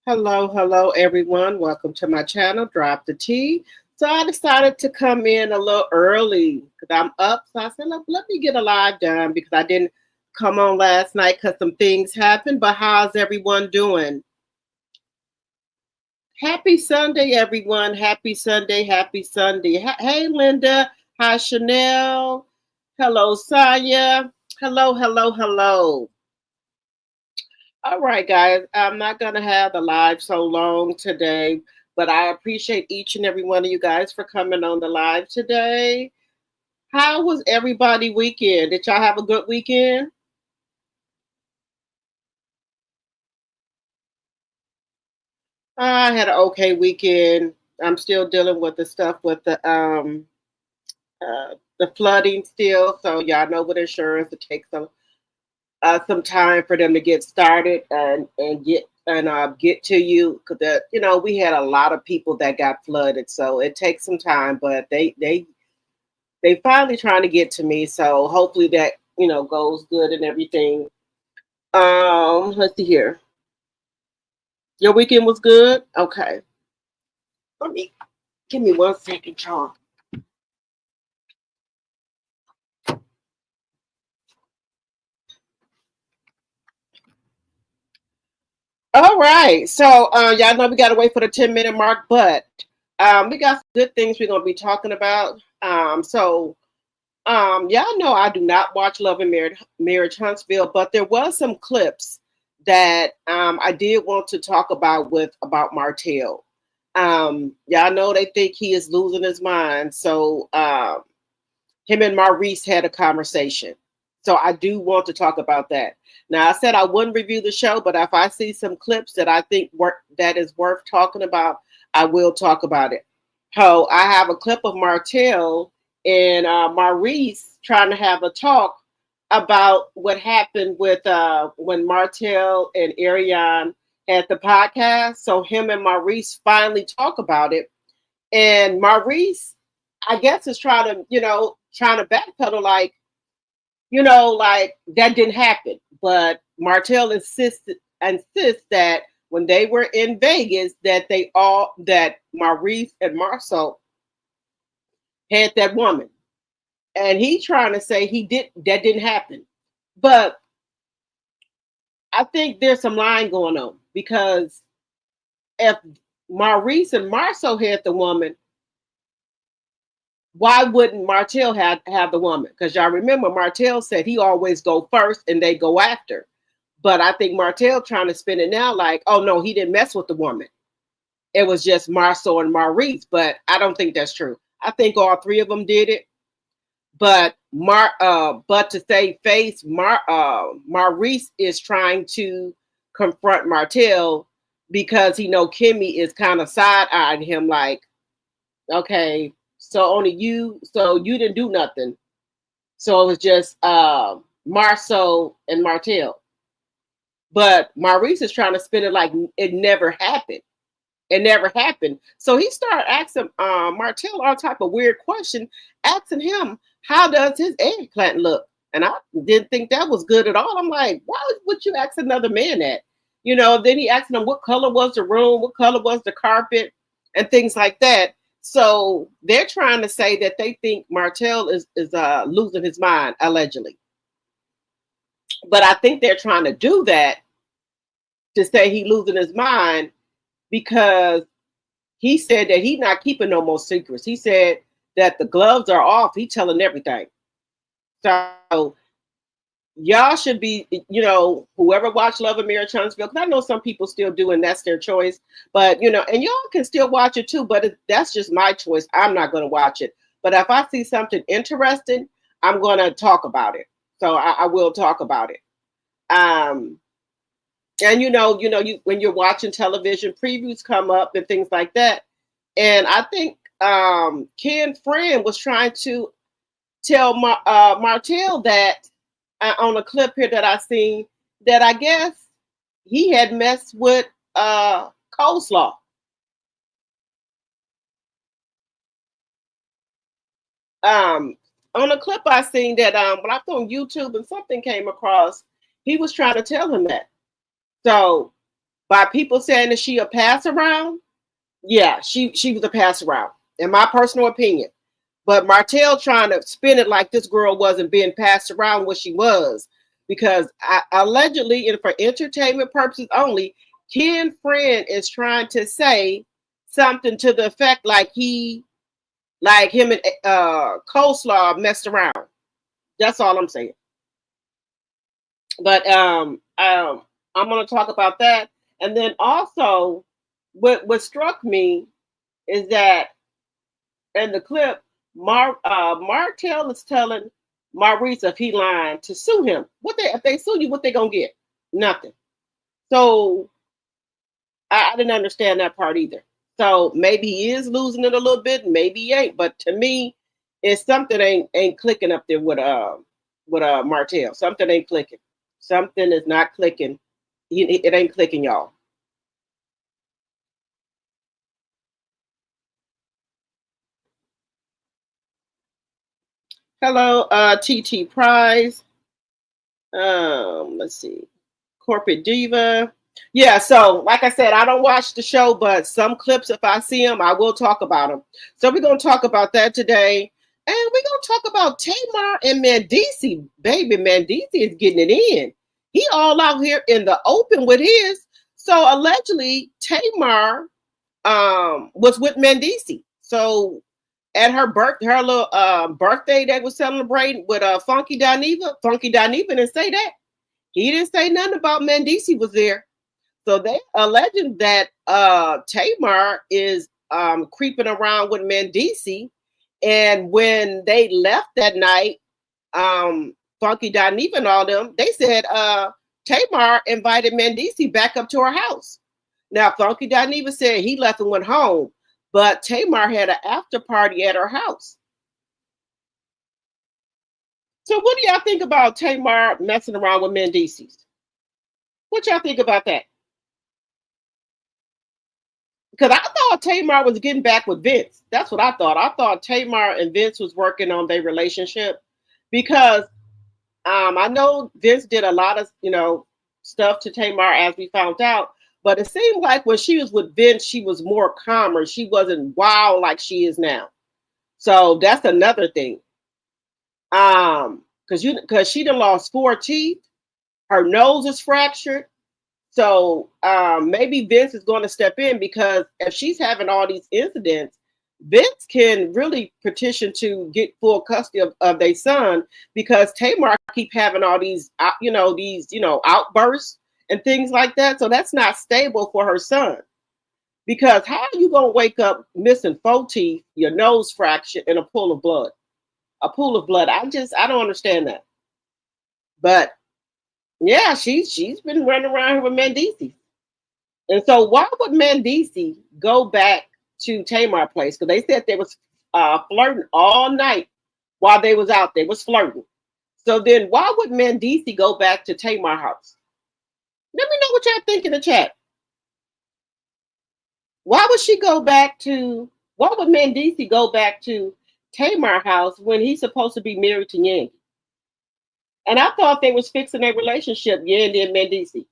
Hello, everyone. Welcome to my channel, Drop the Tea. So I decided to come in a little early because I'm up. So I said, let me get a live done because I didn't come on last night because some things happened. But how's everyone doing? Happy Sunday, everyone. Happy Sunday. Happy Sunday. Hey, Linda. Hi, Chanel. Hello, Saya. Hello. All right, guys. I'm not going to have the live so long today, but I appreciate each and every one of you guys for coming on the live today. How was everybody weekend? Did y'all have a good weekend? I had an okay weekend. I'm still dealing with the stuff with the flooding still. So y'all know with insurance, it takes some time for them to get started and get to you because we had a lot of people that got flooded, so it takes some time, but they finally trying to get to me, so hopefully that goes good and everything. Let's see here. Your weekend was good? Okay. Give me 1 second, Charles. All right. So y'all know we gotta wait for the 10-minute mark, but we got some good things we're gonna be talking about. Y'all know I do not watch Love and Marriage Huntsville, but there was some clips that I did want to talk about Martell. Y'all know they think he is losing his mind. So him and Maurice had a conversation. So I do want to talk about that. Now, I said I wouldn't review the show, but if I see some clips that I think that is worth talking about, I will talk about it. So I have a clip of Martell and Maurice trying to have a talk about what happened with when Martell and Ariane had the podcast. So him and Maurice finally talk about it. And Maurice, I guess, is trying to backpedal like that didn't happen. But Martell insists that when they were in Vegas, that Maurice and Marceau had that woman. And he trying to say that didn't happen. But I think there's some lying going on because if Maurice and Marceau had the woman, why wouldn't Martell have the woman? Because y'all remember Martell said he always go first and they go after. But I think Martell trying to spin it now like, oh no, he didn't mess with the woman. It was just Marceau and Maurice. But I don't think that's true. I think all three of them did it. But to save face, Maurice is trying to confront Martell because he know Kimmy is kind of side-eyeing him like, okay, so only you, so you didn't do nothing. So it was just Marceau and Martell. But Maurice is trying to spin it like it never happened. It never happened. So he started asking Martell all type of weird question, asking him, how does his eggplant look? And I didn't think that was good at all. I'm like, why would you ask another man that? Then he asked him what color was the room, what color was the carpet, and things like that. So they're trying to say that they think Martell is losing his mind, allegedly. But I think they're trying to do that to say he's losing his mind because he said that he's not keeping no more secrets. He said that the gloves are off. He's telling everything. So y'all should be, you know, whoever watched Love and Marriage Huntsville, because I know some people still do, and that's their choice. But you know, and y'all can still watch it too. But that's just my choice. I'm not going to watch it. But if I see something interesting, I'm going to talk about it. So I will talk about it. Um, and you when you're watching television, previews come up and things like that. And I think Ken Friend was trying to tell Martell that on a clip here that I seen, that I guess he had messed with Coleslaw. Um, on a clip I seen that when I was on YouTube and something came across, he was trying to tell him that. So by people saying that she a pass around, yeah, she was a pass around, in my personal opinion. But Martell trying to spin it like this girl wasn't being passed around what she was, because allegedly, and for entertainment purposes only, Ken Friend is trying to say something to the effect like him and Coleslaw messed around. That's all I'm saying. But I'm going to talk about that, and then also what struck me is that in the clip, Martell is telling Maurice if he lying to sue him. If they sue you, what they gonna get? Nothing. So I didn't understand that part either. So maybe he is losing it a little bit, maybe he ain't. But to me, it's something ain't clicking up there with Martell. Something ain't clicking. Something is not clicking. It ain't clicking, y'all. Hello, TT Prize. Let's see. Corporate Diva. Yeah, so like I said, I don't watch the show, but some clips, if I see them, I will talk about them. So we're going to talk about that today. And we're going to talk about Tamar and Mandesi. Baby, Mandesi is getting it in. He all out here in the open with his. So allegedly, Tamar was with Mendeecees. So at her little birthday they was celebrating with Funky Dineva. Funky Dineva didn't say that. He didn't say nothing about Mendeecees was there. So they alleging that Tamar is creeping around with Mendeecees. And when they left that night, Funky Dineva and all them, they said Tamar invited Mendeecees back up to her house. Now, Funky Dineva said he left and went home, but Tamar had an after party at her house. So what do y'all think about Tamar messing around with Mendeecees? What y'all think about that? Because I thought Tamar was getting back with Vince. That's what I thought. I thought Tamar and Vince was working on their relationship, because I know Vince did a lot of, stuff to Tamar, as we found out. But it seemed like when she was with Vince, she was more calmer. She wasn't wild like she is now. So that's another thing. Because she done lost 4 teeth. Her nose is fractured. So maybe Vince is going to step in, because if she's having all these incidents, Vince can really petition to get full custody of their son, because Tamar keep having all these, outbursts and things like that. So that's not stable for her son. Because how are you going to wake up missing 4 teeth, your nose fractured, and a pool of blood? A pool of blood. I don't understand that. But yeah, she's been running around here with Mendeecees. And so why would Mendeecees go back to Tamar place? Because they said they was flirting all night while they was out there, was flirting. So then why would Mendeecees go back to Tamar house? Let me know what y'all think in the chat. Why would Mendeecees go back to Tamar house when he's supposed to be married to Yandy? And I thought they was fixing their relationship, Yandy and Mendeecees.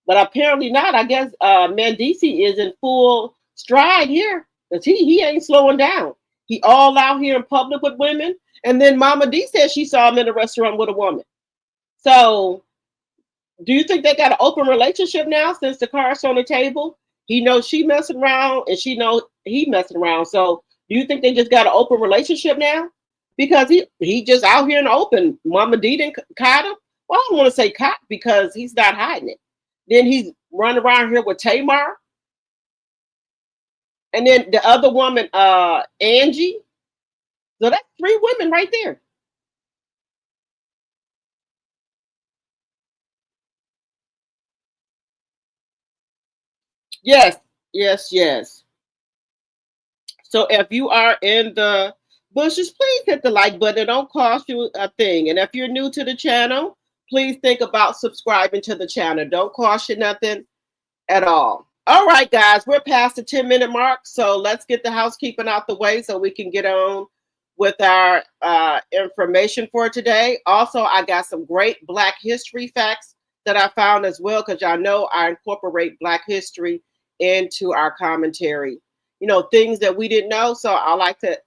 But apparently not. I guess Mendeecees is in full stride here, because he ain't slowing down. He all out here in public with women. And then Mama D said she saw him in a restaurant with a woman. So do you think they got an open relationship now since the car's on the table? He knows she messing around and she knows he messing around. So do you think they just got an open relationship now? Because he just out here in the open. Mama D didn't caught him. Well, I don't want to say cop because he's not hiding it. Then he's running around here with Tamar. And then the other woman, Angie. So that's 3 women right there. Yes, yes, yes. So if you are in the bushes, please hit the like button. It don't cost you a thing. And if you're new to the channel, please think about subscribing to the channel. Don't cost you nothing at all. All right, guys, we're past the 10-minute mark. So let's get the housekeeping out the way so we can get on with our information for today. Also, I got some great Black history facts that I found as well, because y'all know I incorporate Black history into our commentary. You know, things that we didn't know. So I like to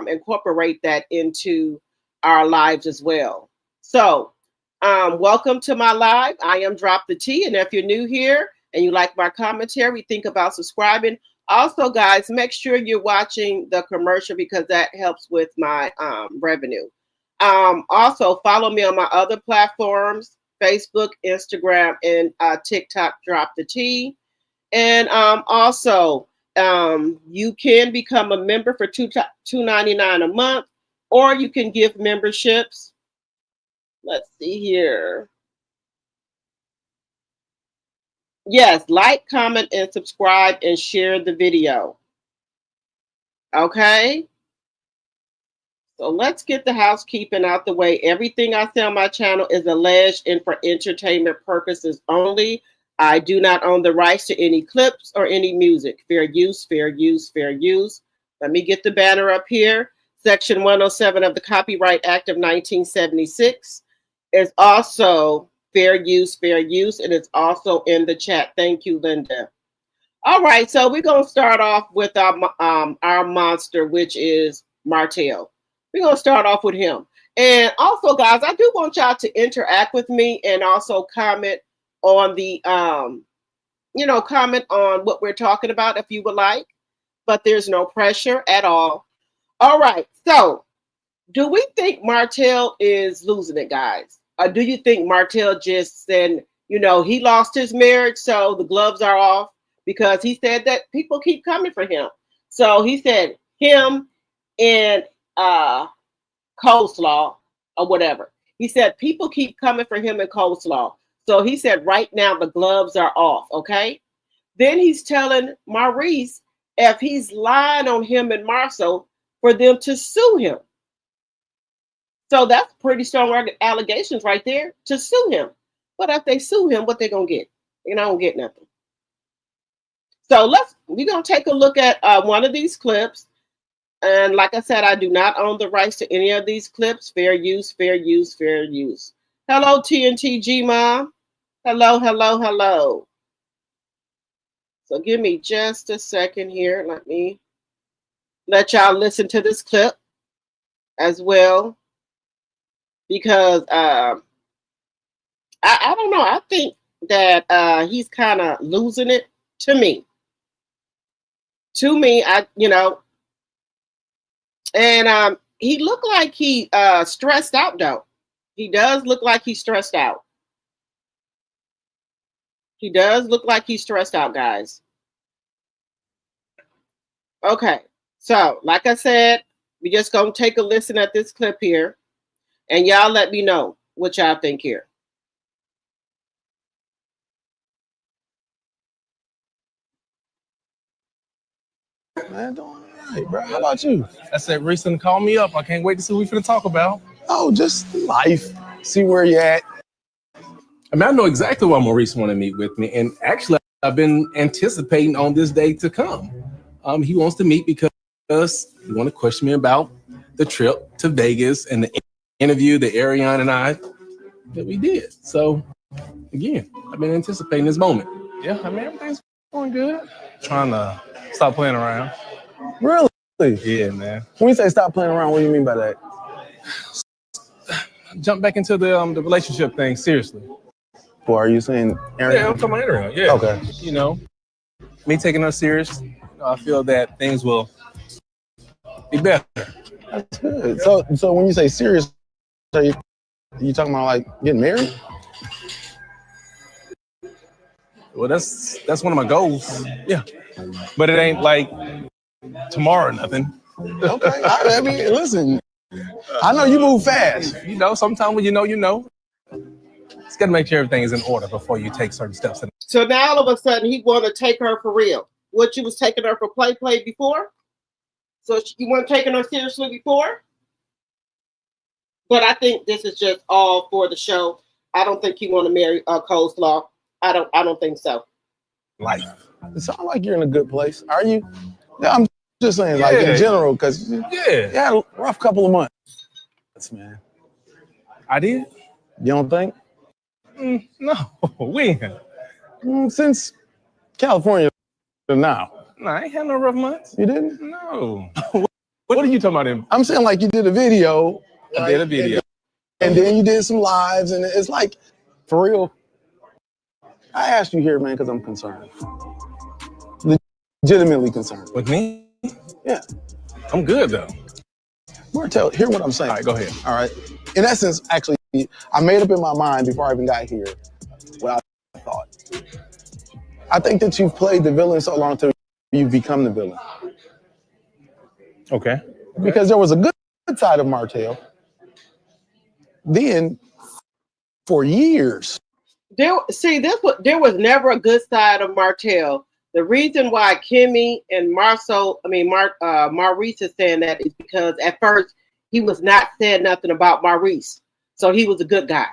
incorporate that into our lives as well. So welcome to my live. I am Drop the T. And if you're new here and you like my commentary, think about subscribing. Also, guys, make sure you're watching the commercial because that helps with my revenue. Also, follow me on my other platforms, Facebook, Instagram, and TikTok, Drop the T. And also, you can become a member for $2.99 a month, or you can give memberships. Let's see here. Yes, like, comment, and subscribe, and share the video. Okay? So let's get the housekeeping out the way. Everything I say on my channel is alleged and for entertainment purposes only. I do not own the rights to any clips or any music. Fair use, fair use, fair use. Let me get the banner up here. Section 107 of the Copyright Act of 1976 is also fair use, and it's also in the chat. Thank you, Linda. All right, so we're going to start off with our monster, which is Martell. We're going to start off with him. And also, guys, I do want y'all to interact with me and also comment on the, comment on what we're talking about if you would like. But there's no pressure at all. All right, so do we think Martell is losing it, guys? Or do you think Martell just said, he lost his marriage, so the gloves are off? Because he said that people keep coming for him. So he said him and coleslaw or whatever. He said people keep coming for him and coleslaw. So he said right now the gloves are off, okay? Then he's telling Maurice if he's lying on him and Marcel for them to sue him. So that's pretty strong allegations right there to sue him. But if they sue him, what they gonna get? They're not gonna get nothing. So we're gonna take a look at one of these clips. And like I said, I do not own the rights to any of these clips. Fair use, fair use, fair use. Hello, TNT G-Mom. Hello, hello, hello. So give me just a second here. Let me let y'all listen to this clip as well. Because I don't know. I think that he's kind of losing it to me. And he looked like he stressed out, though. He does look like he's stressed out. He does look like he's stressed out, guys. Okay. So, like I said, we're just going to take a listen at this clip here. And y'all let me know what y'all think here. Man, doing all right, bro. How about you? I said, recently call me up. I can't wait to see what we're finna talk about. Oh, just life. See where you at. I mean, I know exactly why Maurice wanted to meet with me. And actually, I've been anticipating on this day to come. He wants to meet because he want to question me about the trip to Vegas and the interview that Ariane and I that we did. So, again, I've been anticipating this moment. Yeah, I mean, everything's going good. Trying to stop playing around. Really? Yeah, man. When you say stop playing around, what do you mean by that? Jump back into the relationship thing, seriously. Well, are you saying Ariane? Yeah, I'm talking about Ariane. Yeah. Okay. Me taking her serious, I feel that things will be better. That's good. So when you say serious, are you You talking about like getting married? Well, that's one of my goals. Yeah, but it ain't like tomorrow or nothing. Okay. I mean, listen, I know you move fast. You know, sometimes when you know. It's got to make sure everything is in order before you take certain steps. So now all of a sudden he want to take her for real. What, you was taking her for play before? So you weren't taking her seriously before? But I think this is just all for the show. I don't think he want to marry Coleslaw. I don't think so. Life. It sounds like you're in a good place. Are you? Yeah, I'm just saying, like in general, because you had a rough couple of months, man. I did? You don't think? No. When? Since California to now. No, I ain't had no rough months. You didn't? No. What are you talking about? I'm saying like you did a video. I did a video. And then you did some lives, and it's like, for real. I asked you here, man, because I'm concerned. Legitimately concerned. With me? Yeah. I'm good, though. Martell, hear what I'm saying. All right, go ahead. All right. In essence, actually, I made up in my mind before I even got here what I thought. I think that you've played the villain so long until you've become the villain. Okay. Because there was a good side of Martell. Then, for years. There was never a good side of Martell. The reason why Kimmy and Maurice is saying that is because at first he was not saying nothing about Maurice. So he was a good guy.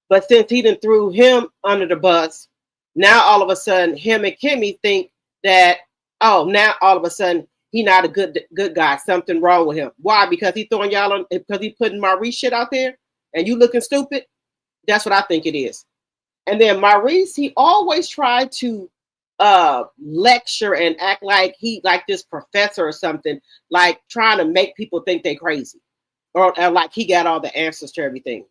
But since he done threw him under the bus, now all of a sudden him and Kimmy think that, now all of a sudden he not a good guy. Something wrong with him. Why? Because he throwing y'all on, because he putting Maurice shit out there and you looking stupid? That's what I think it is. And then Maurice, he always tried to lecture and act like he like this professor or something, like trying to make people think they crazy or like he got all the answers to everything.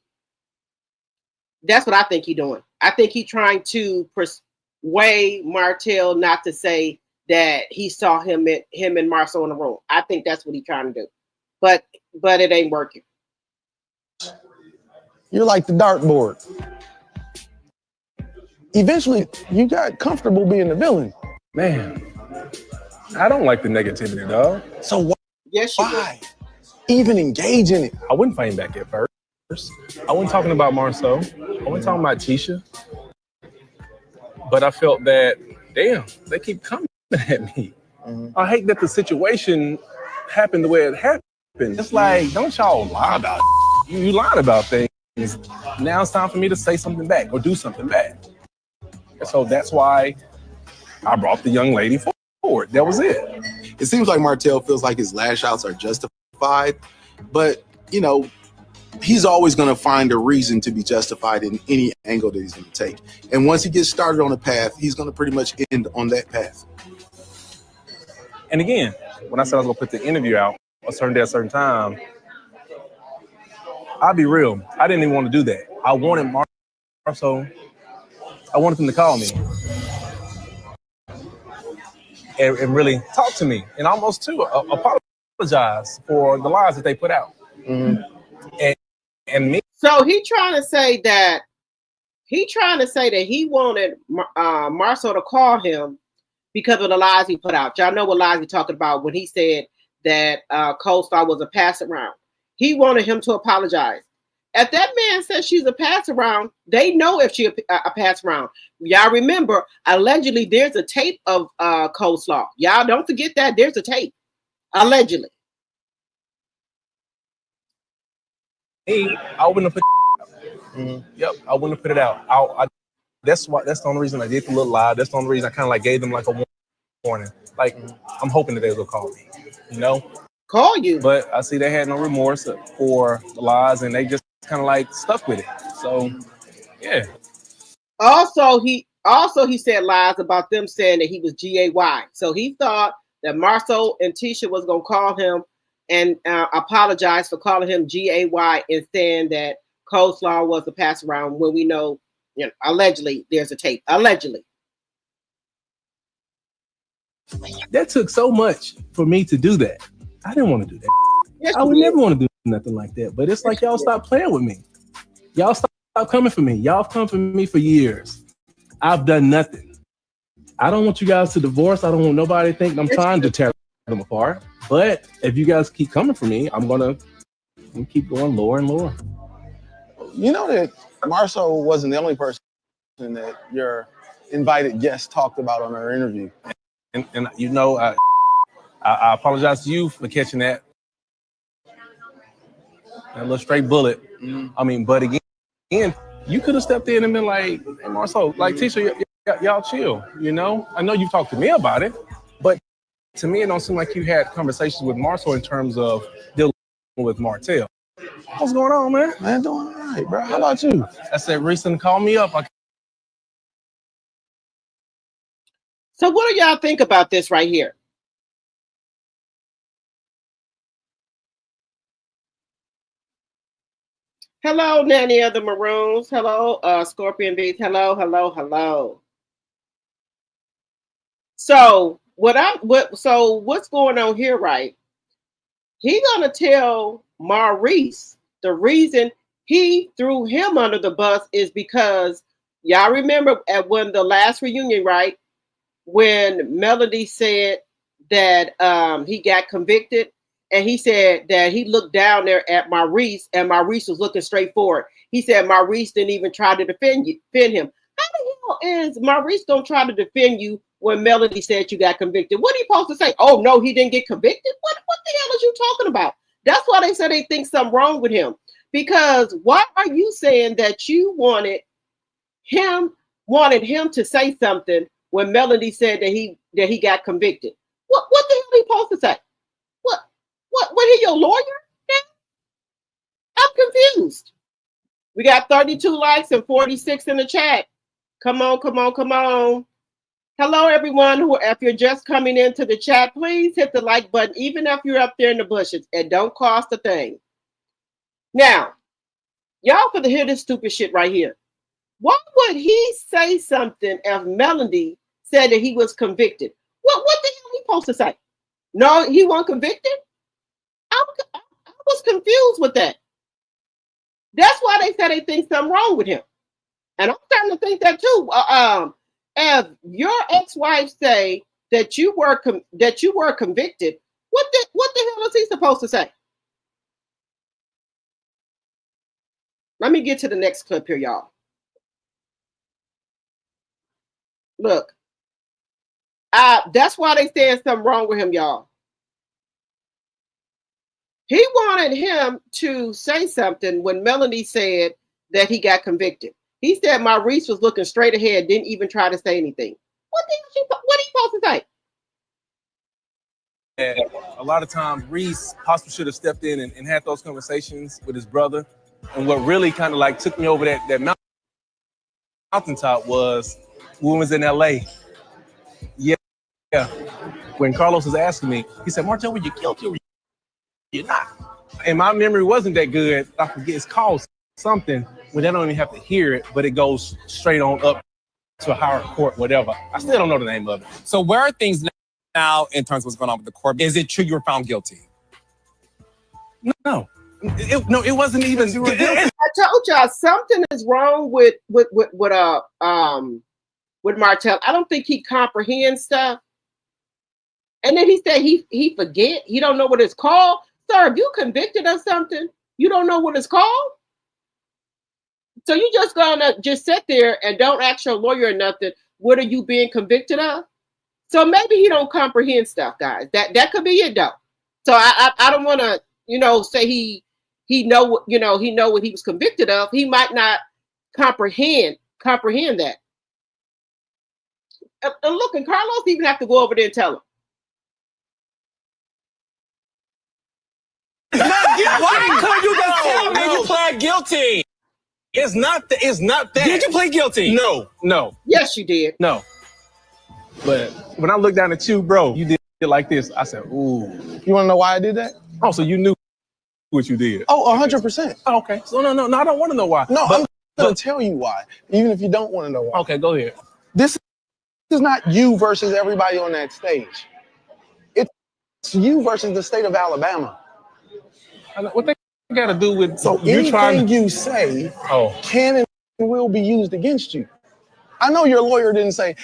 That's what I think he doing. I think he trying to persuade Martell not to say that he saw him and Marceau in the room. I think that's what he trying to do, but it ain't working. You're like the dartboard. Eventually, you got comfortable being the villain. Man, I don't like the negativity, dog. So yes, why even engage in it? I wouldn't fight back at first. I wasn't talking about Marceau. I wasn't talking about Tisha. But I felt that, damn, they keep coming at me. Mm-hmm. I hate that the situation happened the way it happened. It's like, don't y'all lie about it. You lied about things. Now it's time for me to say something back or do something back. And so that's why I brought the young lady forward. That was it. It seems like Martell feels like his lash outs are justified, but, you know, he's always going to find a reason to be justified in any angle that he's going to take. And once he gets started on a path, he's going to pretty much end on that path. And again, when I said I was going to put the interview out a certain day, a certain time, I'll be real. I didn't even want to do that. I wanted Marceau. I wanted them to call me and really talk to me and almost too apologize for the lies that they put out. Mm-hmm. And me. So he trying to say that he wanted Marceau to call him because of the lies he put out. Y'all know what lies he's talking about when he said that Co-Star was a pass around. He wanted him to apologize. If that man says she's a pass around, they know if she's a pass around. Y'all remember, allegedly, there's a tape of Coleslaw. Y'all don't forget that. There's a tape. Allegedly. I wouldn't have put Yep, I wouldn't have put it out. That's the only reason I did the little lie. That's the only reason I kind of like gave them like a warning. Like, I'm hoping that they will call me, you know? Call you. But I see they had no remorse for the lies and they just kind of like stuck with it. So, yeah. Also, he said lies about them saying that he was GAY. So he thought that Marceau and Tisha was going to call him and apologize for calling him GAY and saying that Coleslaw was a pass around when we know, allegedly there's a tape. Allegedly. That took so much for me to do that. I didn't want to do that. Yes, I would never want to do nothing like that. But it's like y'all stop playing with me. Y'all stop coming for me. Y'all have come for me for years. I've done nothing. I don't want you guys to divorce. I don't want nobody to think I'm trying to tear them apart. But if you guys keep coming for me, I'm gonna keep going lower and lower. You know that Marceau wasn't the only person that your invited guest talked about on our interview. And you know, I apologize to you for catching that little straight bullet. I mean, but again, you could have stepped in and been like, hey, Marceau, like, Tisha, y'all chill, you know? I know you've talked to me about it, but to me, it don't seem like you had conversations with Marceau in terms of dealing with Martell. What's going on, man? Man, doing all right, bro. How about you? I said, recently call me up. So what do y'all think about this right here? Hello, Nanny of the Maroons. Hello, Scorpion Beats. Hello, hello, hello. So what's going on here, right? He gonna tell Maurice the reason he threw him under the bus is because y'all remember at when the last reunion, right? When Melody said that he got convicted, and he said that he looked down there at Maurice, and Maurice was looking straight forward. He said Maurice didn't even try to defend him. How the hell is Maurice gonna try to defend you when Melody said you got convicted? What are you supposed to say? Oh no, he didn't get convicted. What the hell is you talking about? That's why they said they think something wrong with him. Because why are you saying that you wanted him to say something when Melody said that he got convicted? What the hell are you supposed to say? What he your lawyer? I'm confused. We got 32 likes and 46 in the chat. Come on. Hello, everyone. If you're just coming into the chat, please hit the like button, even if you're up there in the bushes. It don't cost a thing. Now, y'all for to hear this stupid shit right here. Why would he say something if Melody said that he was convicted? What the hell are he supposed to say? No, he wasn't convicted? I was confused with that. That's why they said they think something wrong with him. And I'm starting to think that too. If your ex-wife say that you were convicted, what the hell is he supposed to say? Let me get to the next clip here, y'all. Look, that's why they said something wrong with him, y'all. He wanted him to say something when Melody said that he got convicted. He said Maurice was looking straight ahead, didn't even try to say anything. What are you supposed to say? A lot of times, Reese possibly should have stepped in and had those conversations with his brother. And what really kind of like took me over that mountaintop was when we was in LA. Yeah. When Carlos was asking me, he said, Martell, were you guilty or you're not? And my memory wasn't that good. I forget it's called something where they don't even have to hear it, but it goes straight on up to a higher court, whatever. I still don't know the name of it. So where are things now in terms of what's going on with the court? Is it true you were found guilty? No. It wasn't even. I told y'all something is wrong with Martell. I don't think he comprehends stuff. And then he said he forget. He don't know what it's called. Sir, if you convicted of something, you don't know what it's called. So you just gonna just sit there and don't ask your lawyer or nothing. What are you being convicted of? So maybe he don't comprehend stuff, guys. That could be it though. So I don't want to say he know what he was convicted of. He might not comprehend that. And look, and Carlos even have to go over there and tell him. Why couldn't you just tell me you pled guilty? It's not that. Did you plead guilty? No. Yes, you did. No. But when I looked down at you, bro, you did it like this. I said, ooh. You want to know why I did that? Oh, so you knew what you did. Oh, 100%. Oh, okay. So no, I don't want to know why. No, I'm going to tell you why, even if you don't want to know why. Okay, go ahead. This is not you versus everybody on that stage. It's you versus the state of Alabama. What they got to do with So you anything trying to... you say Oh, can and will be used against you. I know your lawyer didn't say,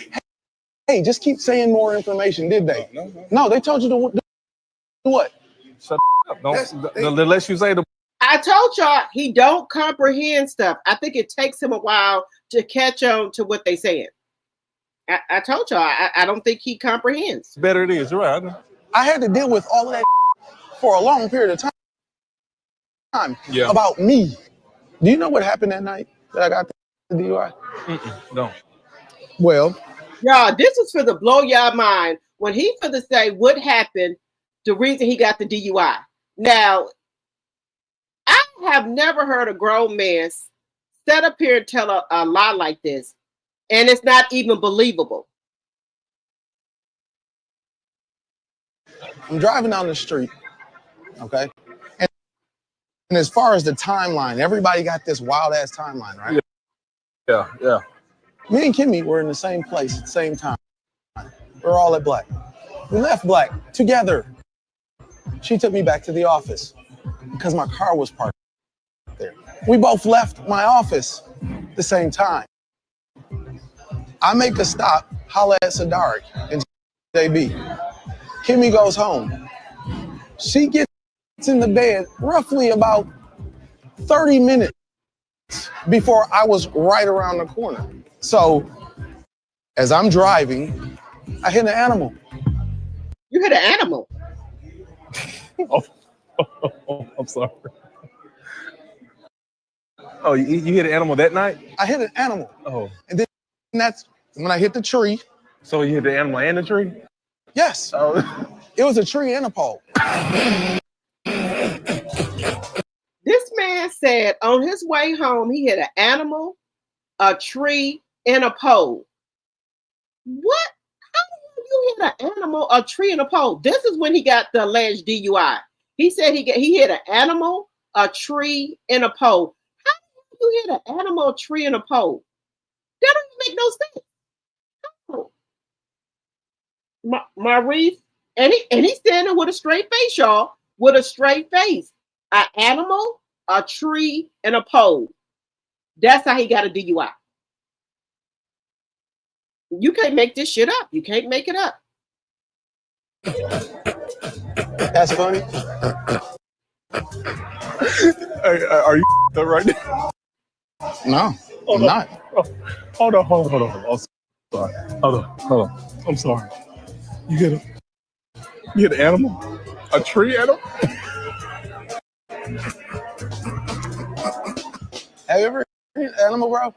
hey, just keep saying more information, did they? No, they told you to do what? shut up. The less you say, the... I told y'all he don't comprehend stuff. I think it takes him a while to catch on to what they saying. I told y'all I don't think he comprehends. better it is. You're right. I had to deal with all of that for a long period of time about me. Do you know what happened that night that I got the DUI? No. Well, Y'all, this is for the blow y'all mind when he for the say what happened, the reason he got the DUI. Now, I have never heard a grown man set up here and tell a lie like this, and it's not even believable. I'm driving down the street, okay? And as far as the timeline, everybody got this wild ass timeline, right? Yeah. Me and Kimmy were in the same place at the same time. We're all at Black. We left Black together. She took me back to the office because my car was parked there. We both left my office at the same time. I make a stop, holla at Sadarik and JB. Kimmy goes home. She gets in the bed roughly about 30 minutes before I was right around the corner. So as I'm driving, I hit an animal. You hit an animal. I'm sorry. Oh, you hit an animal that night? I hit an animal. Oh. And then that's when I hit the tree. So you hit the animal and the tree? Yes. Oh. It was a tree and a pole. This man said on his way home, he hit an animal, a tree, and a pole. What? How do you hit an animal, a tree, and a pole? This is when he got the alleged DUI. He said he hit an animal, a tree, and a pole. How do you hit an animal, a tree, and a pole? That doesn't make no sense. Maurice, and he's standing with a straight face, y'all. With a straight face. An animal, a tree, and a pole. That's how he got a DUI. You can't make this shit up. You can't make it up. That's funny. Are you right now? No, I'm not. Hold on. I'm sorry. Hold on. I'm sorry. You hit an animal? A tree animal? Have you ever hit an animal, bro?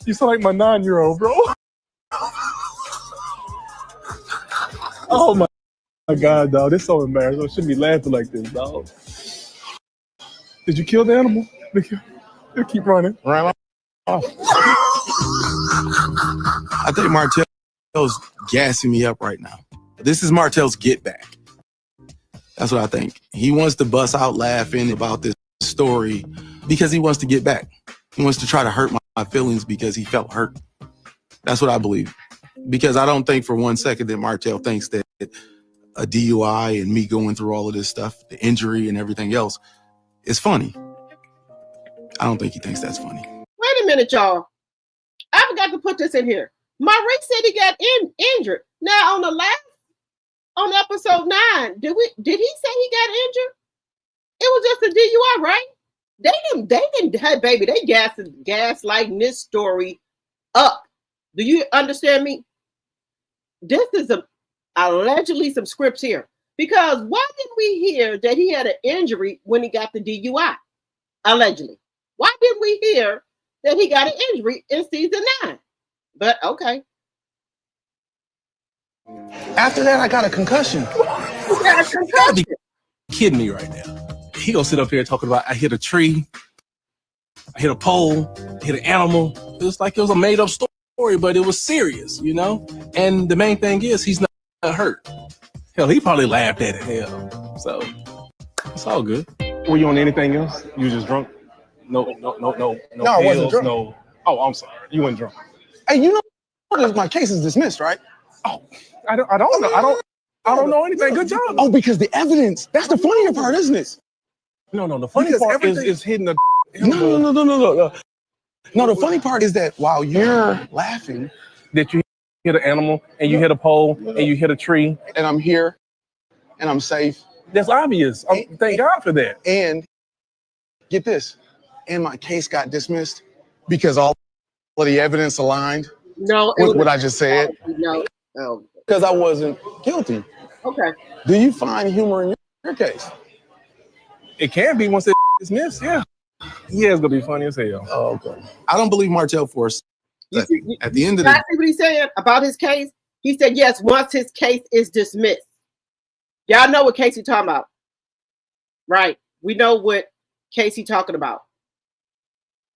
You sound like my 9-year-old, bro. Oh my God, dog. This is so embarrassing. I shouldn't be laughing like this, dog. Did you kill the animal? They keep running. Right off. I think Martell's gassing me up right now. This is Martell's get back. That's what I think. He wants to bust out laughing about this story because he wants to get back. He wants to try to hurt my feelings because he felt hurt. That's what I believe. Because I don't think for one second that Martell thinks that a DUI and me going through all of this stuff, the injury and everything else, is funny. I don't think he thinks that's funny. Wait a minute, y'all. I forgot to put this in here. Maurice said he got injured. Now on episode 9, did he say he got injured? It was just a DUI, right? They didn't, hey, baby, they gaslighting this story up. Do you understand me? This is allegedly some scripts here. Because why didn't we hear that he had an injury when he got the DUI? Allegedly. Why didn't we hear that he got an injury in season 9? But okay. After that, I got a concussion. You got a concussion. Kidding me right now. He gonna sit up here talking about I hit a tree, I hit a pole, I hit an animal. It was like it was a made up story, but it was serious, you know? And the main thing is he's not hurt. Hell, he probably laughed at it, hell. So it's all good. Were you on anything else? You just drunk? No, I wasn't drunk. No. Oh, I'm sorry. You weren't drunk. Hey, you know my case is dismissed, right? Oh, I don't know. I don't know anything. Good job. Oh, because the evidence. That's the funnier part, isn't it? No. The funny Because part everything- is hitting the. No. No, the funny part is that while you're laughing, That you hit an animal and you hit a pole and you hit a tree. and I'm here, and I'm safe, That's obvious. Thank God for that. and get this, and my case got dismissed because all of the evidence aligned No, with what I just said, no. Oh, because I wasn't guilty. okay. Do you find humor in your case? It can be once it's dismissed. Yeah, it's gonna be funny as hell. Oh, okay. I don't believe Martell for us. At the end of I the see what he's saying about his case. He said yes once his case is dismissed. Y'all know what case he's talking about, right? We know what case he's talking about.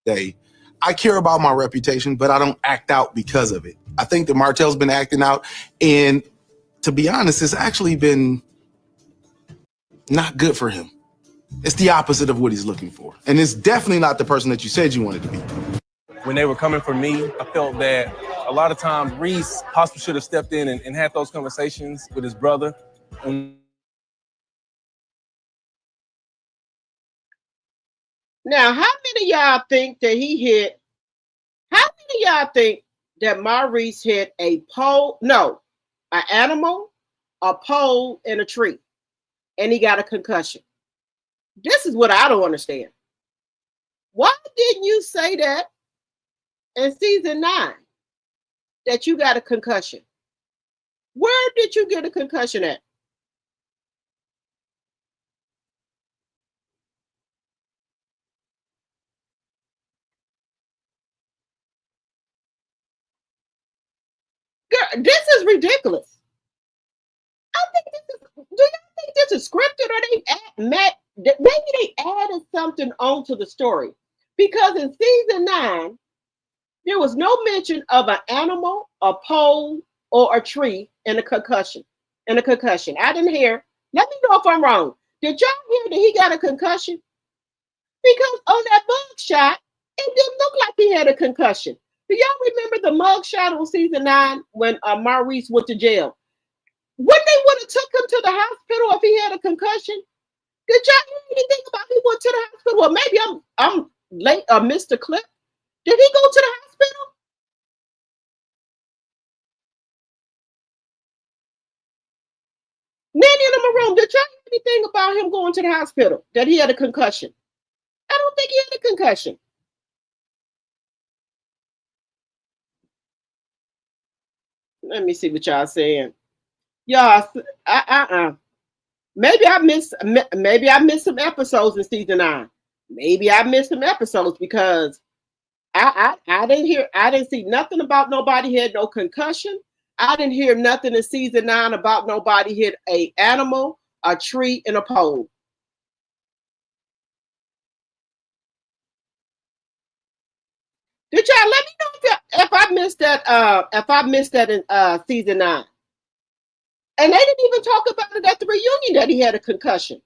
day, I care about my reputation, but I don't act out because of it. I think that Martell's been acting out, and to be honest, it's actually been not good for him. It's the opposite of what he's looking for, and it's definitely not the person that you said you wanted to be. When they were coming for me, I felt that a lot of times Reese possibly should have stepped in and had those conversations with his brother. Now, how many of y'all think that he hit? How many of y'all think that Maurice hit a pole? No, an animal, a pole, and a tree, and he got a concussion. This is what I don't understand. Why didn't you say that in season 9 that you got a concussion? Where did you get a concussion at? Girl, this is ridiculous. I think this is. Do you think this is scripted, or maybe they added something onto the story? Because in season 9, there was no mention of an animal, a pole, or a tree in a concussion. I didn't hear. Let me know if I'm wrong. Did y'all hear that he got a concussion? Because on that mug shot, it didn't look like he had a concussion. Do y'all remember the mug shot on season 9 when Maurice went to jail? When they would have took him to the hospital if he had a concussion? Did y'all hear anything about he went to the hospital? Well, maybe I'm late or missed a clip. Did he go to the hospital? Nanny in the room, did y'all hear anything about him going to the hospital? That he had a concussion? I don't think he had a concussion. Let me see what y'all saying. Y'all, maybe I missed some episodes in season 9. Maybe I missed some episodes because I didn't see nothing about nobody had no concussion. I didn't hear nothing in season 9 about nobody hit a animal, a tree, and a pole. Did y'all let me know if I missed that? If I missed that in season 9, and they didn't even talk about it at the reunion that he had a concussion.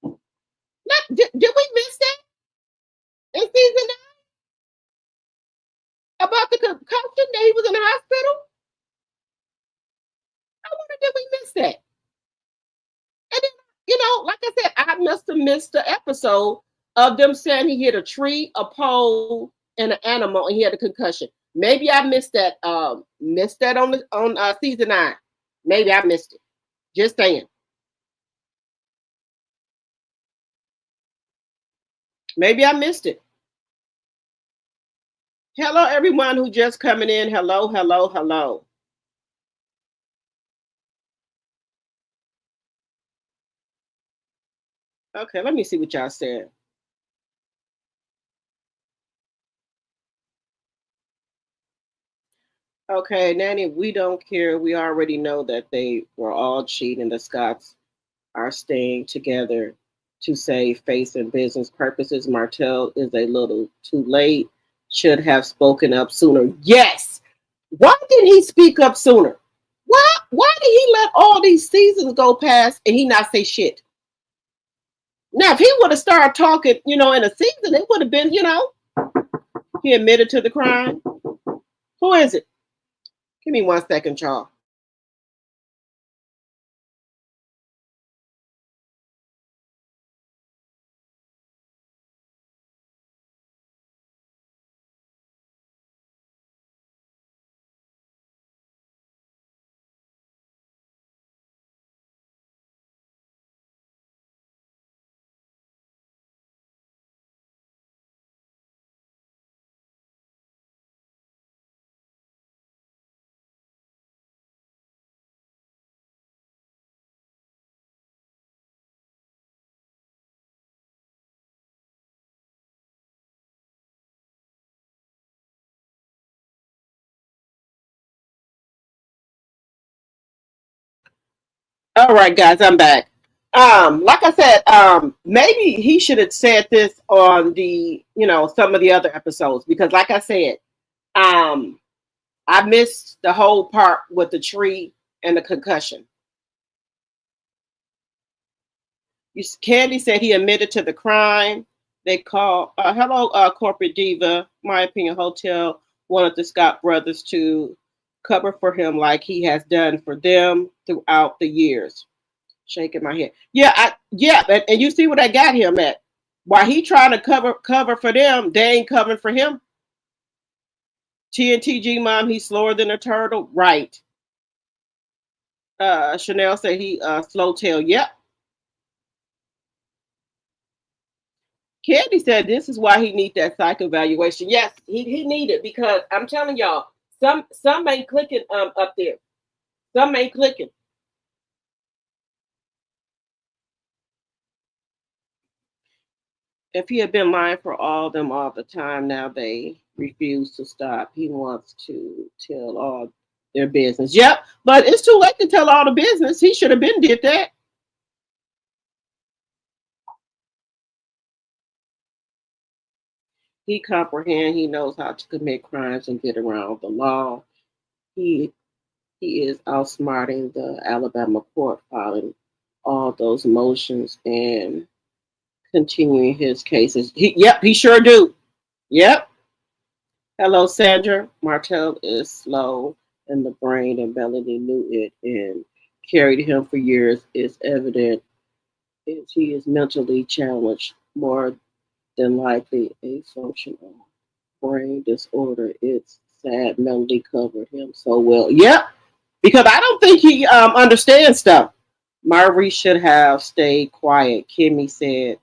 Did we miss that in season 9 about the concussion that he was in the hospital? I wonder, did we miss that? And then, like I said, I must have missed the episode of them saying he hit a tree, a pole, and an animal, and he had a concussion. Maybe I missed that. Missed that on season 9. Maybe I missed it. Just saying. Maybe I missed it. Hello, everyone who just coming in. Hello, hello, hello. Okay, let me see what y'all said. Okay, Nanny, we don't care. We already know that they were all cheating. The Scotts are staying together to save face and business purposes. Martell is a little too late. Should have spoken up sooner. Yes. Why didn't he speak up sooner? Why did he let all these seasons go past and he not say shit? Now, if he would have started talking, in a season, it would have been, he admitted to the crime. Who is it? Give me 1 second, y'all. All right, guys, I'm back. Like I said, maybe he should have said this on the, some of the other episodes because, like I said, um, I missed the whole part with the tree and the concussion. Candy said he admitted to the crime. They call, hello, corporate diva. My opinion, hotel wanted the Scott brothers to cover for him like he has done for them throughout the years. Shaking my head. Yeah, and you see what I got him at. While he trying to cover for them, they ain't covering for him. TNTG mom, he's slower than a turtle. Right. Chanel said he slow tail. Yep. Candy said this is why he need that psych evaluation. Yes, he need it because I'm telling y'all, some ain't clicking up there. Some ain't clicking. If he had been lying for all of them all the time, now they refuse to stop. He wants to tell all their business. Yep, but it's too late to tell all the business. He should have been did that. He comprehend. He knows how to commit crimes and get around the law. He he is outsmarting the Alabama court, filing all those motions and continuing his cases. He sure do. Yep. Hello, Sandra. Martell is slow in the brain, and Melanie knew it and carried him for years. It's evident he is mentally challenged, more than likely a functional brain disorder. It's sad Melanie covered him so well. Yep, because I don't think he understands stuff. Marbury should have stayed quiet. Kimmy said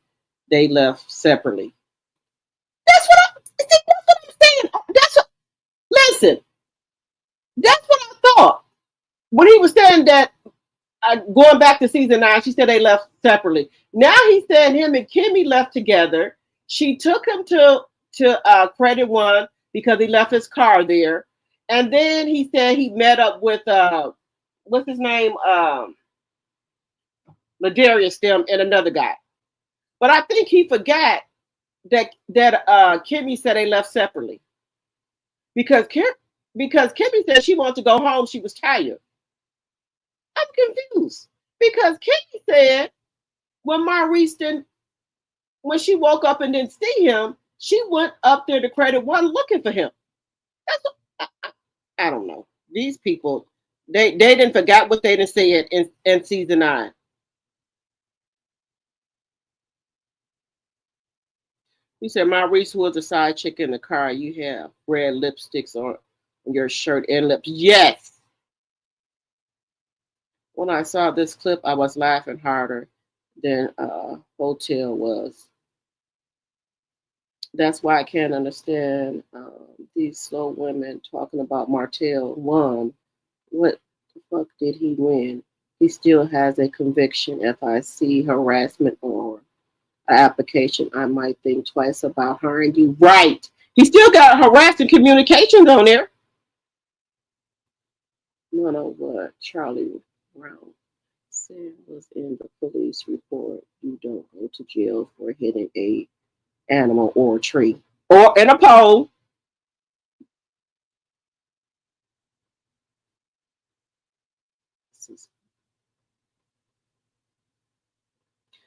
they left separately. That's what that's what I'm saying. Listen, that's what I thought. When he was saying that, going back to season 9, she said they left separately. Now he said him and Kimmy left together. She took him to Credit One because he left his car there, and then he said he met up with what's his name, Ladarius them and another guy. But I think he forgot that Kimmy said they left separately because Kimmy said she wanted to go home. She was tired. I'm confused because Kimmy said when Maurice didn't, when she woke up and didn't see him, she went up there to Credit One looking for him. That's what, I don't know. These people, they didn't forget what they didn't say it in season 9. He said Maurice was a side chick in the car. You have red lipsticks on your shirt and lips. Yes. When I saw this clip, I was laughing harder than Hotel was. That's why I can't understand these slow women talking about Martell won. What the fuck did he win? He still has a conviction. If I see harassment or an application, I might think twice about hiring you. Right. He still got harassing communications on there. None of what Charlie Brown said was in the police report. You don't go to jail for hitting a animal or a tree or in a pole.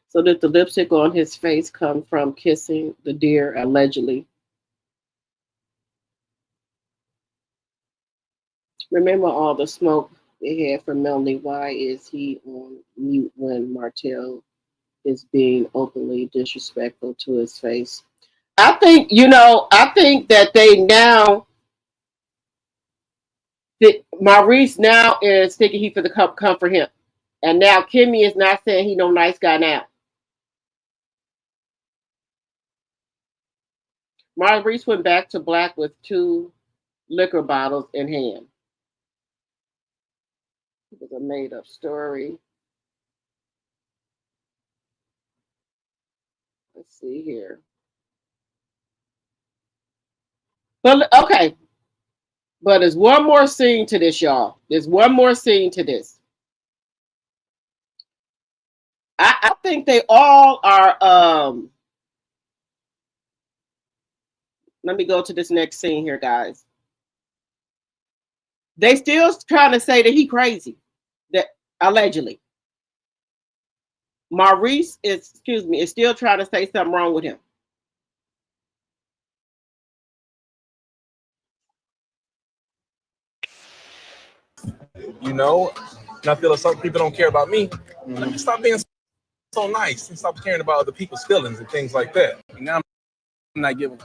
So did the lipstick on his face come from kissing the deer allegedly? Remember all the smoke they had from Melanie. Why is he on mute when Martell is being openly disrespectful to his face? I think that they now, that Maurice now is thinking he for the come for him. And now Kimmy is not saying he no nice guy now. Maurice went back to black with 2 liquor bottles in hand. It was a made up story. Let's see here. But okay. But there's one more scene to this, y'all. There's one more scene to this. I think they all are. Let me go to this next scene here, guys. They still trying to say that he crazy, that allegedly. Maurice is still trying to say something wrong with him. You know, and I feel like some people don't care about me. Let me stop being so nice and stop caring about other people's feelings and things like that. And now I'm not giving.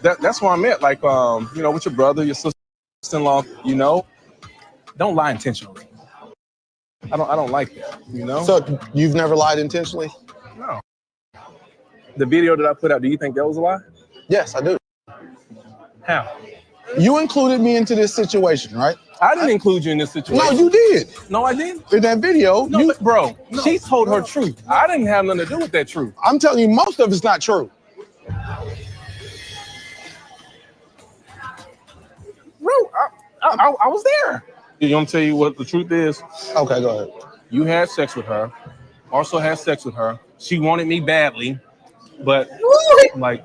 That's where I'm at. Like, you know, with your brother, your sister-in-law, you know, don't lie intentionally. I don't like that. You know. So you've never lied intentionally? No. The video that I put out, do you think that was a lie? Yes, I do. How? You included me into this situation, right? I didn't include you in this situation. No, you did. No, I didn't. In that video, no, bro, she told her truth. I didn't have nothing to do with that truth. I'm telling you, most of it's not true. Bro, I was there. You want me to tell you what the truth is? Okay, go ahead. You had sex with her. Also had sex with her. She wanted me badly, but I'm like,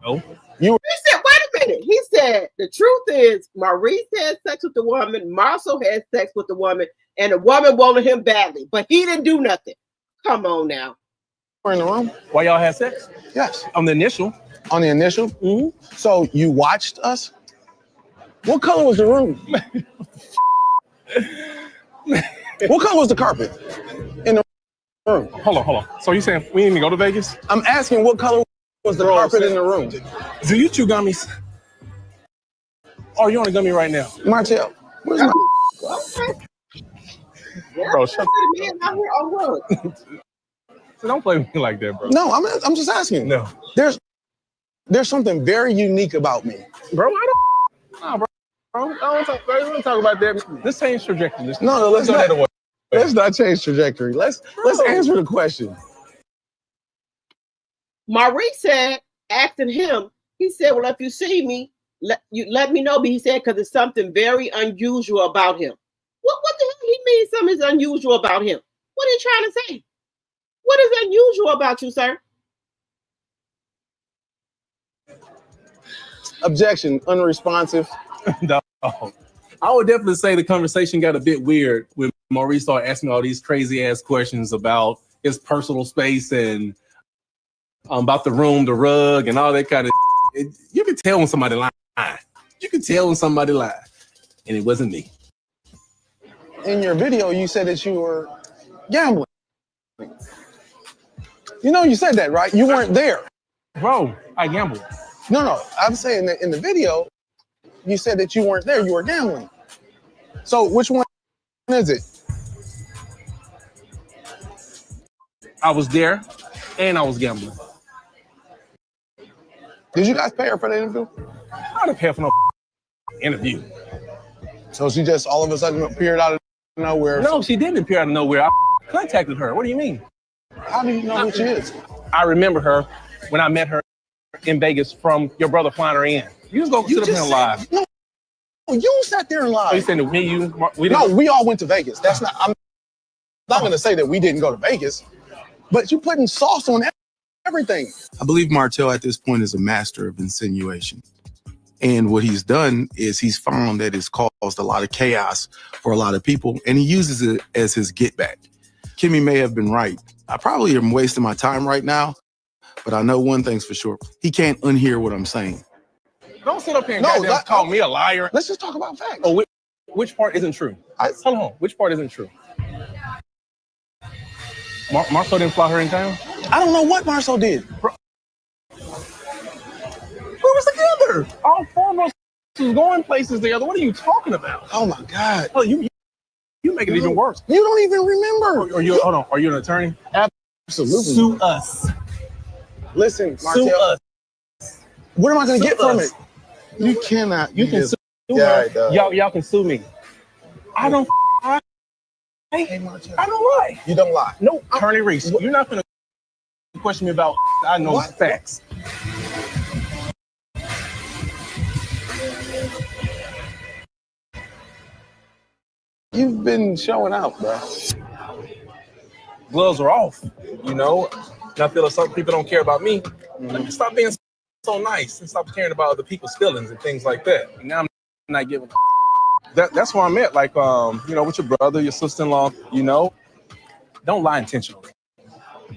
no. He said, wait a minute. He said, the truth is, Maurice had sex with the woman, Marcel had sex with the woman, and the woman wanted him badly, but he didn't do nothing. Come on now. We're in the room. Why y'all had sex? Yes. On the initial. On the initial? Mm-hmm. So you watched us? What color was the room? What color was the carpet in the room? Hold on. So you saying we didn't even go to Vegas? I'm asking what color was the carpet in the room? Do you chew gummies? Or you want a gummy right now? Martell, where's my... Bro, shut up. So don't play with me like that, bro. No, I'm just asking. No. There's something very unique about me. Bro, I don't talk about that. Let's change trajectory. Let's not change trajectory. Let's answer the question. Maurice said, asking him, he said, well, if you see me, let me know. But he said, because it's something very unusual about him. What the hell he mean something is unusual about him? What are you trying to say? What is unusual about you, sir? Objection, unresponsive. No. I would definitely say the conversation got a bit weird when Maurice started asking all these crazy ass questions about his personal space and about the room, the rug, and all that kind of. You can tell when somebody lied. You can tell when somebody lied, and it wasn't me. In your video, you said that you were gambling. You know, you said that, right? You weren't there. Bro, I gambled. No, I'm saying that in the video, you said that you weren't there. You were gambling. So which one is it? I was there, and I was gambling. Did you guys pay her for the interview? I didn't pay her for no interview. So she just all of a sudden appeared out of nowhere? No, she didn't appear out of nowhere. I contacted her. What do you mean? How do you know who she is? I remember her when I met her in Vegas from your brother flying her in. You just go sit up here and lie. No, you sat there and lied. So you saying that me, you, we didn't? No, we all went to Vegas. That's not. I'm not going to say that we didn't go to Vegas, but you putting sauce on everything. I believe Martell at this point is a master of insinuation. And what he's done is he's found that it's caused a lot of chaos for a lot of people, and he uses it as his get back. Kimmy may have been right. I probably am wasting my time right now, but I know one thing's for sure. He can't unhear what I'm saying. Don't sit up here and call me a liar. Let's just talk about facts. Oh, which part isn't true? Hold on. Which part isn't true? Marcel didn't fly her in town? I don't know what Marcel did. Bro. We was together. All four of us was going places together. What are you talking about? Oh my God. Oh, you make it even worse. You don't even remember. Hold on. Are you an attorney? Absolutely. Sue us. Listen, Martell. Sue us. What am I going to get from it? You cannot. You can sue her. Y'all can sue me. I don't lie. Hey, Martell. I don't lie. You don't lie. No, Attorney Reese, you're not going to question me about I know facts. You've been showing out, bro. Gloves are off, you know. And I feel like some people don't care about me. Let me stop being so nice and stop caring about other people's feelings and things like that. And now I'm not giving that's where I'm at. Like, you know, with your brother, your sister-in-law, you know, don't lie intentionally.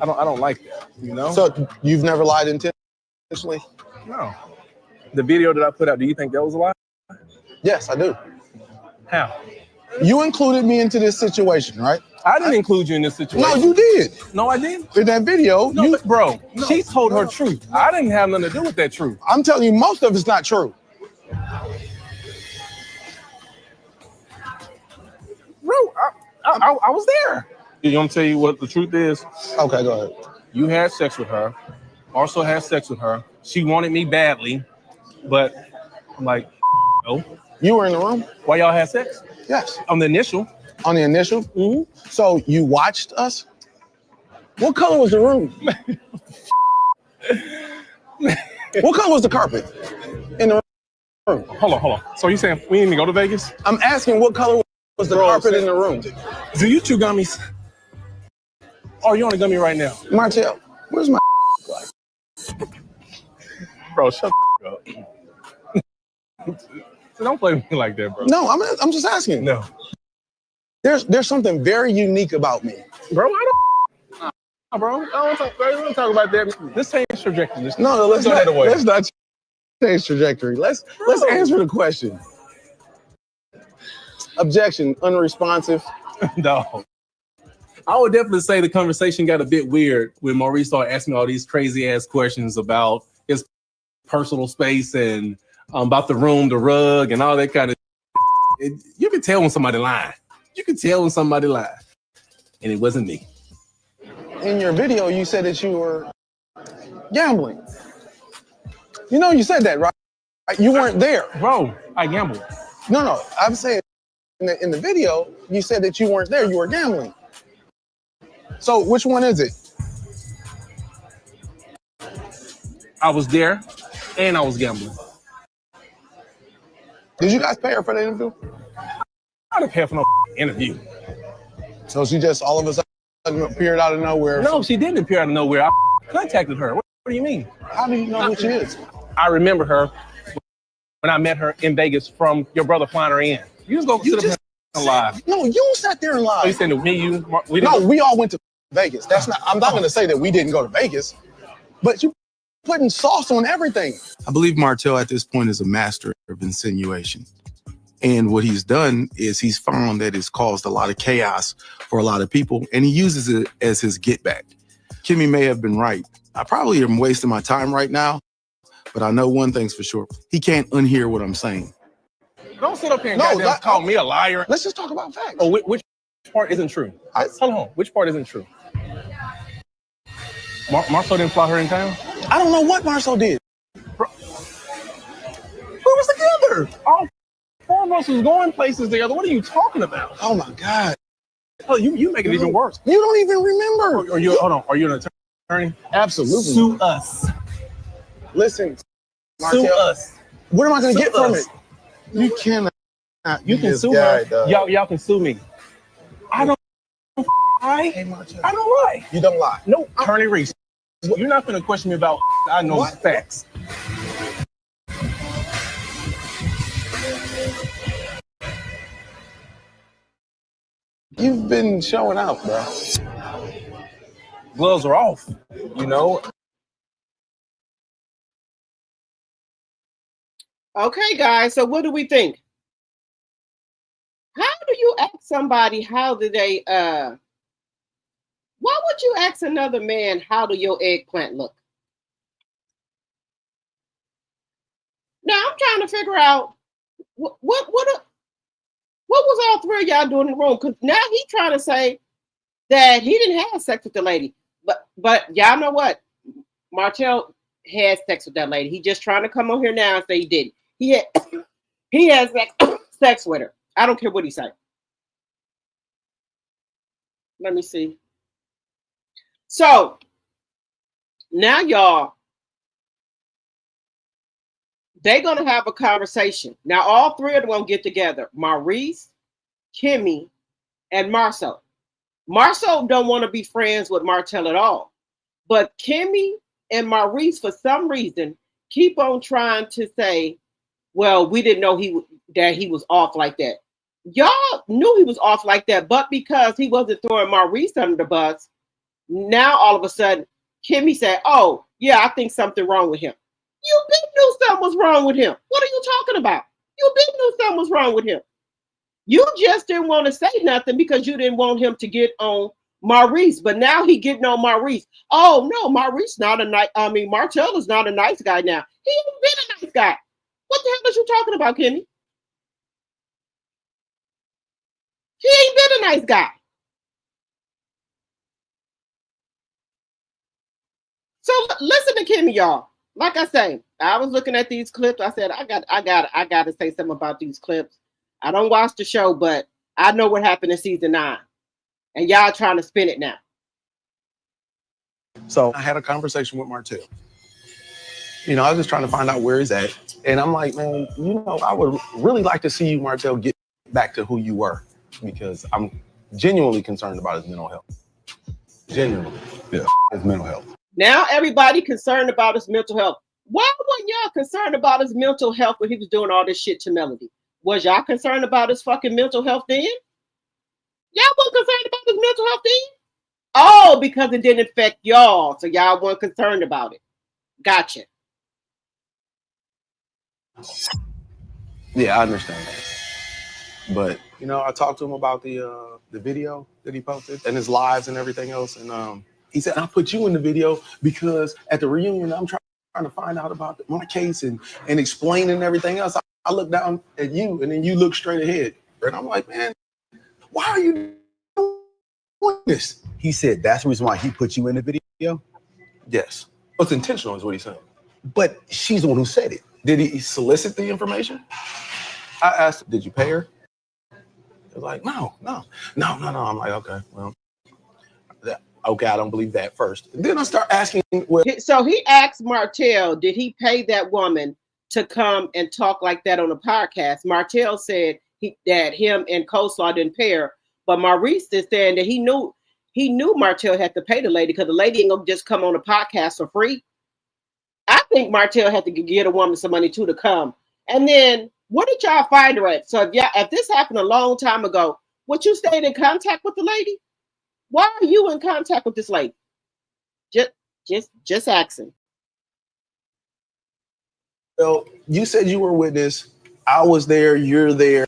I don't like that, you know. So you've never lied intentionally? No. The video that I put out, do you think that was a lie? Yes, I do. How? You included me into this situation, right? I didn't include you in this situation. No, you did. No, I didn't. In that video, No, bro, she told her truth. I didn't have nothing to do with that truth. I'm telling you, most of it's not true. Bro, I was there. You want me to tell you what the truth is? Okay, go ahead. You had sex with her. Also had sex with her. She wanted me badly, but I'm like, no. You were in the room? Why y'all had sex? Yes. On the initial. On the initial? Mm-hmm. So you watched us? What color was the room? What color was the carpet in the room? Hold on. So you saying we didn't even go to Vegas? I'm asking what color was the carpet in the room? Do you chew gummies? Or are you on a gummy right now? Martell, where's my Bro, shut up. So don't play with me like that, bro. No, I'm just asking. No. There's something very unique about me. Bro, I don't. Bro, I don't talk about that. Let's change trajectory. Let's not change trajectory. Let's answer the question. Objection, unresponsive. No. I would definitely say the conversation got a bit weird when Maurice started asking all these crazy ass questions about his personal space and about the room, the rug, and all that kind of. You can tell when somebody lying. You can tell when somebody lied, and it wasn't me. In your video, you said that you were gambling. You know, you said that, right? You weren't there, bro. I gambled. No. I'm saying in the video, you said that you weren't there. You were gambling. So which one is it? I was there, and I was gambling. Did you guys pay her for the interview? I didn't pay for no interview. So she just all of a sudden appeared out of nowhere? No, she didn't appear out of nowhere. I contacted her. What do you mean? How do you know who she is? I remember her when I met her in Vegas from your brother flying her in. You just go sit up here and lie. No, you sat there and lied. So you saying to me, we all went to Vegas. I'm not going to say that we didn't go to Vegas, but you putting sauce on everything. I believe Martell at this point is a master of insinuation. And what he's done is he's found that it's caused a lot of chaos for a lot of people, and he uses it as his get back. Kimmy may have been right. I probably am wasting my time right now, but I know one thing's for sure. He can't unhear what I'm saying. Don't sit up here and call me a liar. Let's just talk about facts. Oh, which part isn't true? Hold on. Which part isn't true? Marcel didn't fly her in town? I don't know what Marcel did. Bro. We was together. All four of us was going places together. What are you talking about? Oh my God. Oh, you make it even worse. You don't even remember. Hold on. Are you an attorney? Absolutely. Sue us. Listen, Martell, sue us. What am I going to get from it? You cannot. You can sue her. Y'all can sue me. I don't lie. Hey, Martell. I don't lie. You don't lie. No, Attorney Reese. You're not going to question me about I know facts. You've been showing out, bro. Gloves are off, you know. Okay, guys. So what do we think? How do you ask somebody how do they why would you ask another man how do your eggplant look? Now I'm trying to figure out what was all three of y'all doing in the room? Because now he's trying to say that he didn't have sex with the lady. But y'all know what? Martell had sex with that lady. He just trying to come on here now and say he didn't. He has sex with her. I don't care what he say. Let me see. So now y'all, they're going to have a conversation. Now all three of them going to get together. Maurice, Kimmy, and Marcel. Marceau don't want to be friends with Martell at all. But Kimmy and Maurice, for some reason, keep on trying to say, well, we didn't know that he was off like that. Y'all knew he was off like that, but because he wasn't throwing Maurice under the bus, now all of a sudden, Kimmy said, oh, yeah, I think something wrong with him. You been knew something was wrong with him. What are you talking about? You been knew something was wrong with him. You just didn't want to say nothing because you didn't want him to get on Maurice, but now he getting on Maurice. Oh no, Maurice not a nice. I mean, Martell is not a nice guy now. He ain't been a nice guy. What the hell are you talking about, Kimmy? He ain't been a nice guy. So listen to Kimmy, y'all. Like I say, I was looking at these clips. I said, I got to say something about these clips. I don't watch the show, but I know what happened in season 9. And y'all trying to spin it now. So I had a conversation with Martell. You know, I was just trying to find out where he's at. And I'm like, man, you know, I would really like to see you, Martell, get back to who you were, because I'm genuinely concerned about his mental health. Genuinely. Yeah, his mental health. Now everybody concerned about his mental health. Why weren't y'all concerned about his mental health when he was doing all this shit to Melody? Was y'all concerned about his fucking mental health then? Y'all weren't concerned about his mental health then? Oh, because it didn't affect y'all, so y'all weren't concerned about it. Gotcha. Yeah, I understand that. But, you know, I talked to him about the video that he posted and his lives and everything else. And he said, I'll put you in the video because at the reunion, I'm trying to find out about my case and explaining everything else. I look down at you and then you look straight ahead. And I'm like, man, why are you doing this? He said, that's the reason why he put you in the video? Yes. It's intentional is what he said. But she's the one who said it. Did he solicit the information? I asked, did you pay her? He was like, no. I'm like, okay, well, okay, I don't believe that first. And then I start asking. Well, so he asked Martell, did he pay that woman to come and talk like that on a podcast? Martell said that him and Coleslaw didn't pay her, but Maurice is saying that he knew Martell had to pay the lady because the lady ain't gonna just come on a podcast for free. I think Martell had to get a woman some money too to come. And then what did y'all find her at? So if this happened a long time ago, would you stayed in contact with the lady? Why are you in contact with this lady? Just asking. Well, you said you were a witness. I was there. You're there.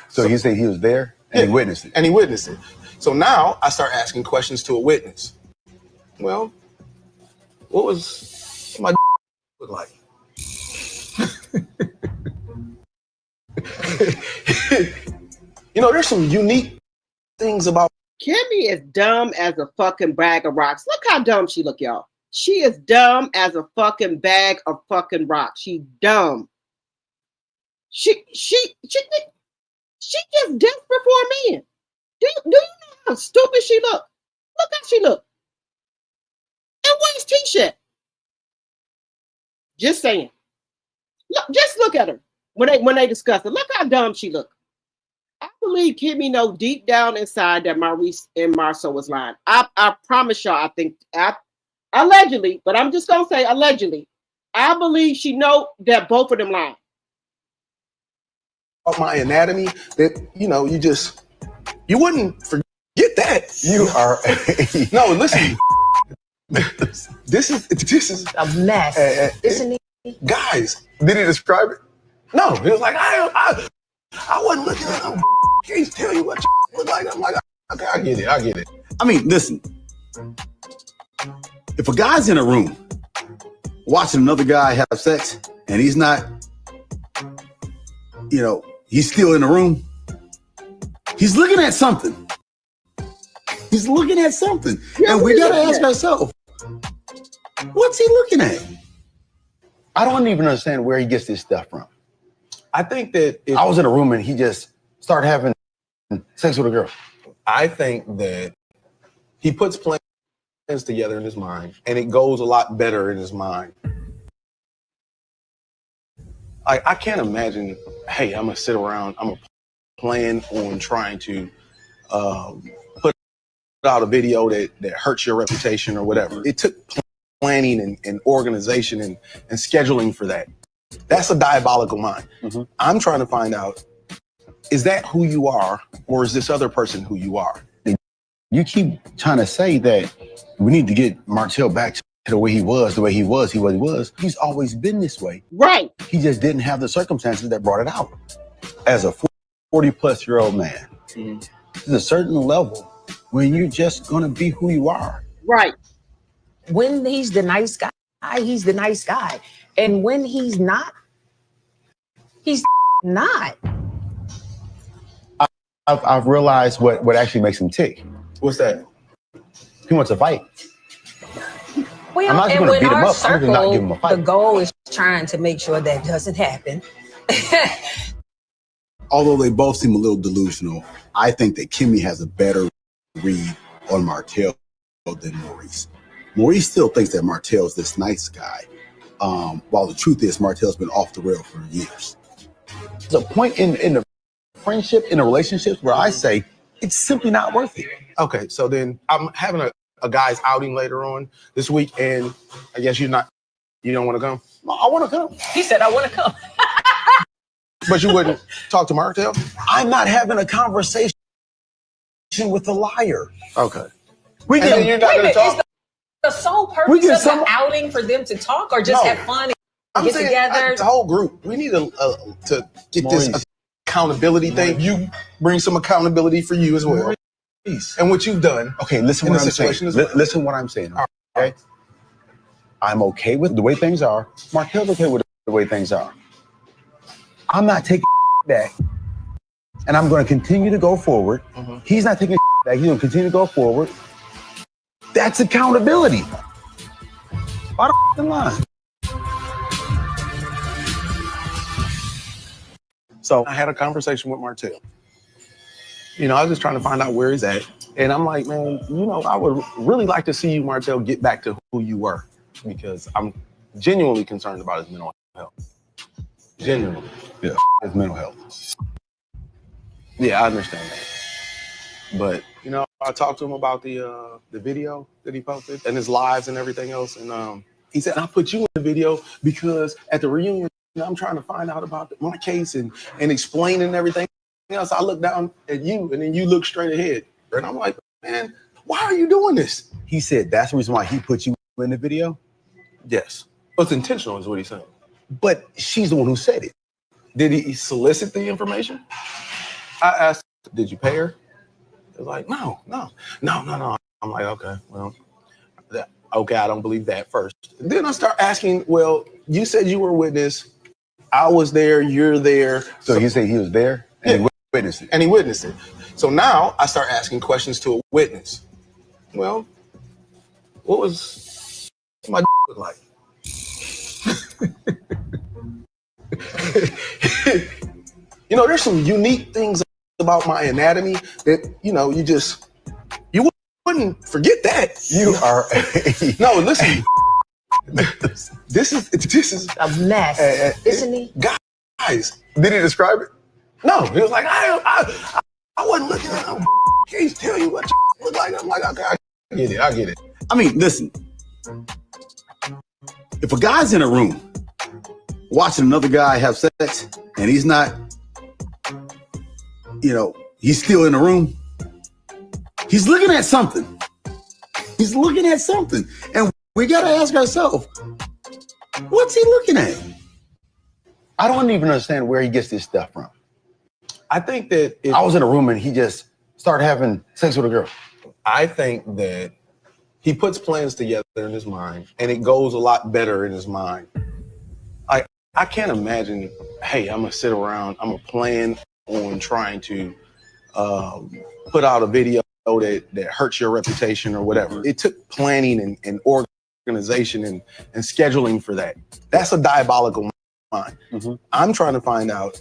So you say he was there and he witnessed it? And he witnessed it. So now I start asking questions to a witness. Well, what was my look like? You know, there's some unique things about Kimmy is dumb as a fucking bag of rocks. Look how dumb she look, y'all. She is dumb as a fucking bag of fucking rocks. She dumb. She just desperate for a man. Do you know how stupid she look? Look how she look. And where's T-shirt? Just saying. Look, just look at her when they discuss it. Look how dumb she look. I believe Kimmy know deep down inside that Maurice and Marceau was lying. I promise y'all. I think allegedly, but I'm just gonna say allegedly. I believe she know that both of them lying. My anatomy, that you know, you wouldn't forget that. You are no. Listen, this is a mess, isn't it? Guys, did he describe it? No, he was like, I wasn't looking at him. Can't tell you what you look like. I'm like, okay, I get it. I mean, listen. If a guy's in a room watching another guy have sex and he's not, you know, he's still in the room, he's looking at something. Yeah, and we gotta ask ourselves, what's he looking at? I don't even understand where he gets this stuff from. I think that I was in a room and he just started having sex with a girl. I think that he puts plans together in his mind, and it goes a lot better in his mind. I can't imagine, hey, I'm gonna sit around, I'm gonna plan on trying to put out a video that hurts your reputation or whatever. It took planning and organization and scheduling for that. That's a diabolical mind. I'm trying to find out, is that who you are, or is this other person who you are? You keep trying to say that we need to get Martell back to the way he was. He's always been this way. Right. He just didn't have the circumstances that brought it out. As a 40-plus-year-old man, there's a certain level when you're just gonna be who you are. Right. When he's the nice guy, he's the nice guy. And when he's not, he's not. I've realized what actually makes him tick. What's that? He wants to fight. Well, I'm not and gonna when beat him our up. I'm just not circle, giving him a fight. the goal is trying to make sure that doesn't happen. Although they both seem a little delusional, I think that Kimmy has a better read on Martell than Maurice. Maurice still thinks that Martell's this nice guy, while the truth is Martell's been off the rail for years. There's a point in the friendship, in the relationships, where I say it's simply not worth it. Okay, so then I'm having a guy's outing later on this week, and I guess you don't want to come? No, I want to come. He said, I want to come. But you wouldn't talk to Martell? I'm not having a conversation with a liar. Okay. You're not going to talk. Is the sole purpose of the outing for them to talk or just have fun and get together? The whole group. We need to get Maurice. this accountability thing. You bring some accountability for you as well. Maurice. And what you've done. Okay, listen what I'm saying. Listen what I'm saying. Okay? I'm okay with the way things are. Martell's okay with the way things are. I'm not taking back. And I'm going to continue to go forward. He's not taking back. He's going to continue to go forward. That's accountability. Bottom line. So I had a conversation with Martell. I was just trying to find out where he's at. And I'm like, man, I would really like to see you, Martell, get back to who you were, because I'm genuinely concerned about his mental health. Genuinely. Yeah, his mental health. Yeah, I understand that. But, I talked to him about the video that he posted and his lives and everything else. And he said, I put you in the video because at the reunion, I'm trying to find out about my case and explaining everything else. I look down at you and then you look straight ahead. And I'm like, man, why are you doing this? He said that's the reason why he put you in the video? Yes. It's intentional is what he's saying. But she's the one who said it. Did he solicit the information? I asked, did you pay her? It was like, no. I'm like, okay, well, I don't believe that first. And then I start asking, well, you said you were a witness. I was there, you're there. So he said he was there and he witnessed it. And he witnessed it. So now I start asking questions to a witness. Well, what was my look like? There's some unique things about my anatomy that, you wouldn't forget that. You are no, listen. This is a mess, isn't he? Guys. Did he describe it? No, he was like, I wasn't looking at him. Can't tell you what you look like. I'm like, okay, I get it. I mean, listen, if a guy's in a room watching another guy have sex and he's not, he's still in the room, he's looking at something. He's looking at something. And we got to ask ourselves, what's he looking at? I don't even understand where he gets this stuff from. I think that I was in a room and he just started having sex with a girl. I think that he puts plans together in his mind and it goes a lot better in his mind. I can't imagine, hey, I'm going to sit around, I'm going to plan on trying to put out a video that hurts your reputation or whatever. It took planning and organization and scheduling for that. That's a diabolical mind. I'm trying to find out,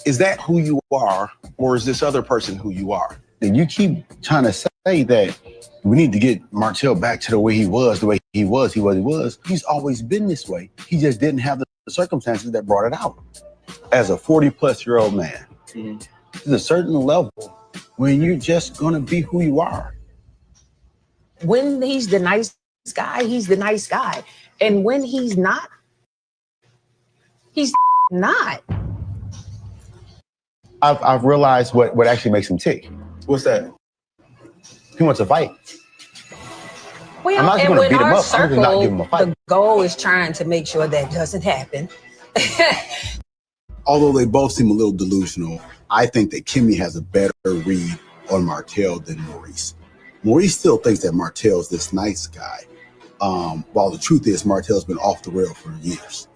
is that who you are, or is this other person who you are? And you keep trying to say that we need to get Martell back to the way he was. He's always been this way. He just didn't have the circumstances that brought it out. As a 40-plus-year-old man, there's a certain level when you're just gonna be who you are. When he's the nice guy, he's the nice guy. And when he's not, he's not. I've realized what actually makes him tick. What's that? He wants a fight. Well, I'm not just and going to with beat him our up. I'm just not give him a circle, fight. the goal is trying to make sure that doesn't happen. Although they both seem a little delusional, I think that Kimmy has a better read on Martell than Maurice. Maurice still thinks that Martell's this nice guy, while the truth is Martell's been off the rail for years.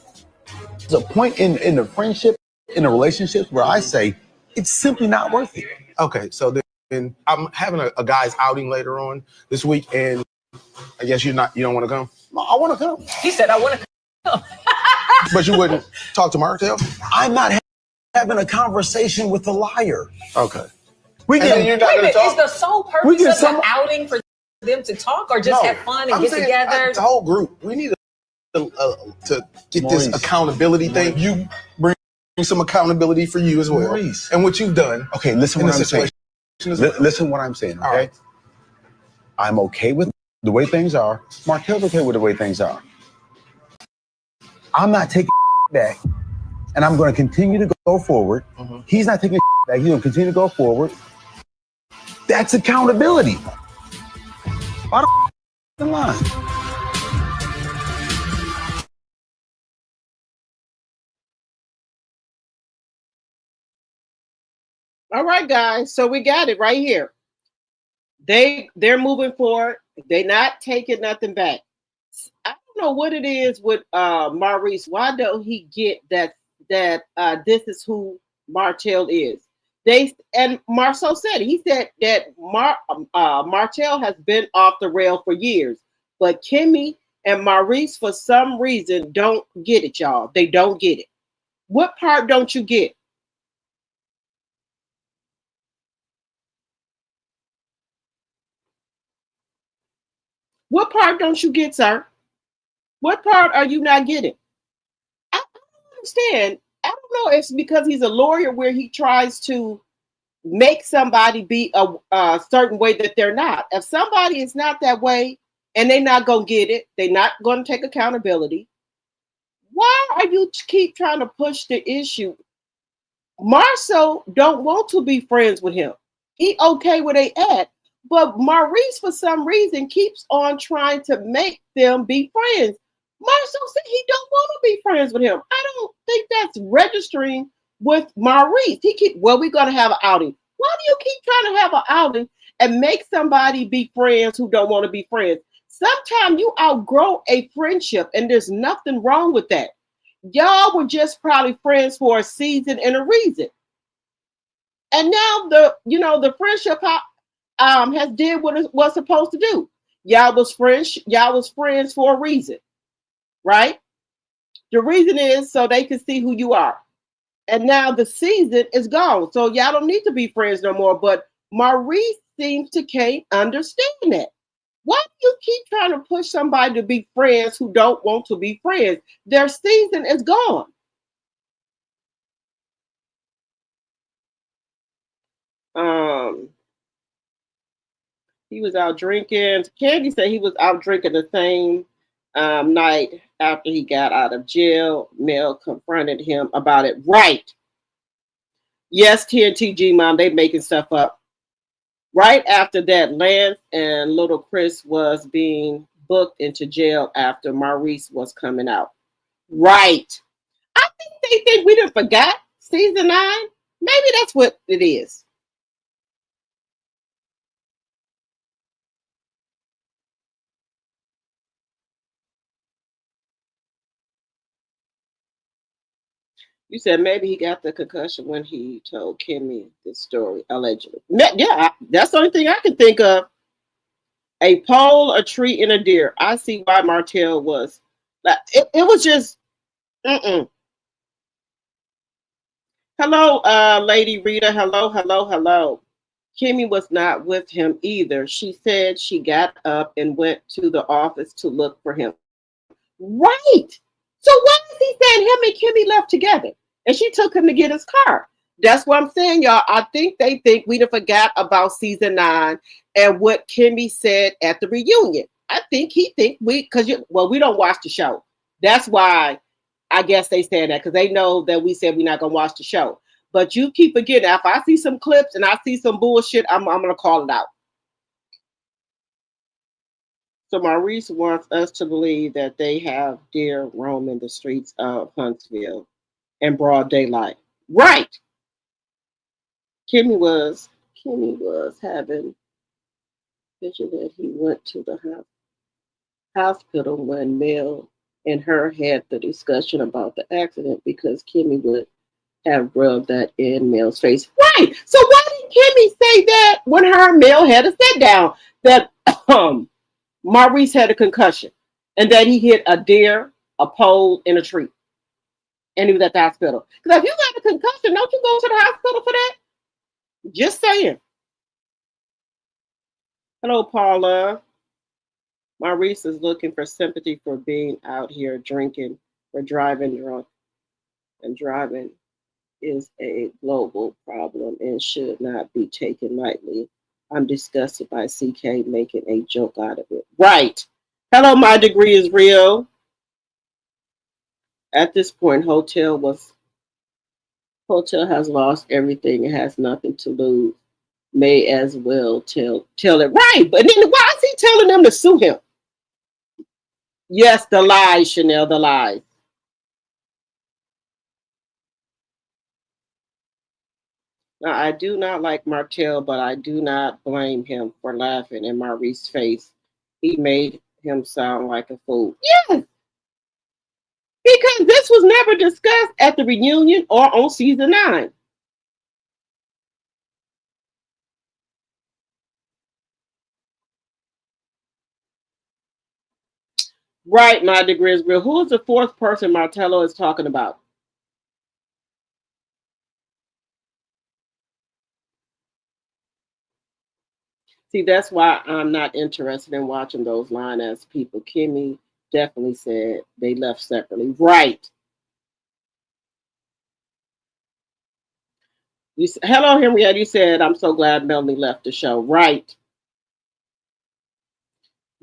There's a point in the friendship, in the relationships, where I say it's simply not worth it. Okay, so then I'm having a guy's outing later on this week, and I guess you don't want to come? No, I want to come. He said, I want to come. But you wouldn't talk to Martell? I'm not having a conversation with a liar. Okay. You're not Wait a going to minute, talk. is the sole purpose of some- the outing for them to talk or just have fun and I'm get saying, together? the whole group. We need to get Maurice. this accountability thing. You bring some accountability for you as well. Maurice. And what you've done. Okay, listen in what the I'm saying. situation as well. Listen what I'm saying, okay? All right. I'm okay with the way things are. Martell's okay with the way things are. I'm not taking back, and I'm going to continue to go forward. Mm-hmm. He's not taking back. He's going to continue to go forward. That's accountability. Why the line? All right, guys. So we got it right here. They're moving forward. They're not taking nothing back. I don't know what it is with Maurice. Why don't he get that this is who Martell is? And Marceau said it. He said that Martell has been off the rail for years, but Kimmy and Maurice for some reason don't get it, y'all. They don't get it. What part don't you get? What part don't you get, sir? What part are you not getting? I don't understand. I don't know if it's because he's a lawyer where he tries to make somebody be a certain way that they're not. If somebody is not that way and they're not going to get it, they're not going to take accountability. Why are you keep trying to push the issue? Marceau don't want to be friends with him. He okay where they at. But Maurice, for some reason, keeps on trying to make them be friends. Marceau said he don't want to be friends with him. I don't think that's registering with Maurice. We're going to have an outing. Why do you keep trying to have an outing and make somebody be friends who don't want to be friends? Sometimes you outgrow a friendship, and there's nothing wrong with that. Y'all were just probably friends for a season and a reason. And now the friendship has did what it was supposed to do. Y'all was friends for a reason, right? The reason is so they can see who you are. And now the season is gone. So y'all don't need to be friends no more. But Maurice seems to can't understand that. Why do you keep trying to push somebody to be friends who don't want to be friends? Their season is gone. He was out drinking. Candy said he was out drinking the same night after he got out of jail. Mel confronted him about it. Right. Yes, TNT G-Mom, they making stuff up. Right after that, Lance and little Chris was being booked into jail after Maurice was coming out. Right. I think they think we done forgot season 9. Maybe that's what it is. You said maybe he got the concussion when he told Kimmy this story, allegedly. Yeah, that's the only thing I can think of. A pole, a tree, and a deer. I see why Martell was. It was just, Hello, Lady Rita. Hello. Kimmy was not with him either. She said she got up and went to the office to look for him. Right. So why is he saying him and Kimmy left together? And she took him to get his car. That's what I'm saying, y'all. I think they think we done forgot about season 9 and what Kimmy said at the reunion. I think he think we we don't watch the show. That's why I guess they said that, because they know that we said we're not gonna watch the show. But you keep forgetting. If I see some clips and I see some bullshit, I'm gonna call it out. So Maurice wants us to believe that they have deer roaming the streets of Huntsville in broad daylight. Right. Kimmy was having vision that he went to the hospital when Mel and her had the discussion about the accident, because Kimmy would have rubbed that in Mel's face. Right. So why did Kimmy say that when her and Mel had a sit down that Maurice had a concussion and that he hit a deer, a pole, and a tree, and he was at the hospital? Because if you got a concussion, don't you go to the hospital for that? Just saying. Hello, Paula. Maurice is looking for sympathy for being out here drinking, for driving drunk. And driving is a global problem and should not be taken lightly. I'm disgusted by CK making a joke out of it. Right. Hello, my degree is real. At this point, Hotel has lost everything. It has nothing to lose. May as well tell it. Right. But then why is he telling them to sue him? Yes, the lies, Chanel, the lies. Now, I do not like Martell, but I do not blame him for laughing in Maurice's face. He made him sound like a fool. Yes, because this was never discussed at the reunion or on season 9. Right, my degree is real. Who is the fourth person Martello is talking about? See, that's why I'm not interested in watching those line-ass people. Kimmy definitely said they left separately. Right. Hello, Henrietta. You said, I'm so glad Melanie left the show. Right.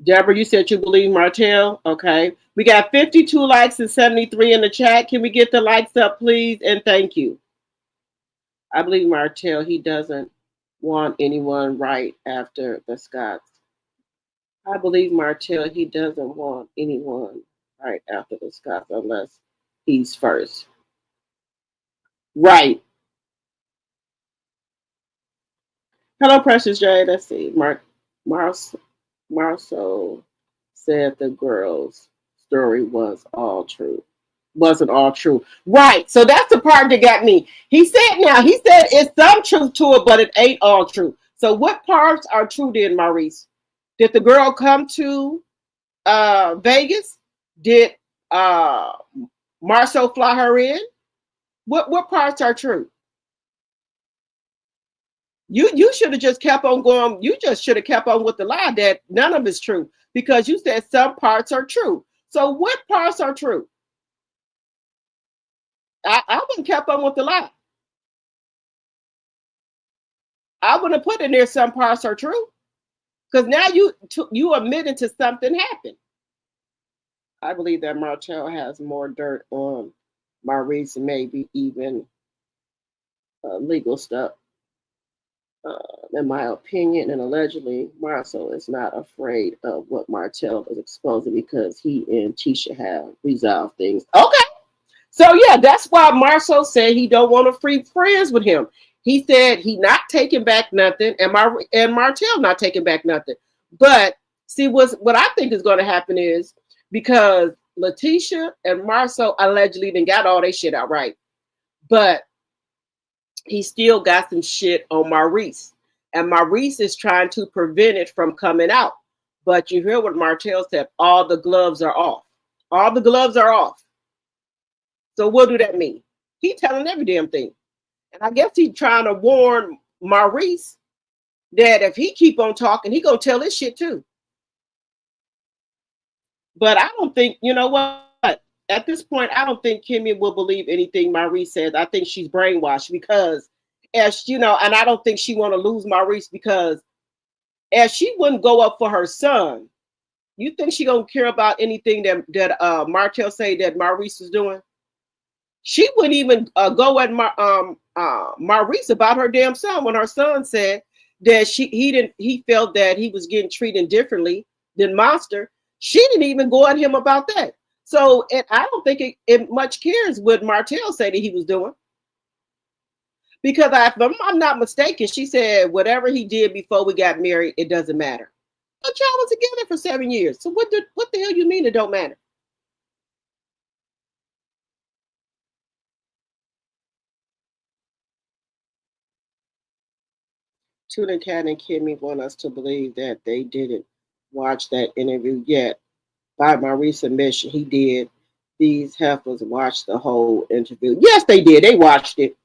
Deborah, you said you believe Martell. Okay. We got 52 likes and 73 in the chat. Can we get the likes up, please? And thank you. I believe Martell, he doesn't want anyone right after the Scots. I believe Martell, he doesn't want anyone right after the Scots unless he's first. Right. Hello, Precious J. Let's see. Marceau said the girl's story wasn't all true. Right. So that's the part that got me. He said it's some truth to it, but it ain't all true. So what parts are true then, Maurice? Did the girl come to Vegas? Did Marceau fly her in? What parts are true? You should have just kept on going. You just should have kept on with the lie that none of it's true, because you said some parts are true. So what parts are true? I wouldn't kept on with the lie. I wouldn't have put in there some parts are true, because now you admitted to something happened. I believe that Martell has more dirt on Maurice, maybe even legal stuff. In my opinion, and allegedly, Marceau is not afraid of what Martell is exposing, because he and Tisha have resolved things. Okay. So yeah, that's why Marceau said he don't want to free friends with him. He said he not taking back nothing, and Martell not taking back nothing. But see, what I think is going to happen is, because Letitia and Marceau allegedly didn't got all their shit out right, but he still got some shit on Maurice. And Maurice is trying to prevent it from coming out. But you hear what Martell said, all the gloves are off. All the gloves are off. So what do that mean? He telling every damn thing. And I guess he's trying to warn Maurice that if he keep on talking, he gonna tell his shit too. But I don't think, you know what? at this point, I don't think Kimmy will believe anything Maurice says. I think she's brainwashed because, as you know, and I don't think she want to lose Maurice because, as she wouldn't go up for her son, you think she gonna care about anything that Martell say that Maurice is doing? She wouldn't even go at Maurice about her damn son when her son said that he felt that he was getting treated differently than Monster. She didn't even go at him about that. So I don't think it much cares what Martell said that he was doing. Because if I'm not mistaken, she said whatever he did before we got married, it doesn't matter. But y'all was together for 7 years. So what the hell you mean it don't matter? Tuna Cat and Kimmy want us to believe that they didn't watch that interview yet. By my resubmission, he did. These heifers watched the whole interview. Yes, they did. They watched it.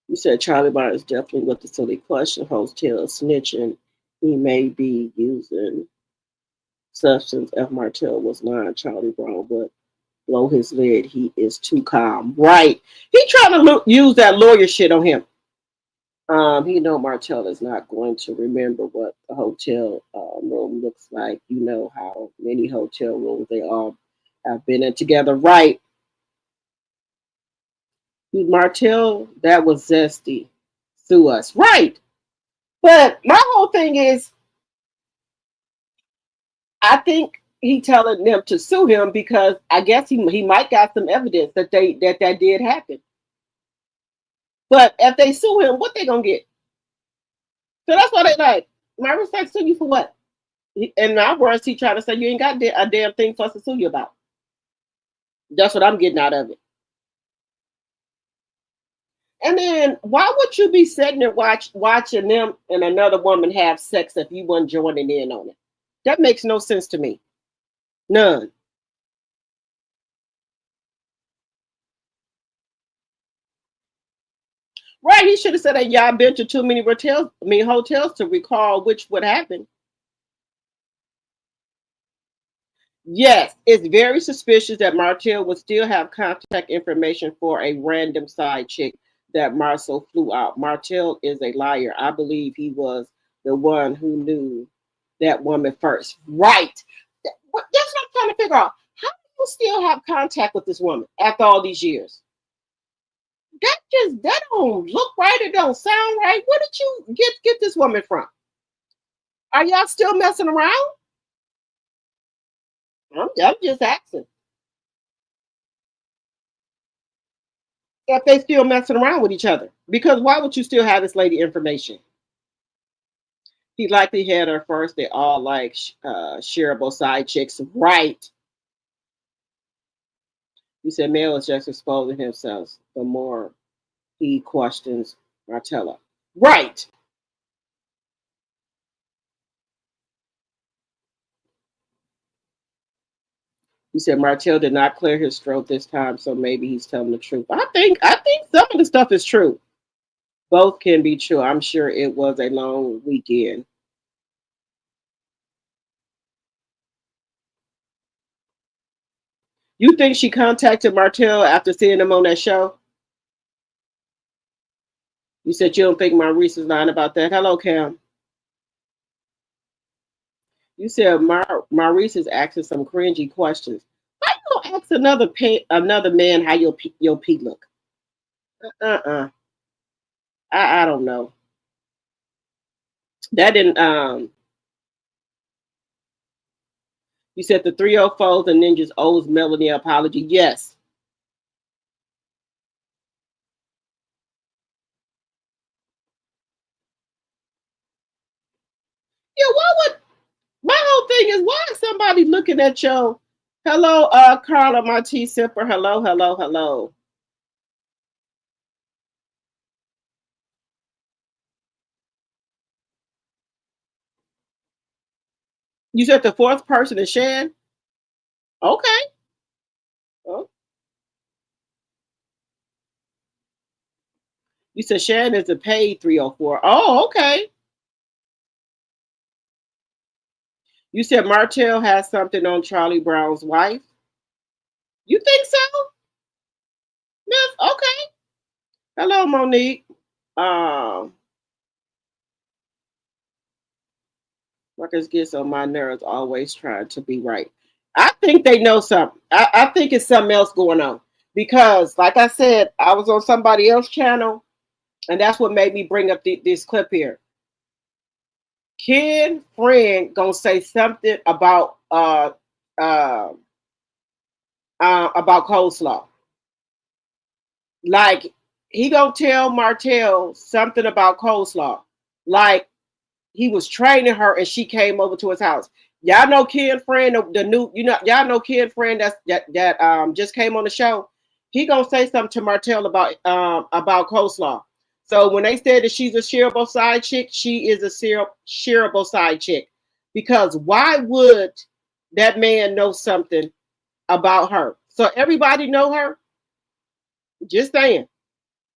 You said Charlie Brown is definitely with the silly question. Hotel snitching. He may be using substance. F. Martell was lying. Charlie Brown would blow his lid. He is too calm. Right. He trying to use that lawyer shit on him. He know Martell is not going to remember what the hotel room looks like. You know how many hotel rooms they all have been in together. Right. Martell, that was zesty. Sue us. Right. But my whole thing is, I think he telling them to sue him because I guess he might got some evidence that that did happen. But if they sue him, what they gonna get? So that's why they like, my respect, sue you for what? In my words, he tried to say you ain't got a damn thing for us to sue you about. That's what I'm getting out of it. And then why would you be sitting there watching them and another woman have sex if you weren't joining in on it? That makes no sense to me. None. Right, he should have said that y'all been to too many hotels to recall which would happen. Yes, it's very suspicious that Martell would still have contact information for a random side chick that Marcel flew out. Martell is a liar. I believe he was the one who knew that woman first. Right. That's what I'm trying to figure out. How do you still have contact with this woman after all these years? That don't look right. It don't sound right. Where did you get this woman from? Are y'all still messing around? I'm just asking. If they still messing around with each other. Because why would you still have this lady information? He likely had her first. They all like shareable side chicks. Right. You said Mel is just exposing himself the more he questions Martella. Right. You said Martell did not clear his throat this time, so maybe he's telling the truth. I think some of the stuff is true. Both can be true. I'm sure it was a long weekend. You think she contacted Martell after seeing him on that show? You said you don't think Maurice is lying about that. Hello, Cam. You said Maurice is asking some cringy questions. Why you don't ask another man how your pee look? I don't know. That didn't You said the 304s and ninjas owes Melanie an apology. Yes. Yeah, my whole thing is why is somebody looking at your hello, Carla, my tea sipper. Hello, hello, hello. You said the fourth person is Shan? Okay. Oh. You said Shan is a paid 304. Oh, okay. You said Martell has something on Charlie Brown's wife. You think so? Yes. Okay. Hello, Monique. Marcus gets on my nerves, always trying to be right. I think they know something. I think it's something else going on. Because, like I said, I was on somebody else's channel, and that's what made me bring up this clip here. Ken friend gonna say something about coleslaw. Like he gonna tell Martell something about coleslaw. Like he was training her and she came over to his house. Y'all know Ken friend, the new, y'all know Ken friend that just came on the show. He gonna say something to Martell about coleslaw. So when they said that she's a shareable side chick, she is a shareable side chick. Because why would that man know something about her? So everybody know her. Just saying.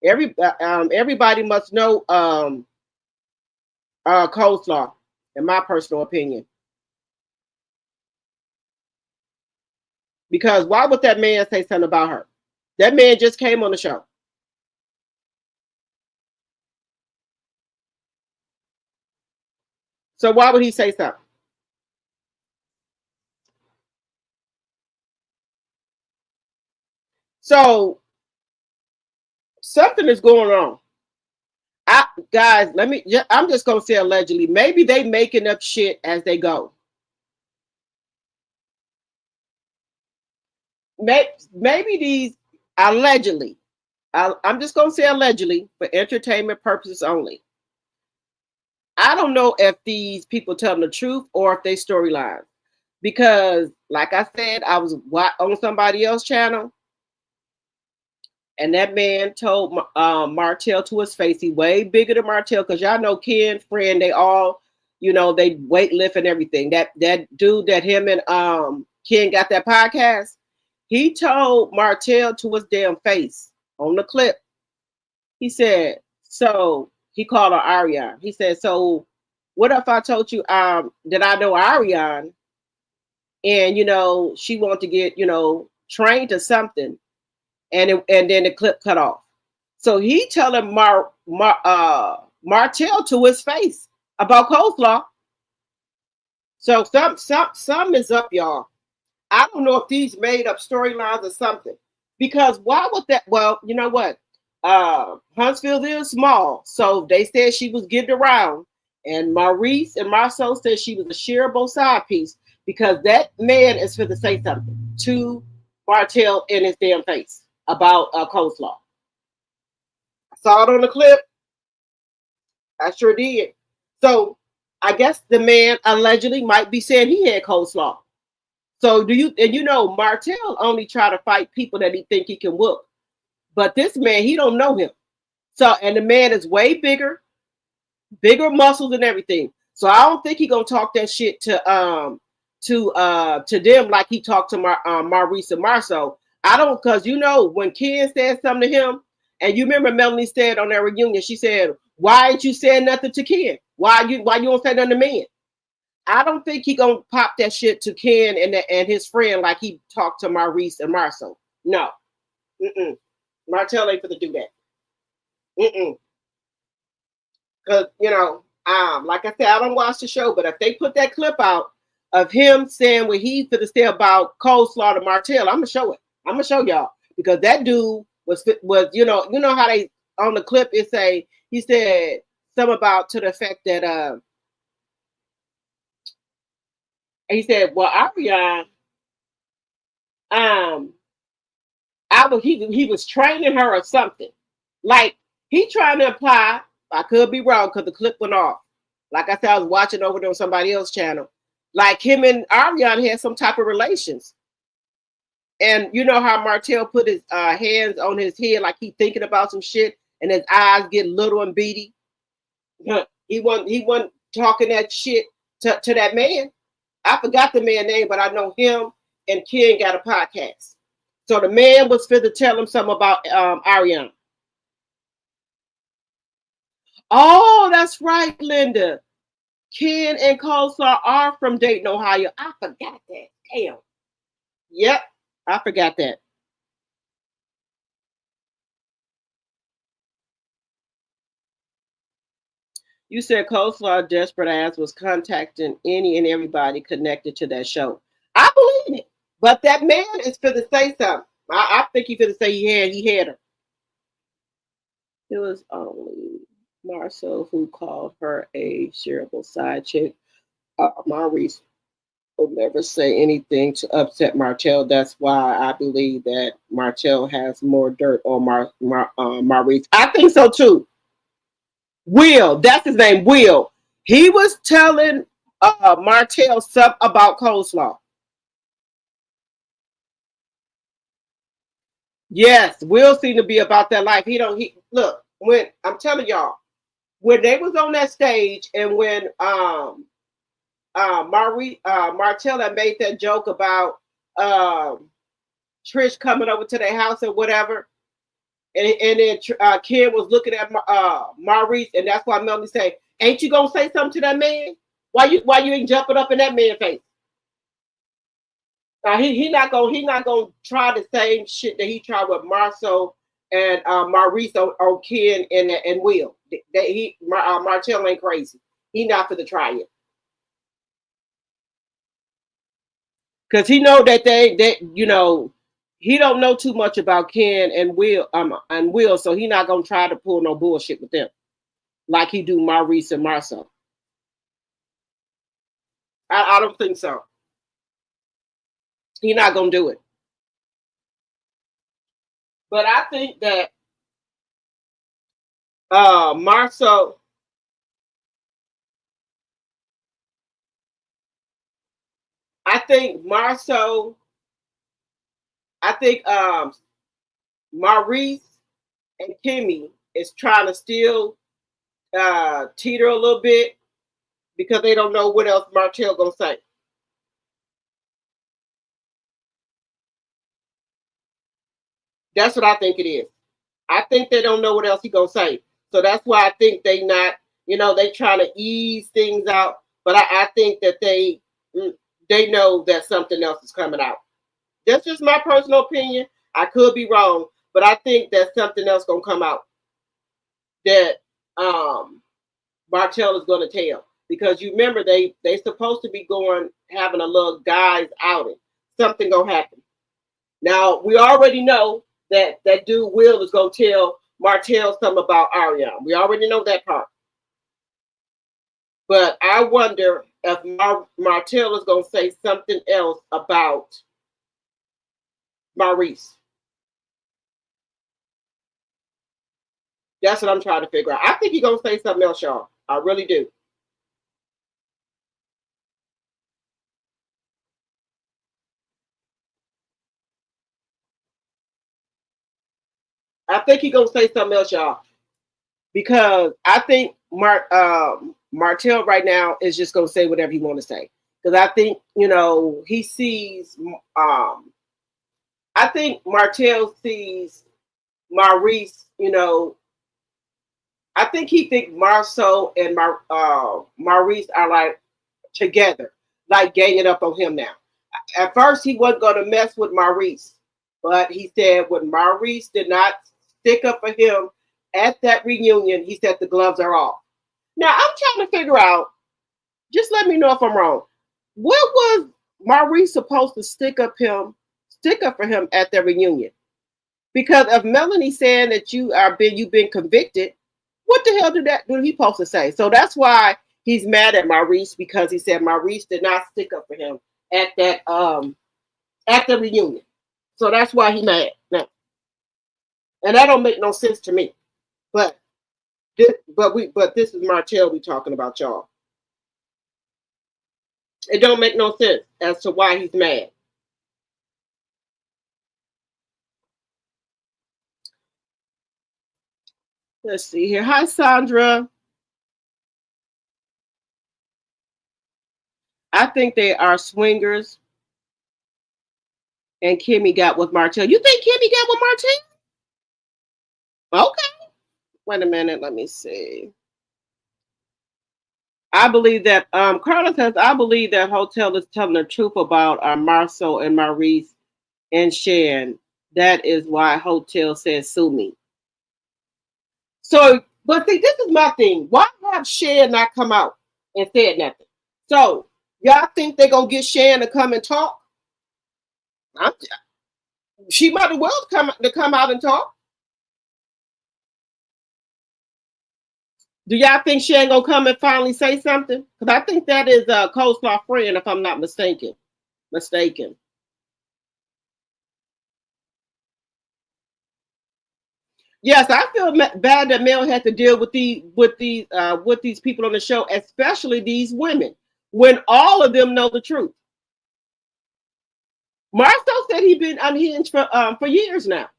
Everybody must know coleslaw, in my personal opinion. Because why would that man say something about her? That man just came on the show. So why would he say something? So something is going on. Guys, I'm just gonna say allegedly. Maybe they making up shit as they go. Maybe these allegedly. I'm just gonna say allegedly for entertainment purposes only. I don't know if these people telling the truth or if they storylines. Because, like I said, I was on somebody else's channel, and that man told Martell to his face, he way bigger than Martell, because y'all know Ken, friend, they all, they weight lift and everything. That dude that him and Ken got that podcast, he told Martell to his damn face on the clip. He said, so he called her Ariane. He said, so what if I told you that I know Ariane and, she wanted to get, trained to something, and then the clip cut off. So he telling Martell to his face about coleslaw. So some is up, y'all. I don't know if these made up storylines or something. Because why would that? Well, you know what? Huntsville is small, so they said she was getting around, and Maurice and Marceau said she was a shareable side piece because that man is for to say something to Martell in his damn face about coleslaw. I saw it on the clip. I sure did. So I guess the man allegedly might be saying he had coleslaw. So Martell only try to fight people that he think he can whoop. But this man, he don't know him. So, and the man is way bigger muscles and everything. So I don't think he gonna talk that shit to them like he talked to Maurice and Marceau. I don't, because when Ken said something to him, and you remember Melanie said on their reunion, she said, "Why ain't you saying nothing to Ken? Why you don't say nothing to me?" I don't think he gonna pop that shit to Ken and his friend like he talked to Maurice and Marceau. No, Martell ain't gonna do that. Because like I said, I don't watch the show, but if they put that clip out of him saying what he's gonna say about coleslaw to Martell, I'm gonna show it. I'm gonna show y'all, because that dude was how they on the clip he said something about to the effect that he said, well, Ariane, he was training her or something. Like he trying to imply, I could be wrong because the clip went off. Like I said, I was watching over there on somebody else's channel. Like him and Ariane had some type of relations. And you know how Martell put his hands on his head like he thinking about some shit, and his eyes get little and beady. He wasn't talking that shit to that man. I forgot the man's name, but I know him and Ken got a podcast. So the man was fit to tell him something about Ariane. Oh, that's right, Linda. Ken and Coleslaw are from Dayton, Ohio. I forgot that. Damn. Yep, I forgot that. You said Coleslaw Desperate Ass was contacting any and everybody connected to that show. I believe it. But that man is for to say something. I think he for to say he had her. It was only Marcel who called her a shareable side chick. Maurice will never say anything to upset Martell. That's why I believe that Martell has more dirt on Maurice. I think so too. Will, that's his name, Will. He was telling Martell something about coleslaw. Yes, Will seemed to be about that life. He look, when I'm telling y'all, when they was on that stage and when Martell had made that joke about Trish coming over to their house or whatever, and then Ken was looking at Maurice, and that's why Melanie say, "Ain't you gonna say something to that man? Why you ain't jumping up in that man's face?" He not gonna try the same shit that he tried with Marceau and Maurice on Ken and Will. Martell ain't crazy. He not for to try it. Because he know that he don't know too much about Ken and Will, so he not gonna try to pull no bullshit with them like he do Maurice and Marcel. I don't think so. He not gonna do it. But I think that Marcel, I think Marcel, I think Maurice and Kimmy is trying to still teeter a little bit because they don't know what else Martell gonna say. That's what I think it is. I think they don't know what else he gonna say, so that's why I think they not, they trying to ease things out. But I think that they know that something else is coming out. That's just my personal opinion. I could be wrong, but I think that something else gonna come out that Martell is gonna tell, because you remember they supposed to be having a little guys outing. Something gonna happen. Now we already know that dude Will is gonna tell Martell something about Ariane. We already know that part. But I wonder if Martell is gonna say something else about Maurice. That's what I'm trying to figure out. I think he's gonna say something else, y'all. I really do. I think he's gonna say something else, y'all. Because I think Martell right now is just gonna say whatever he want to say. Because I think, he sees I think Martell sees Maurice, I think he think Marceau and Maurice are like together, like ganging up on him now. At first, he wasn't going to mess with Maurice, but he said when Maurice did not stick up for him at that reunion, he said the gloves are off. Now, I'm trying to figure out, just let me know if I'm wrong. What was Maurice supposed to stick up for him at the reunion? Because if Melanie saying that you've been convicted, what the hell did he supposed to say? So that's why he's mad at Maurice, because he said Maurice did not stick up for him at that at the reunion. So that's why he mad now. And that don't make no sense to me. But this is Martell we talking about, y'all. It don't make no sense as to why he's mad. Let's see here. Hi, Sandra. I think they are swingers. And Kimmy got with Martell. You think Kimmy got with Martell? Okay. Wait a minute. Let me see. I believe that Carla says, I believe that Hotel is telling the truth about Marcel and Maurice and Shan. That is why Hotel says sue me. So, but see, this is my thing. Why have Shan not come out and said nothing? So, y'all think they're gonna get Shan to come and talk? I'm, she might as well come out and talk. Do y'all think Shan gonna come and finally say something? Because I think that is a coleslaw friend, if I'm not mistaken. Yes, I feel bad that Mel had to deal with these people on the show, especially these women, when all of them know the truth. Marcel said he'd been unhinged for years now.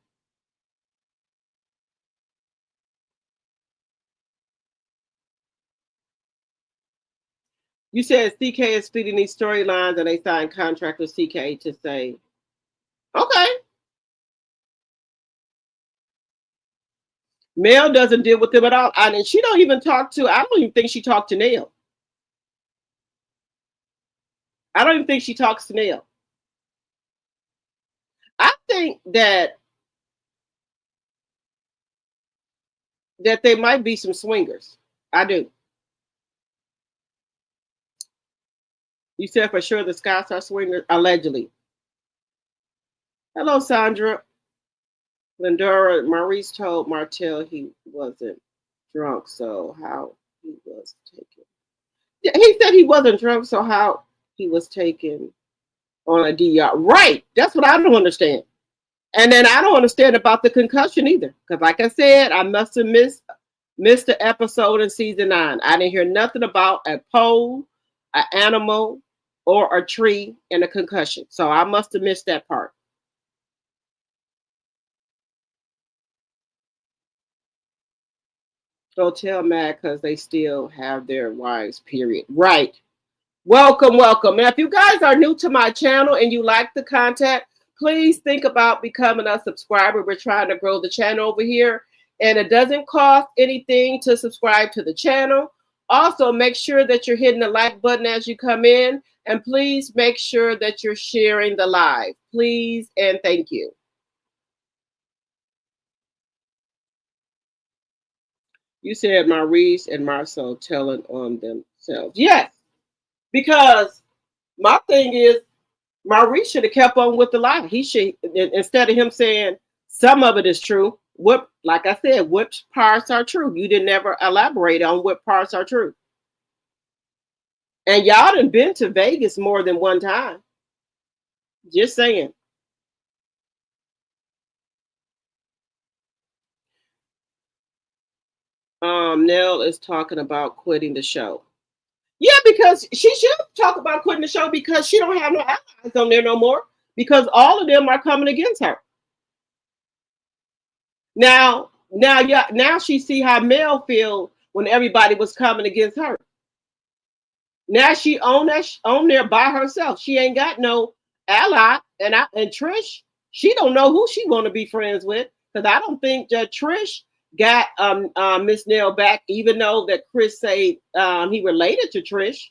You said CK is feeding these storylines, and they signed contract with CK to say, okay. Mel doesn't deal with them at all, and she don't even talk to. I don't even think she talked to Neil. I don't even think she talks to Neil. I think that they might be some swingers. I do. You said for sure the Scots are swingers, allegedly. Hello, Sandra. Lindora, Maurice told Martell he wasn't drunk, so how he was taken. Yeah, he said he wasn't drunk, so how he was taken on a DR. Right. That's what I don't understand. And then I don't understand about the concussion either. Because like I said, I must have missed the episode in season 9. I didn't hear nothing about a pole, an animal, or a tree and a concussion. So I must have missed that part. Hotel mad because they still have their wives, period. Right. Welcome. Now, if you guys are new to my channel and you like the content, please think about becoming a subscriber. We're trying to grow the channel over here, and it doesn't cost anything to subscribe to the channel. Also, make sure that you're hitting the like button as you come in, and please make sure that you're sharing the live. Please and thank you. You said Maurice and Marcel telling on themselves. Yes, because my thing is, Maurice should have kept on with the lie. He should, instead of him saying some of it is true. What, like I said, what parts are true? You didn't ever elaborate on what parts are true. And y'all done been to Vegas more than one time. Just saying. Nell is talking about quitting the show. Yeah, because she should talk about quitting the show because she don't have no allies on there no more because all of them are coming against her. Now she see how Mel feel when everybody was coming against her. Now she on there by herself. She ain't got no ally, and Trish, she don't know who she want to be friends with because I don't think that Trish got Miss Nell back, even though that Chris said he related to Trish.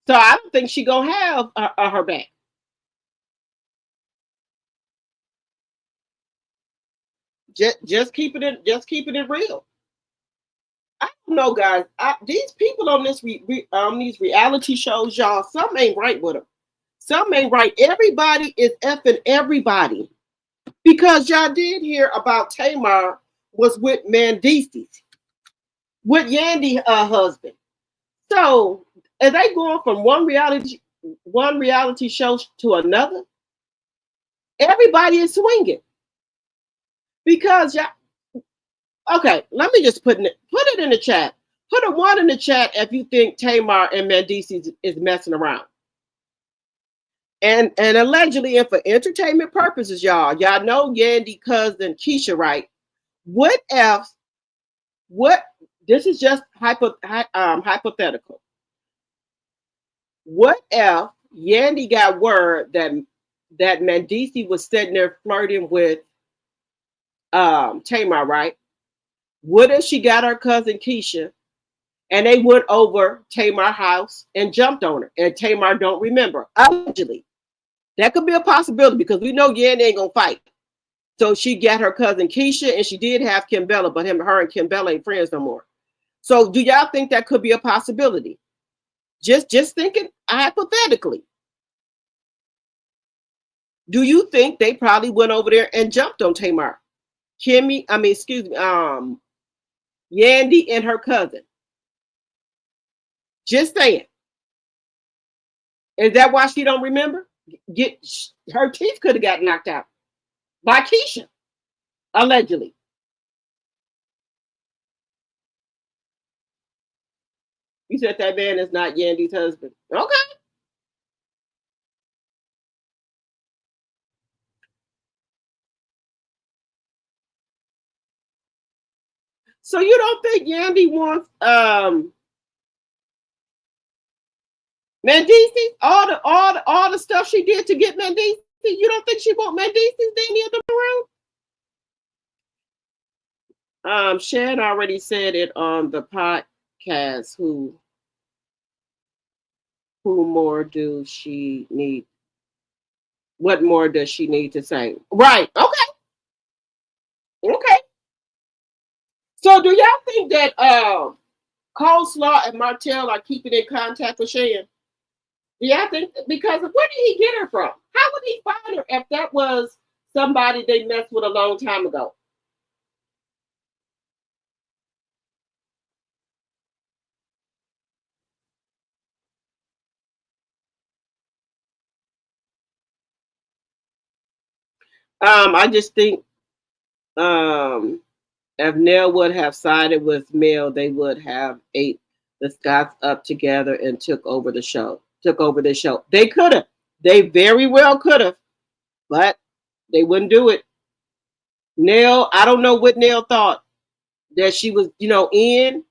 So I don't think she gonna have her back. Just keeping it real. I don't know, guys. These people on these reality shows, y'all, something ain't right with them. Something ain't right. Everybody is effing everybody. Because y'all did hear about Tamar was with Mendeecees, with Yandy, husband. So are they going from one reality show to another? Everybody is swinging. Because y'all, okay, let me just put it in the chat. Put a 1 in the chat if you think Tamar and Mandesi is messing around. And allegedly, and for entertainment purposes, y'all know Yandy cousin Keisha, right? What else? This is just hypothetical. What if Yandy got word that Mandesi was sitting there flirting with Tamar, right? What if she got her cousin Keisha And they went over Tamar's house and jumped on her. And Tamar don't remember, allegedly. That could be a possibility because we know Yandy ain't gonna fight. So she got her cousin Keisha, and she did have Kimbella, but her and Kimbella ain't friends no more. So do y'all think that could be a possibility? Just thinking hypothetically. Do you think they probably went over there and jumped on Tamar? Yandy and her cousin. Just saying. Is that why she don't remember? Her teeth could have got knocked out by Keisha, allegedly. You said that man is not Yandy's husband. Okay. So you don't think Yandy wants Mendeecees? All the stuff she did to get Mendeecees? You don't think she want Mendeecees any of them around? Shan already said it on the podcast. Who more do she need? What more does she need to say? Right. Okay. Okay. So do y'all think that Coleslaw and Martell are keeping in contact with Shan? Do y'all think, because where did he get her from? How would he find her if that was somebody they messed with a long time ago? I just think if Nell would have sided with Mel, they would have ate the Scots up together and took over the show. They could have. They very well could have, but they wouldn't do it. Nell, I don't know what Nell thought that she was, in.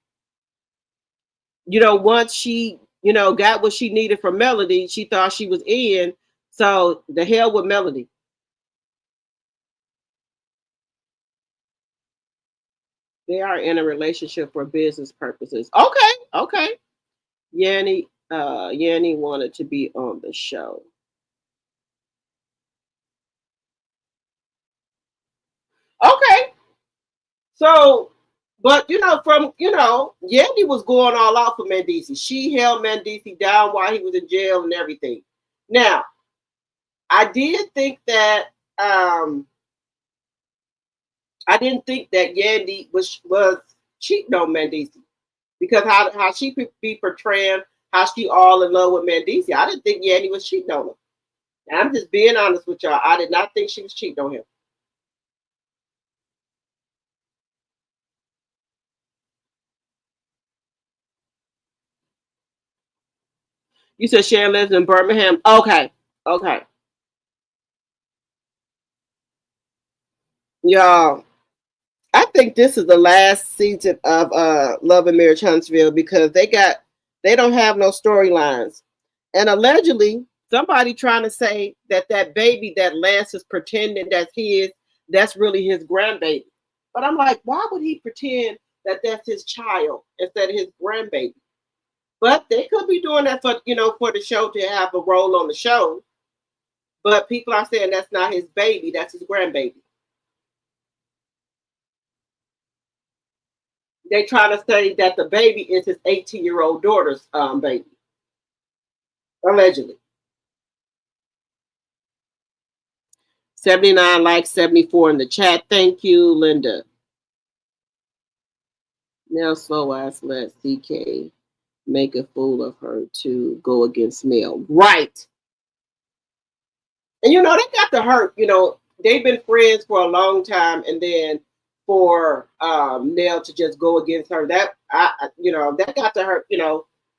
Once she, got what she needed from Melody, she thought she was in. So the hell with Melody. They are in a relationship for business purposes. Okay. Yandy wanted to be on the show. Okay. So, but Yandy was going all out for Mendeecees. She held Mendeecees down while he was in jail and everything. Now, I did think that I didn't think that Yandy was cheating on Mendeecees because how she could be portraying how she all in love with Mendeecees. I didn't think Yandy was cheating on him. And I'm just being honest with y'all. I did not think she was cheating on him. You said Shan lives in Birmingham. Okay. Y'all, I think this is the last season of Love and Marriage Huntsville because they don't have no storylines. And allegedly, somebody trying to say that baby that Lance is pretending that's really his grandbaby. But I'm like, why would he pretend that that's his child instead of his grandbaby? But they could be doing that for the show to have a role on the show. But people are saying that's not his baby, that's his grandbaby. They try to say that the baby is his 18-year-old daughter's baby. Allegedly. 79 likes, 74 in the chat. Thank you, Linda. Now slow ass let CK make a fool of her to go against Mel. Right. And they got to hurt. They've been friends for a long time, and then for Nell to just go against her, that got to hurt.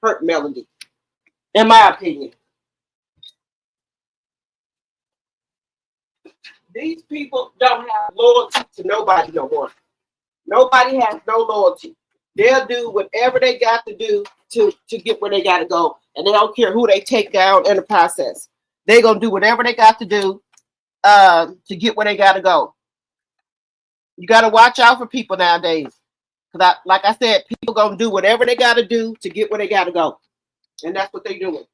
Hurt Melody, in my opinion. These people don't have loyalty to nobody no more. Nobody has no loyalty. They'll do whatever they got to do to get where they got to go, and they don't care who they take down in the process. They're gonna do whatever they got to do to get where they got to go. You got to watch out for people nowadays Because like I said, people gonna do whatever they gotta do to get where they gotta go. And that's what they're doing.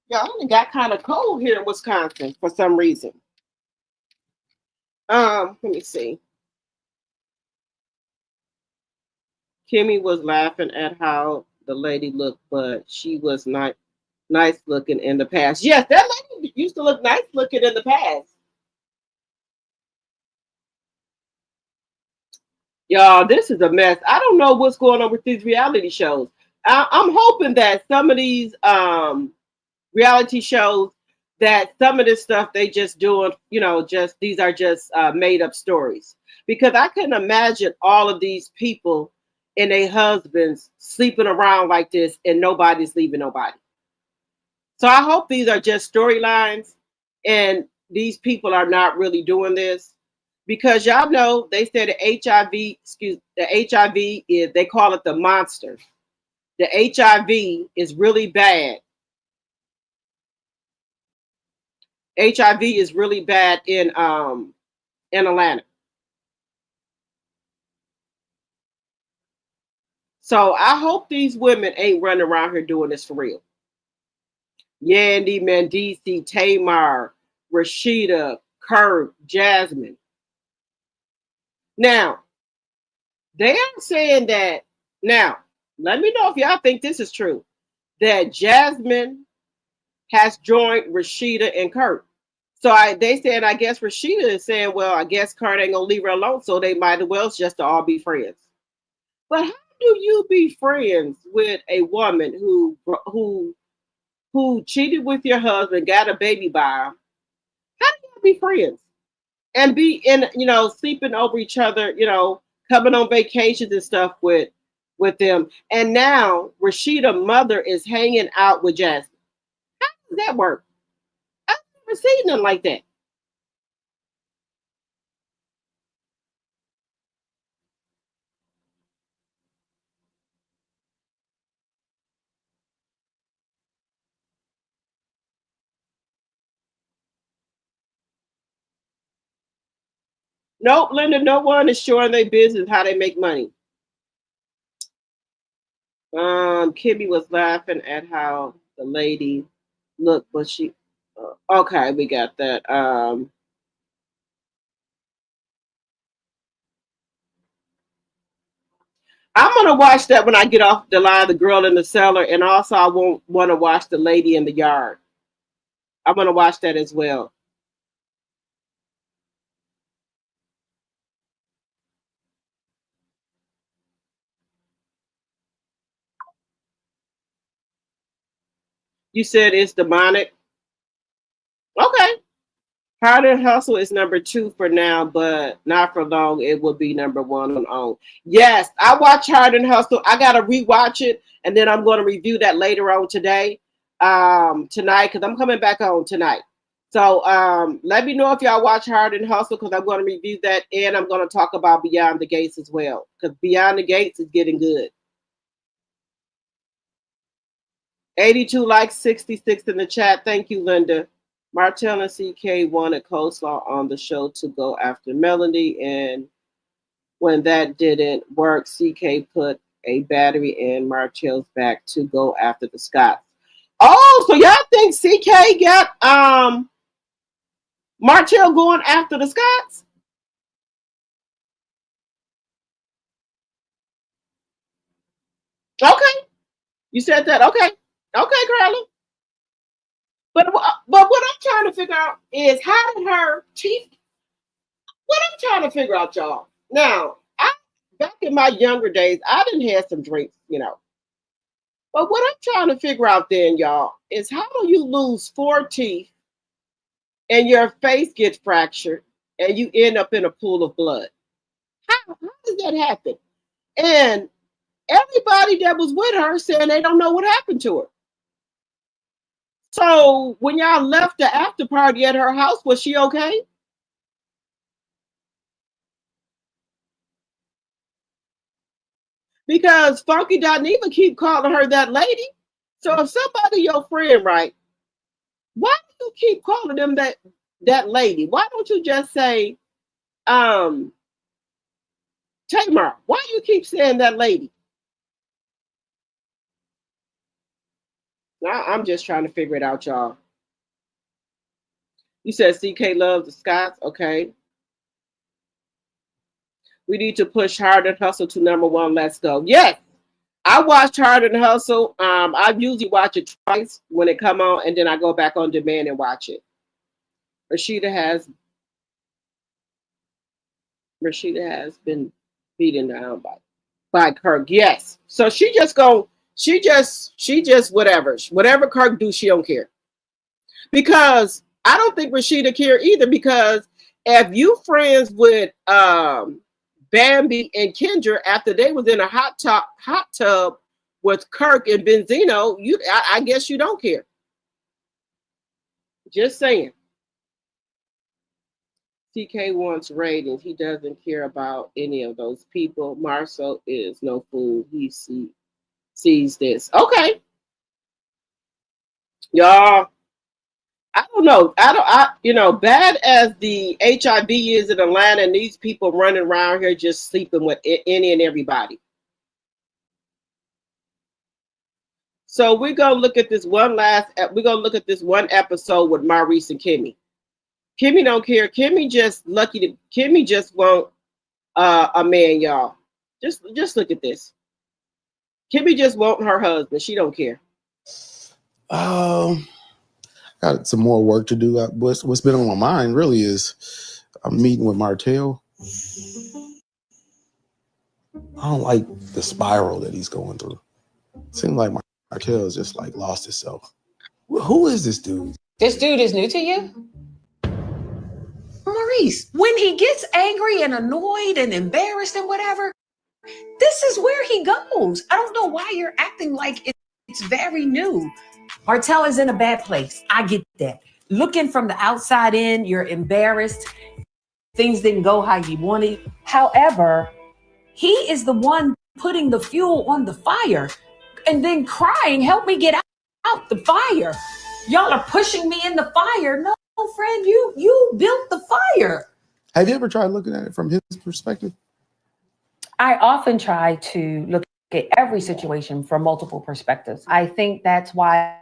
Y'all, it got kind of cold here in Wisconsin for some reason. Let me see. Kimmy was laughing at how the lady looked, but she was not nice looking in the past. Yes, that lady used to look nice looking in the past. Y'all, this is a mess. I don't know what's going on with these reality shows. I'm hoping that some of these reality shows, that some of this stuff they just doing, just these are just made up stories. Because I couldn't imagine all of these people and their husbands sleeping around like this and nobody's leaving nobody. So I hope these are just storylines and these people are not really doing this. Because y'all know they said the HIV is, they call it the monster. The HIV is really bad. HIV is really bad in Atlanta. So I hope these women ain't running around here doing this for real. Yandy, Mendeecees, Tamar, Rashida, Kurt, Jasmine. Now, they are saying that, now, let me know if y'all think this is true, that Jasmine has joined Rashida and Kurt. So they said, I guess Rashida is saying, well, I guess Kurt ain't gonna leave her alone, so they might as well just all be friends. But how do you be friends with a woman who cheated with your husband, got a baby by him? How do you be friends and be in, sleeping over each other, coming on vacations and stuff with them? And now Rashida's mother is hanging out with Jasmine. How does that work? I've never seen nothing like that. Nope, Linda, no one is showing their business how they make money. Kimmy was laughing at how the lady looked, but she okay, we got that. I'm gonna watch that when I get off the line, the girl in the cellar, and also I won't want to watch the lady in the yard. I'm gonna watch that as well. You said it's demonic. Okay. Hard and Hustle is number 2 for now, but not for long. It will be number 1 on own. Yes, I watch Hard and Hustle. I gotta rewatch it, and then I'm going to review that later on tonight, because I'm coming back on tonight. So let me know if y'all watch Hard and Hustle, because I'm going to review that, and I'm going to talk about Beyond the Gates as well, because Beyond the Gates is getting good. 82 likes, 66 in the chat. Thank you, Linda. Martell and CK wanted Coleslaw on the show to go after Melody, and when that didn't work, CK put a battery in Martell's back to go after the Scots. Oh, so y'all think CK got Martell going after the Scots? Okay, you said that. Okay, Carla. But what I'm trying to figure out is how did her teeth? What I'm trying to figure out, y'all. Now, back in my younger days, I didn't have some drinks, But what I'm trying to figure out then, y'all, is how do you lose 4 teeth and your face gets fractured and you end up in a pool of blood? How does that happen? And everybody that was with her saying they don't know what happened to her. So when y'all left the after party at her house, was she okay? Because Funky Dineva keep calling her that lady. So if somebody your friend, right, why do you keep calling them that lady? Why don't you just say Tamar, why you keep saying that lady? I'm just trying to figure it out, y'all. You said CK loves the Scots. Okay. We need to push Hard and Hustle to #1. Let's go. Yes. I watched Hard and Hustle. I usually watch it twice when it come on, and then I go back on demand and watch it. Rashida has been beaten down by Kirk. Yes. So she just whatever Kirk do, she don't care. Because I don't think Rashida care either, because if you friends with Bambi and Kendra after they was in a hot tub with Kirk and Benzino, I guess you don't care. Just saying. CK wants ratings. He doesn't care about any of those people. Marcel is no fool. He sees this. Okay. Y'all, I don't know. Bad as the HIV is in Atlanta, and these people running around here just sleeping with any and everybody. So we're gonna look at this one episode with Maurice and Kimmy. Kimmy don't care. Kimmy just want a man, y'all. Just look at this. Kimmy just want her husband. She don't care. Got some more work to do. What's been on my mind really is I'm meeting with Martell. I don't like the spiral that he's going through. It seems like Martell has just like lost himself. Who is this dude? This dude is new to you? Maurice, when he gets angry and annoyed and embarrassed and whatever, this is where he goes. I don't know why you're acting like it's very new. Martell is in a bad place. I get that. Looking from the outside in, you're embarrassed. Things didn't go how you wanted. However, he is the one putting the fuel on the fire and then crying, help me get out the fire. Y'all are pushing me in the fire. No, friend, you built the fire. Have you ever tried looking at it from his perspective? I often try to look at every situation from multiple perspectives. I think that's why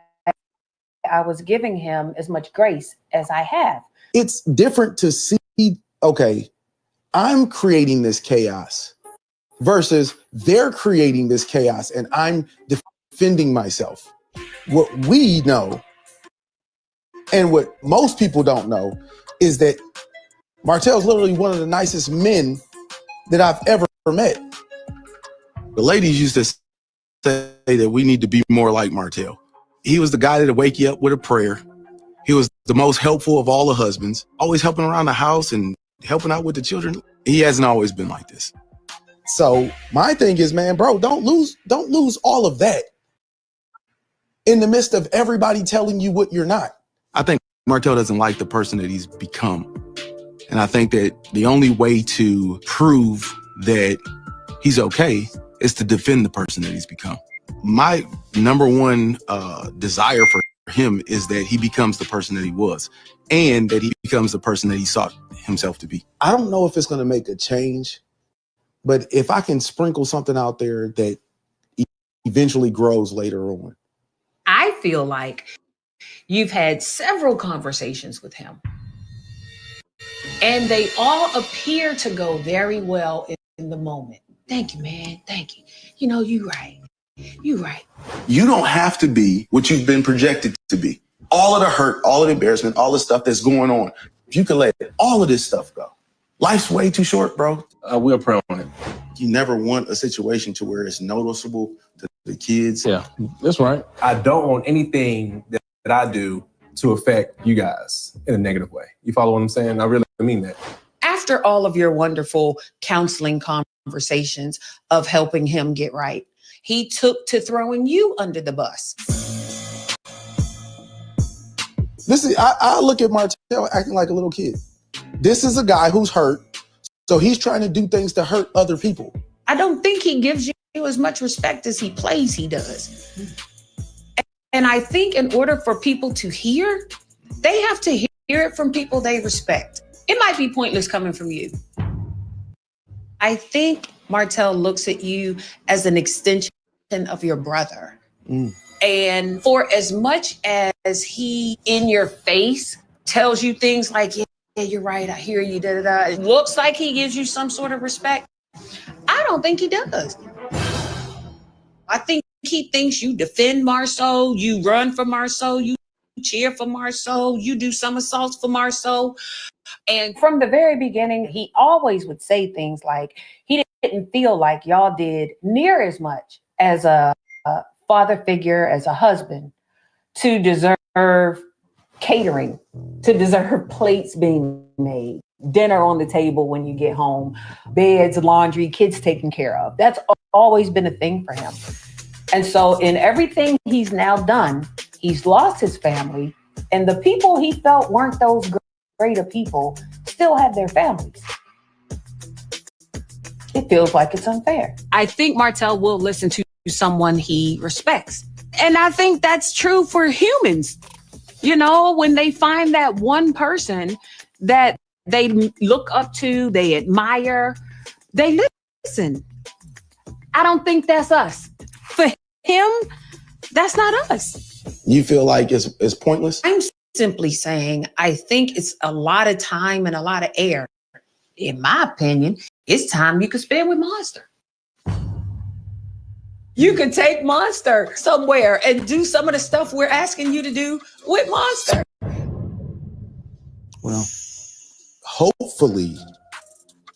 I was giving him as much grace as I have. It's different to see, okay, I'm creating this chaos versus they're creating this chaos and I'm defending myself. What we know and what most people don't know is that Martell's literally one of the nicest men that I've ever met. The ladies used to say that we need to be more like Martell. He was the guy that'd wake you up with a prayer. He was the most helpful of all the husbands, always helping around the house and helping out with the children. He hasn't always been like this. So my thing is, man, bro, don't lose all of that in the midst of everybody telling you what you're not. I think Martell doesn't like the person that he's become. And I think that the only way to prove that he's okay is to defend the person that he's become. My number one desire for him is that he becomes the person that he was and that he becomes the person that he sought himself to be. I don't know if it's going to make a change, but if I can sprinkle something out there that eventually grows later on. I feel like you've had several conversations with him and they all appear to go very well in the moment. Thank you, man. Thank you. You know, you're right. You're right. You don't have to be what you've been projected to be. All of the hurt, all of the embarrassment, all the stuff that's going on. If you can let all of this stuff go. Life's way too short, bro. We'll pray on it. You never want a situation to where it's noticeable to the kids. Yeah, that's right. I don't want anything that I do to affect you guys in a negative way. You follow what I'm saying? I really mean that. After all of your wonderful counseling conversations of helping him get right, he took to throwing you under the bus. This is, I look at Martell acting like a little kid. This is a guy who's hurt, so he's trying to do things to hurt other people. I don't think he gives you as much respect as he plays he does. And I think in order for people to hear, they have to hear it from people they respect. It might be pointless coming from you. I think Martell looks at you as an extension of your brother. And for as much as he in your face tells you things like, yeah, you're right, I hear you, da da da. It looks like he gives you some sort of respect. I don't think he does. I think he thinks you defend Marceau, you run for Marceau, you cheer for Marceau, you do somersaults for Marceau. And from the very beginning, he always would say things like he didn't feel like y'all did near as much as a father figure, as a husband, to deserve catering, to deserve plates being made, dinner on the table when you get home, beds, laundry, kids taken care of. That's always been a thing for him. And so in everything he's now done, he's lost his family, and the people he felt weren't those greater people still have their families. It feels like it's unfair. I think Martell will listen to someone he respects. And I think that's true for humans. You know, when they find that one person that they look up to, they admire, they listen. I don't think that's us. For him, that's not us. You feel like it's pointless? I'm simply saying, I think it's a lot of time and a lot of air. In my opinion, it's time you could spend with Monster. You could take Monster somewhere and do some of the stuff we're asking you to do with Monster. Well, hopefully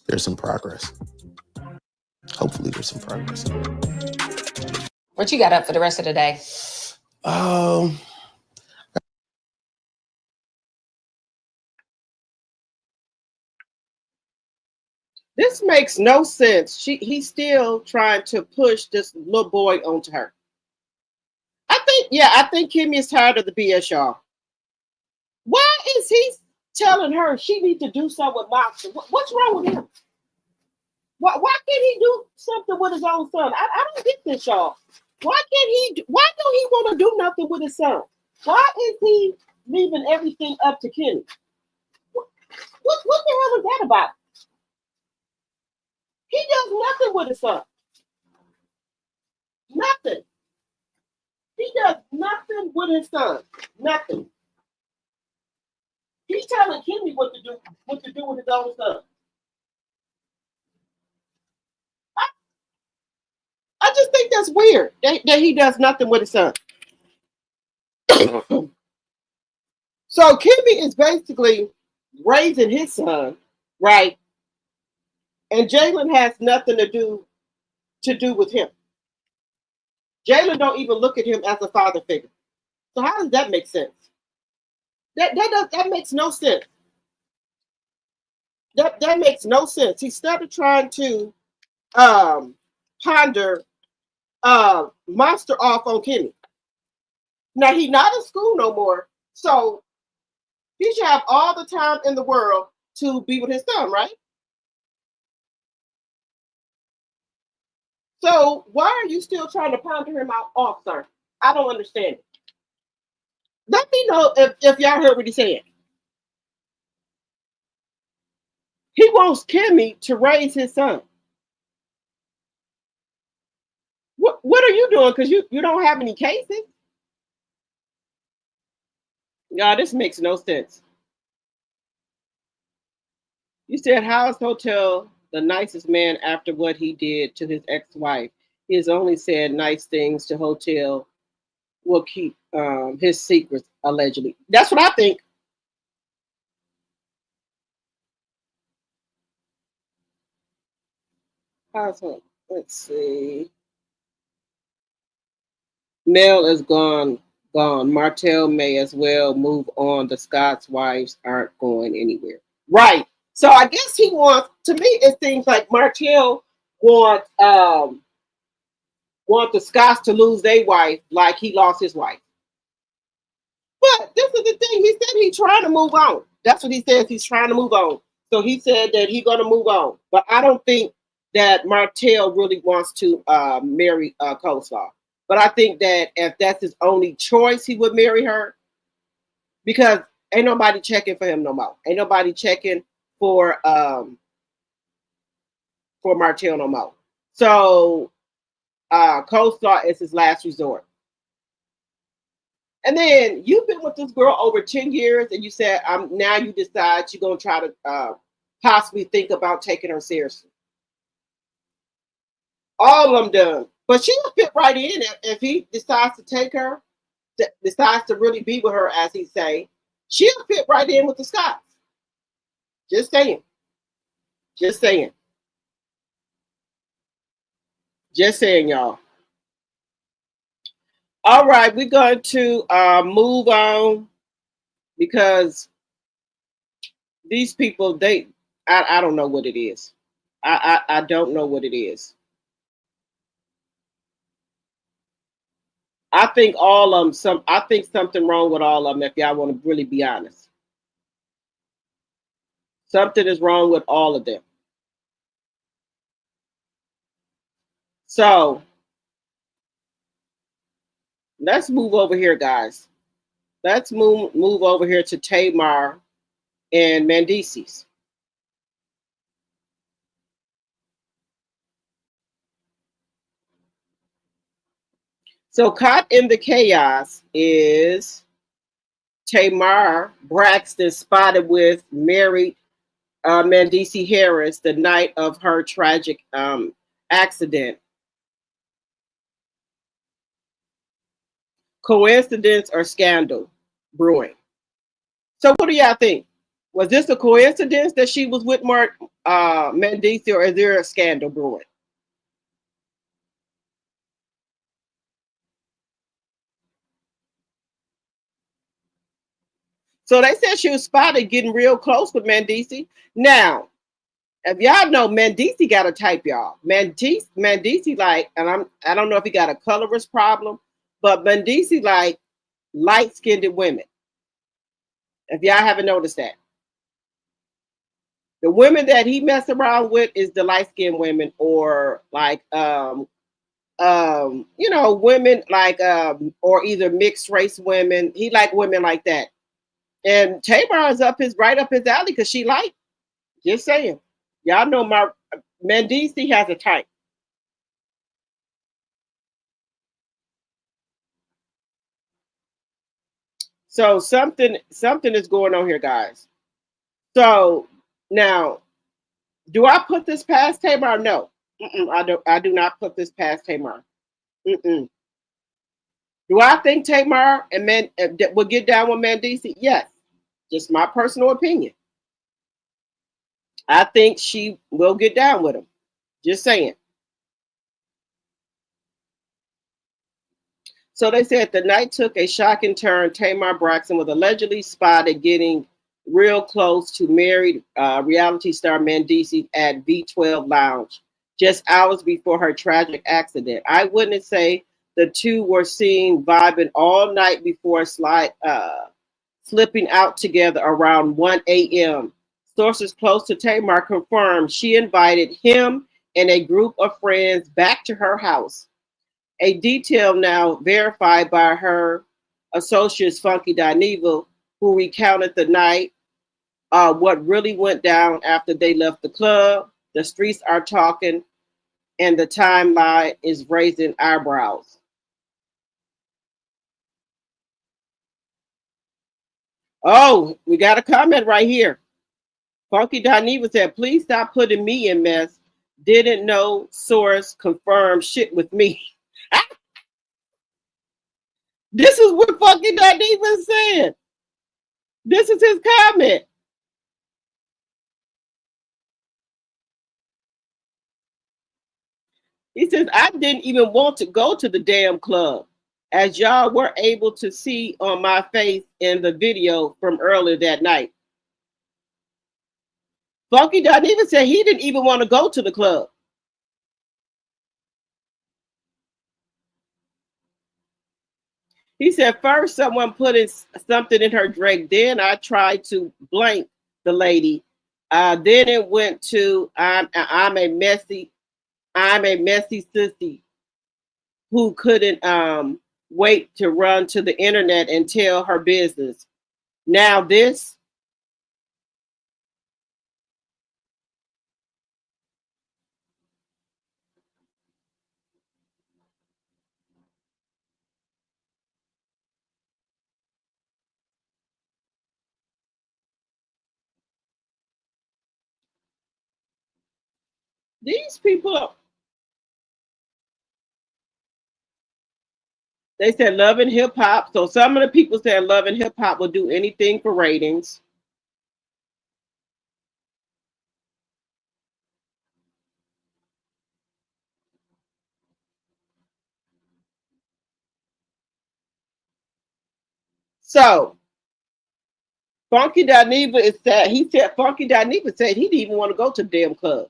there's some progress. Hopefully there's some progress. What you got up for the rest of the day? This makes no sense. He's still trying to push this little boy onto her. I think Kimmy is tired of the BS, y'all. Why is he telling her she needs to do something with Monster? What's wrong with him? Why can't he do something with his own son? I don't get this, y'all. Why don't he want to do nothing with his son? Why is he leaving everything up to Kimmy? What the hell is that about? He does nothing with his son. Nothing. He does nothing with his son. Nothing. He's telling Kimmy what to do with his own son. I just think that's weird that he does nothing with his son. So Kimmy is basically raising his son, right? And Jalen has nothing to do with him. Jalen don't even look at him as a father figure. So how does that make sense? That makes no sense. That makes no sense. He started trying to ponder Monster off on Kimmy. Now he's not in school no more, so he should have all the time in the world to be with his son, right? So why are you still trying to ponder him off, sir? I don't understand it. Let me know if y'all heard what he said. He wants Kimmy to raise his son. What are you doing? Because you don't have any cases? Yeah, this makes no sense. You said House Hotel, the nicest man after what he did to his ex-wife. He has only said nice things to Hotel, will keep his secrets, allegedly. That's what I think. Household. Let's see. Mel is gone. Martell may as well move on. The Scott's wives aren't going anywhere. Right. So I guess he wants, to me, it seems like Martell wants the Scotts to lose their wife like he lost his wife. But this is the thing. He said he's trying to move on. That's what he says. He's trying to move on. So he said that he's going to move on. But I don't think that Martell really wants to marry Coleslaw. But I think that if that's his only choice, he would marry her. Because ain't nobody checking for him no more. Ain't nobody checking for for Martell no more. So coleslaw is his last resort. And then you've been with this girl over 10 years and you said now you decide you're going to try to possibly think about taking her seriously. All of them done. But she'll fit right in if he decides to take her, decides to really be with her, as he say. She'll fit right in with the Scotts. Just saying. Just saying. Just saying, y'all. All right, we're going to move on because these people, I don't know what it is. I don't know what it is. I think all of them. I think something wrong with all of them. If y'all want to really be honest, something is wrong with all of them. So let's move over here, guys. Let's move over here to Tamar and Mandesies. So caught in the chaos is Tamar Braxton spotted with married Mendeecees Harris the night of her tragic accident. Coincidence or scandal brewing? So what do y'all think? Was this a coincidence that she was with Mendeecees, or is there a scandal brewing? So they said she was spotted getting real close with Mendeecees. Now, if y'all know, Mendeecees got a type, y'all. Mendeecees like, and I don't know if he got a colorist problem, but Mendeecees like light-skinned women. If y'all haven't noticed that. The women that he messed around with is the light-skinned women, or like women like or either mixed race women. He like women like that. And Tamar is right up his alley because she light. Just saying. Y'all know Mendeecees has a type. So something is going on here, guys. So now, do I put this past Tamar? No, I do not put this past Tamar. Do I think Tamar and will get down with Mendeecees? Yes, just my personal opinion. I think she will get down with him. Just saying. So they said the night took a shocking turn. Tamar Braxton was allegedly spotted getting real close to married reality star Mendeecees at V12 Lounge just hours before her tragic accident. Eyewitnesses say the two were seen vibing all night before slipping out together around 1 a.m. Sources close to Tamar confirmed she invited him and a group of friends back to her house. A detail now verified by her associates, Funky Dineva, who recounted the night, what really went down after they left the club. The streets are talking, and the timeline is raising eyebrows. Oh, we got a comment right here. Funky Dineva said, please stop putting me in mess. Didn't know, source confirmed shit with me. This is what Funky Dineva said. This is his comment. He says, I didn't even want to go to the damn club, as y'all were able to see on my face in the video from earlier that night. Funky Dineva said he didn't even want to go to the club. He said, first someone put something in her drink. Then I tried to blank the lady. Then it went to, I'm a messy sissy who couldn't wait to run to the internet and tell her business. Now this. These people, they said love and hip hop. So some of the people said love and hip hop will do anything for ratings. So Funky Dineva is that he said Funky Dineva said he didn't even want to go to the damn club.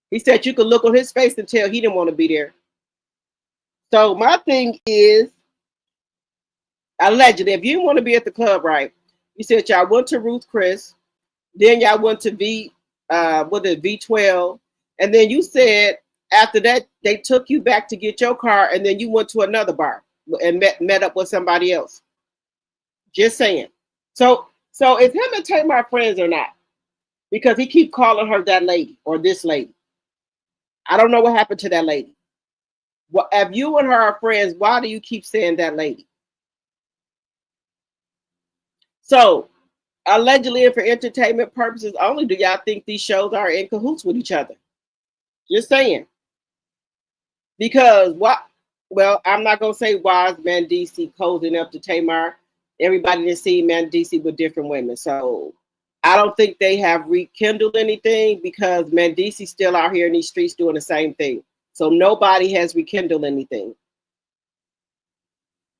He said you could look on his face and tell he didn't want to be there. So my thing is, allegedly, if you didn't want to be at the club, right? You said y'all went to Ruth Chris, then y'all went to V12, and then you said after that they took you back to get your car, and then you went to another bar and met up with somebody else. Just saying. So is him and Tamar friends or not? Because he keep calling her that lady or this lady. I don't know what happened to that lady. Well, if you and her are friends, why do you keep saying that lady? So allegedly and for entertainment purposes only, do y'all think these shows are in cahoots with each other? Just saying. Because what? Well, I'm not gonna say why is Mendeecees cozying up to Tamar. Everybody didn't see Mendeecees with different women, so I don't think they have rekindled anything because Mendeecees still out here in these streets doing the same thing. So nobody has rekindled anything.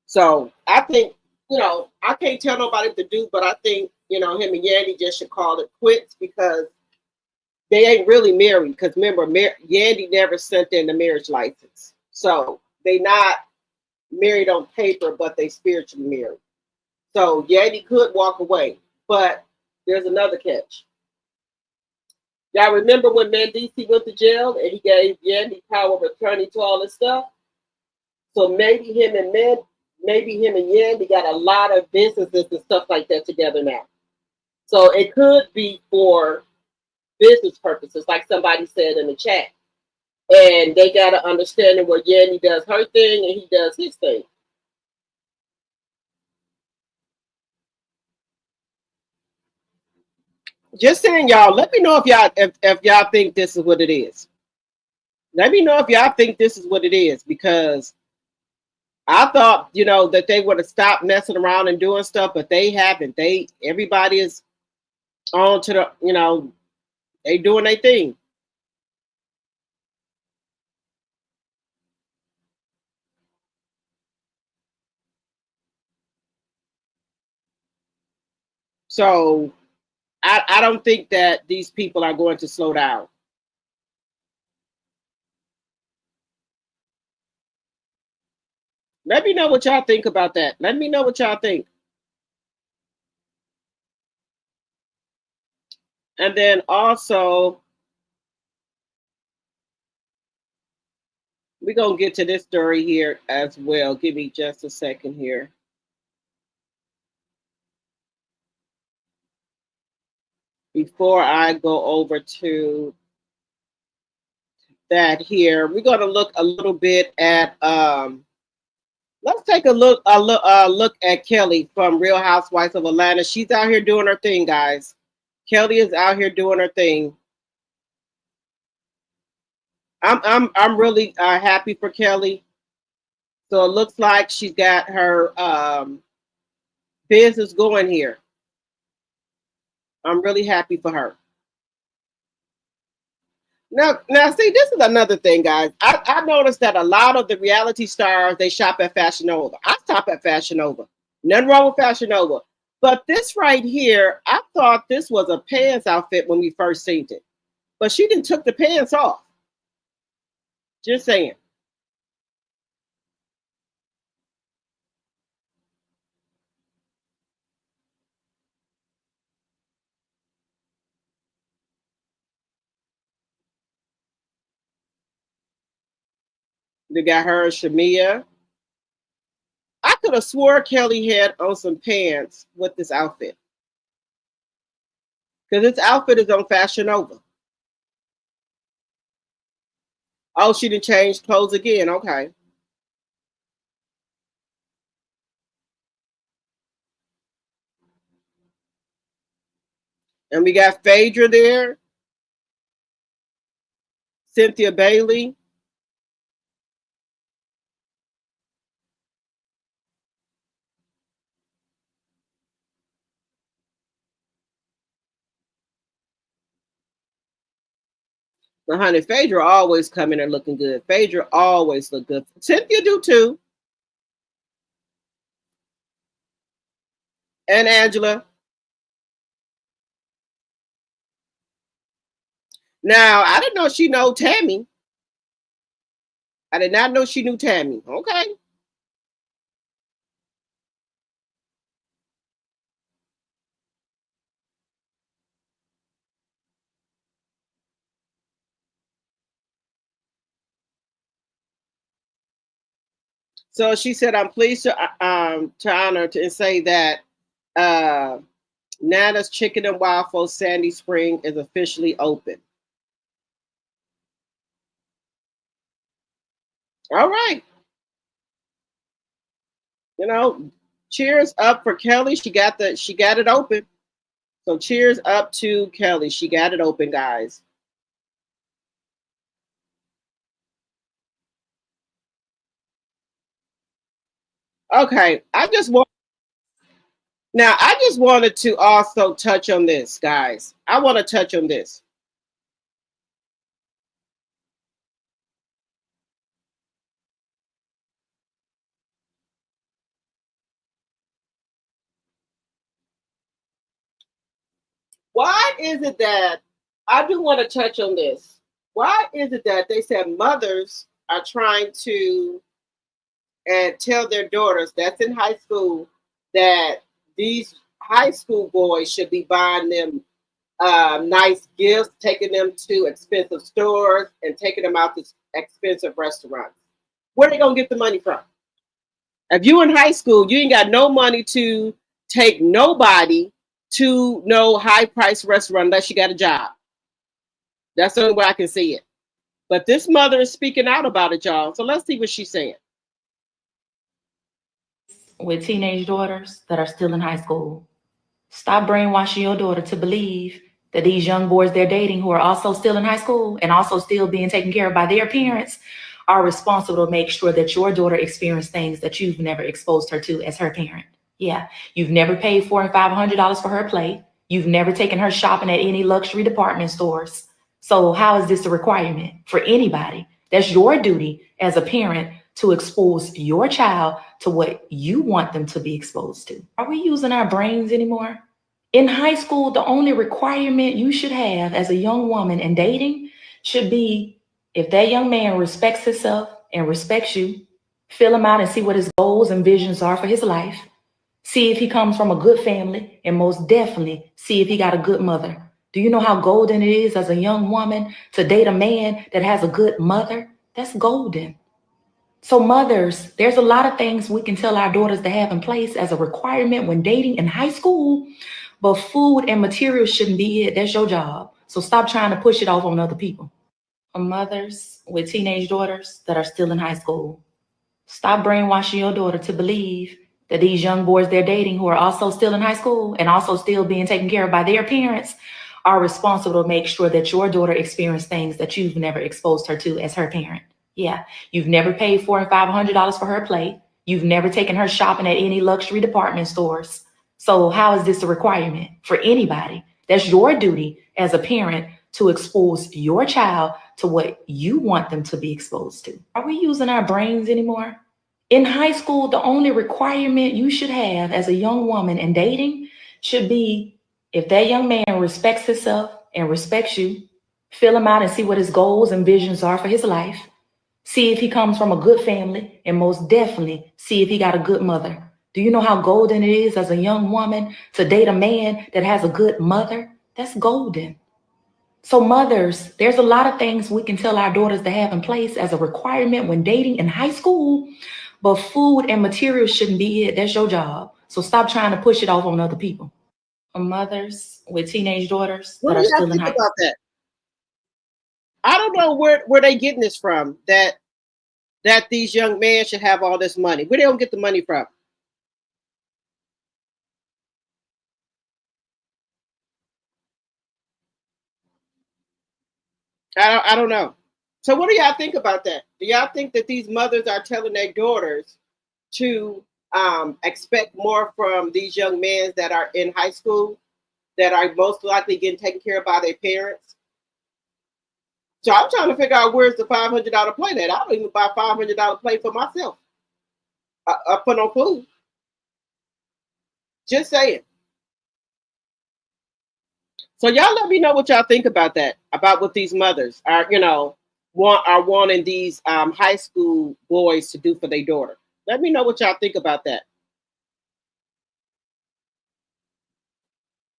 So I think, I can't tell nobody what to do, but I think, him and Yandy just should call it quits because they ain't really married. Because remember, Yandy never sent in the marriage license. So they not married on paper, but they spiritually married. So Yandy could walk away, but there's another catch. Y'all remember when Mendeecees went to jail and he gave Yandy power of attorney to all this stuff? So maybe him and Yandy got a lot of businesses and stuff like that together now. So it could be for business purposes, like somebody said in the chat. And they got to understand where Yandy does her thing and he does his thing. Just saying, y'all. Let me know if y'all think this is what it is. Let me know if y'all think this is what it is because I thought that they would have stopped messing around and doing stuff, but they haven't. Everybody is on to the they doing their thing. So I don't think that these people are going to slow down. Let me know what y'all think about that. Let me know what y'all think. And then also, we're going to get to this story here as well. Give me just a second here. Before I go over to that here, we're going to look a little bit at let's take a look at Kelly from Real Housewives of Atlanta. She's out here doing her thing, guys. Kelly is out here doing her thing. I'm really happy for Kelly. So it looks like she's got her business going here. I'm really happy for her. Now, see, this is another thing, guys. I noticed that a lot of the reality stars, they shop at Fashion Nova. I shop at Fashion Nova. Nothing wrong with Fashion Nova. But this right here, I thought this was a pants outfit when we first seen it. But she didn't took the pants off. Just saying. They got her, Shamia. I could have swore Kelly had on some pants with this outfit. Because this outfit is on Fashion Nova. Oh, she didn't change clothes again. Okay. And we got Phaedra there. Cynthia Bailey. But honey, Phaedra always come in there looking good. Phaedra always look good. Cynthia do too. And Angela. Now, I didn't know she know Tammy. I did not know she knew Tammy. Okay. So she said, "I'm pleased to honor and say that uh, Nana's Chicken and Waffles Sandy Spring is officially open." All right. You know, cheers up for Kelly. She got it open. So cheers up to Kelly. She got it open, guys. Okay, I just wanted to also touch on this, guys. I want to touch on this. Why is it that I do want to touch on this? Why is it that they said mothers are trying to and tell their daughters that's in high school that these high school boys should be buying them nice gifts, taking them to expensive stores, and taking them out to expensive restaurants? Where are they gonna get the money from? If you in high school, you ain't got no money to take nobody to no high price restaurant unless you got a job. That's the only way I can see it. But this mother is speaking out about it, y'all. So let's see what she's saying. With teenage daughters that are still in high school. Stop brainwashing your daughter to believe that these young boys they're dating who are also still in high school and also still being taken care of by their parents are responsible to make sure that your daughter experiences things that you've never exposed her to as her parent. Yeah, you've never paid $400 and $500 for her plate. You've never taken her shopping at any luxury department stores. So how is this a requirement for anybody? That's your duty as a parent to expose your child to what you want them to be exposed to. Are we using our brains anymore? In high school, the only requirement you should have as a young woman in dating should be if that young man respects himself and respects you, fill him out and see what his goals and visions are for his life. See if he comes from a good family, and most definitely see if he got a good mother. Do you know how golden it is as a young woman to date a man that has a good mother? That's golden. So mothers, there's a lot of things we can tell our daughters to have in place as a requirement when dating in high school, but food and materials shouldn't be it. That's your job. So stop trying to push it off on other people. For mothers with teenage daughters that are still in high school, stop brainwashing your daughter to believe that these young boys they're dating who are also still in high school and also still being taken care of by their parents are responsible to make sure that your daughter experiences things that you've never exposed her to as her parent. Yeah, you've never paid $400 and $500 for her plate. You've never taken her shopping at any luxury department stores. So how is this a requirement for anybody? That's your duty as a parent to expose your child to what you want them to be exposed to. Are we using our brains anymore? In high school, the only requirement you should have as a young woman in dating should be if that young man respects himself and respects you, fill him out and see what his goals and visions are for his life. See if he comes from a good family, and most definitely see if he got a good mother. Do you know how golden it is as a young woman to date a man that has a good mother? That's golden. So mothers, there's a lot of things we can tell our daughters to have in place as a requirement when dating in high school, but food and materials shouldn't be it. That's your job. So stop trying to push it off on other people. For mothers with teenage daughters What that do are you still in think high school. about that? I don't know where they getting this from. That these young men should have all this money. Where they don't get the money from? I don't know. So what do y'all think about that? Do y'all think that these mothers are telling their daughters to expect more from these young men that are in high school, that are most likely getting taken care of by their parents? So I'm trying to figure out where's the $500 plate at. I don't even buy $500 plate for myself. For no food. Just saying. So y'all let me know what y'all think about that, about what these mothers are, wanting these high school boys to do for their daughter. Let me know what y'all think about that.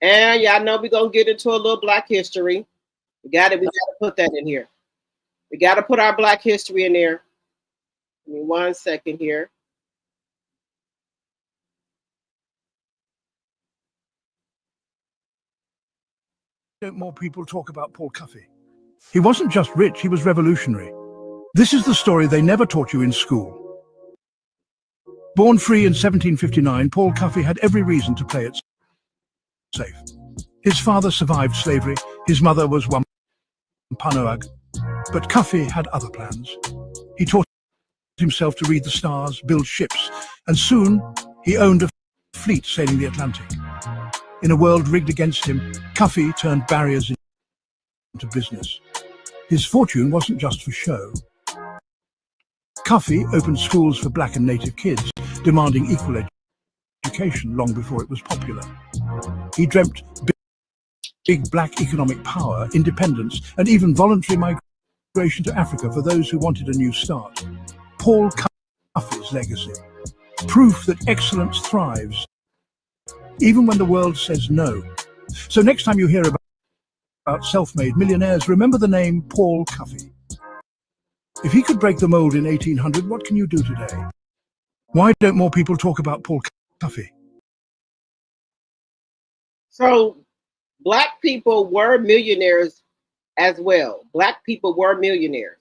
And y'all know we're gonna get into a little Black history. We gotta put that in here. We gotta put our Black history in there. Give me 1 second here. Don't more people talk about Paul Cuffey? He wasn't just rich, he was revolutionary. This is the story they never taught you in school. Born free in 1759, Paul Cuffey had every reason to play it safe. His father survived slavery, his mother was Wampanoag, but Cuffey had other plans. He taught himself to read the stars, build ships, and soon he owned a fleet sailing the Atlantic. In a world rigged against him, Cuffey turned barriers into business. His fortune wasn't just for show. Cuffey opened schools for black and native kids, demanding equal education long before it was popular. He dreamt big black economic power, independence, and even voluntary migration to Africa for those who wanted a new start. Paul Cuffey's legacy. Proof that excellence thrives, even when the world says no. So next time you hear about self-made millionaires, remember the name Paul Cuffey. If he could break the mold in 1800, what can you do today? Why don't more people talk about Paul Cuffey? So Black people were millionaires as well. Black people were millionaires.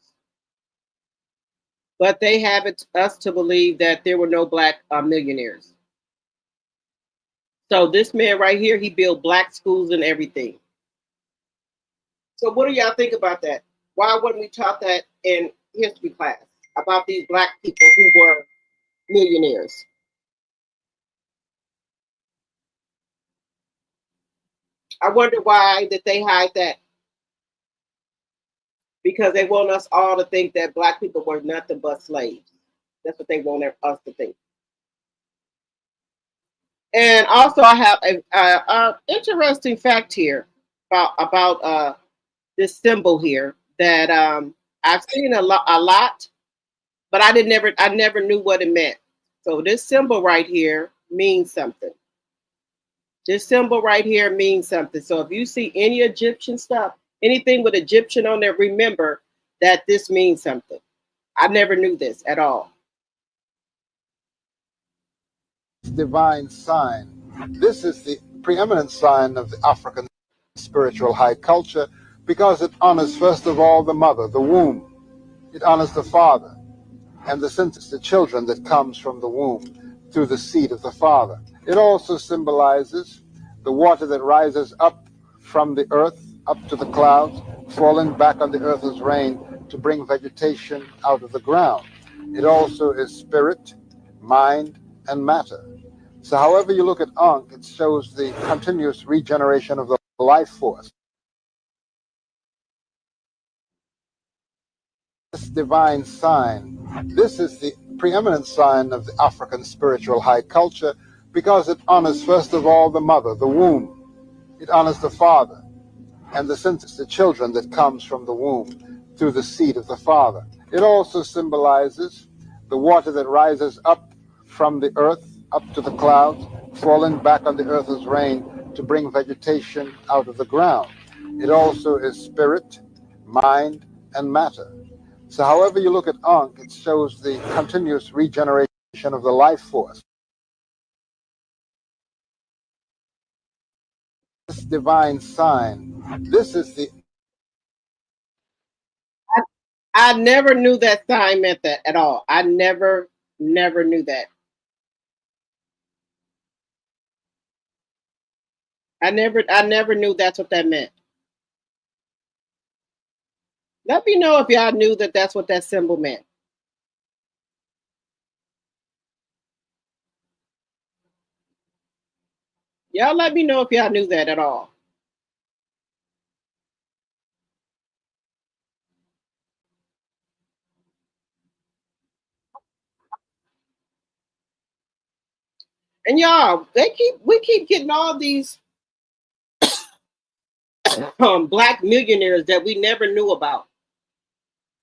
But they have us to believe that there were no Black millionaires. So this man right here, he built Black schools and everything. So what do y'all think about that? Why wouldn't we taught that in history class about these Black people who were millionaires? I wonder why that they hide that. Because they want us all to think that Black people were nothing but slaves. That's what they want us to think. And also, I have a interesting fact here about this symbol here that I've seen a lot, but I never knew what it meant. So this symbol right here means something. This symbol right here means something. So if you see any Egyptian stuff, anything with Egyptian on there, remember that this means something. I never knew this at all. Divine sign. This is the preeminent sign of the African spiritual high culture because it honors, first of all, the mother, the womb. It honors the father and the synthesis, the children that comes from the womb through the seed of the father. It also symbolizes the water that rises up from the earth, up to the clouds, falling back on the earth as rain to bring vegetation out of the ground. It also is spirit, mind, and matter. So however you look at Ankh, it shows the continuous regeneration of the life force. This divine sign, this is the preeminent sign of the African spiritual high culture because it honors, first of all, the mother, the womb. It honors the father and the synthesis, the children that comes from the womb through the seed of the father. It also symbolizes the water that rises up from the earth, up to the clouds, falling back on the earth as rain to bring vegetation out of the ground. It also is spirit, mind, and matter. So however you look at Ankh, it shows the continuous regeneration of the life force. This divine sign, this is the... I never knew that sign meant that at all. I never knew that. I never knew that's what that meant. Let me know if y'all knew that that's what that symbol meant. Y'all let me know if y'all knew that at all. And y'all, we keep getting all these black millionaires that we never knew about.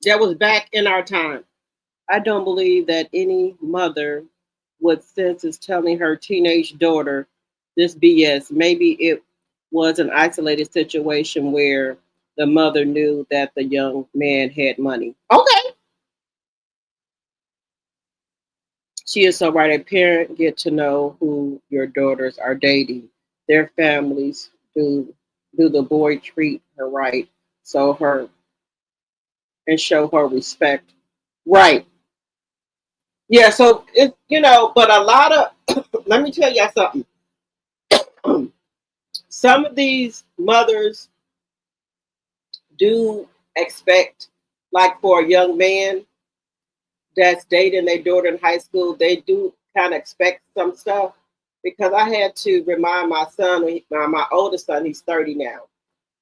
That was back in our time. I don't believe that any mother with sense is telling her teenage daughter this BS. Maybe it was an isolated situation where the mother knew that the young man had money. Okay. She is so right. A parent get to know who your daughters are dating, their families. Do the boy treat her right? So her and show her respect. Right. Yeah, so but a lot of let me tell y'all something. Some of these mothers do expect, like for a young man that's dating their daughter in high school, they do kind of expect some stuff. Because I had to remind my son, my oldest son, he's 30 now.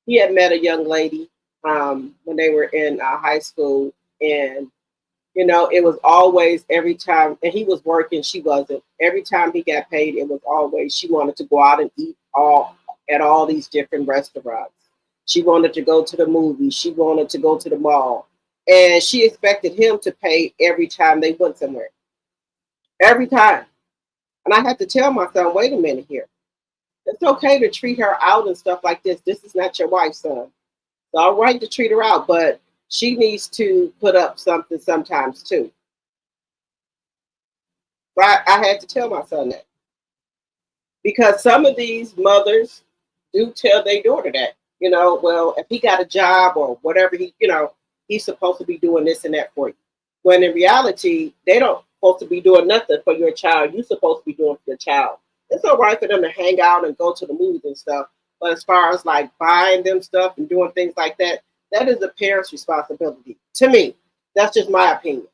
He had met a young lady when they were in high school, and it was always every time, and he was working, she wasn't. Every time he got paid, it was always she wanted to go out and eat at all these different restaurants. She wanted to go to the movies. She wanted to go to the mall, and she expected him to pay every time they went somewhere. Every time, and I had to tell my son, "Wait a minute here. It's okay to treat her out and stuff like this. This is not your wife, son. It's all right to treat her out, but she needs to put up something sometimes too." But I had to tell my son that because some of these mothers do tell their daughter that, well, if he got a job or whatever, he's supposed to be doing this and that for you. When in reality, they don't supposed to be doing nothing for your child. You're supposed to be doing for your child. It's all right for them to hang out and go to the movies and stuff. But as far as like buying them stuff and doing things like that, that is the parent's responsibility. To me, that's just my opinion.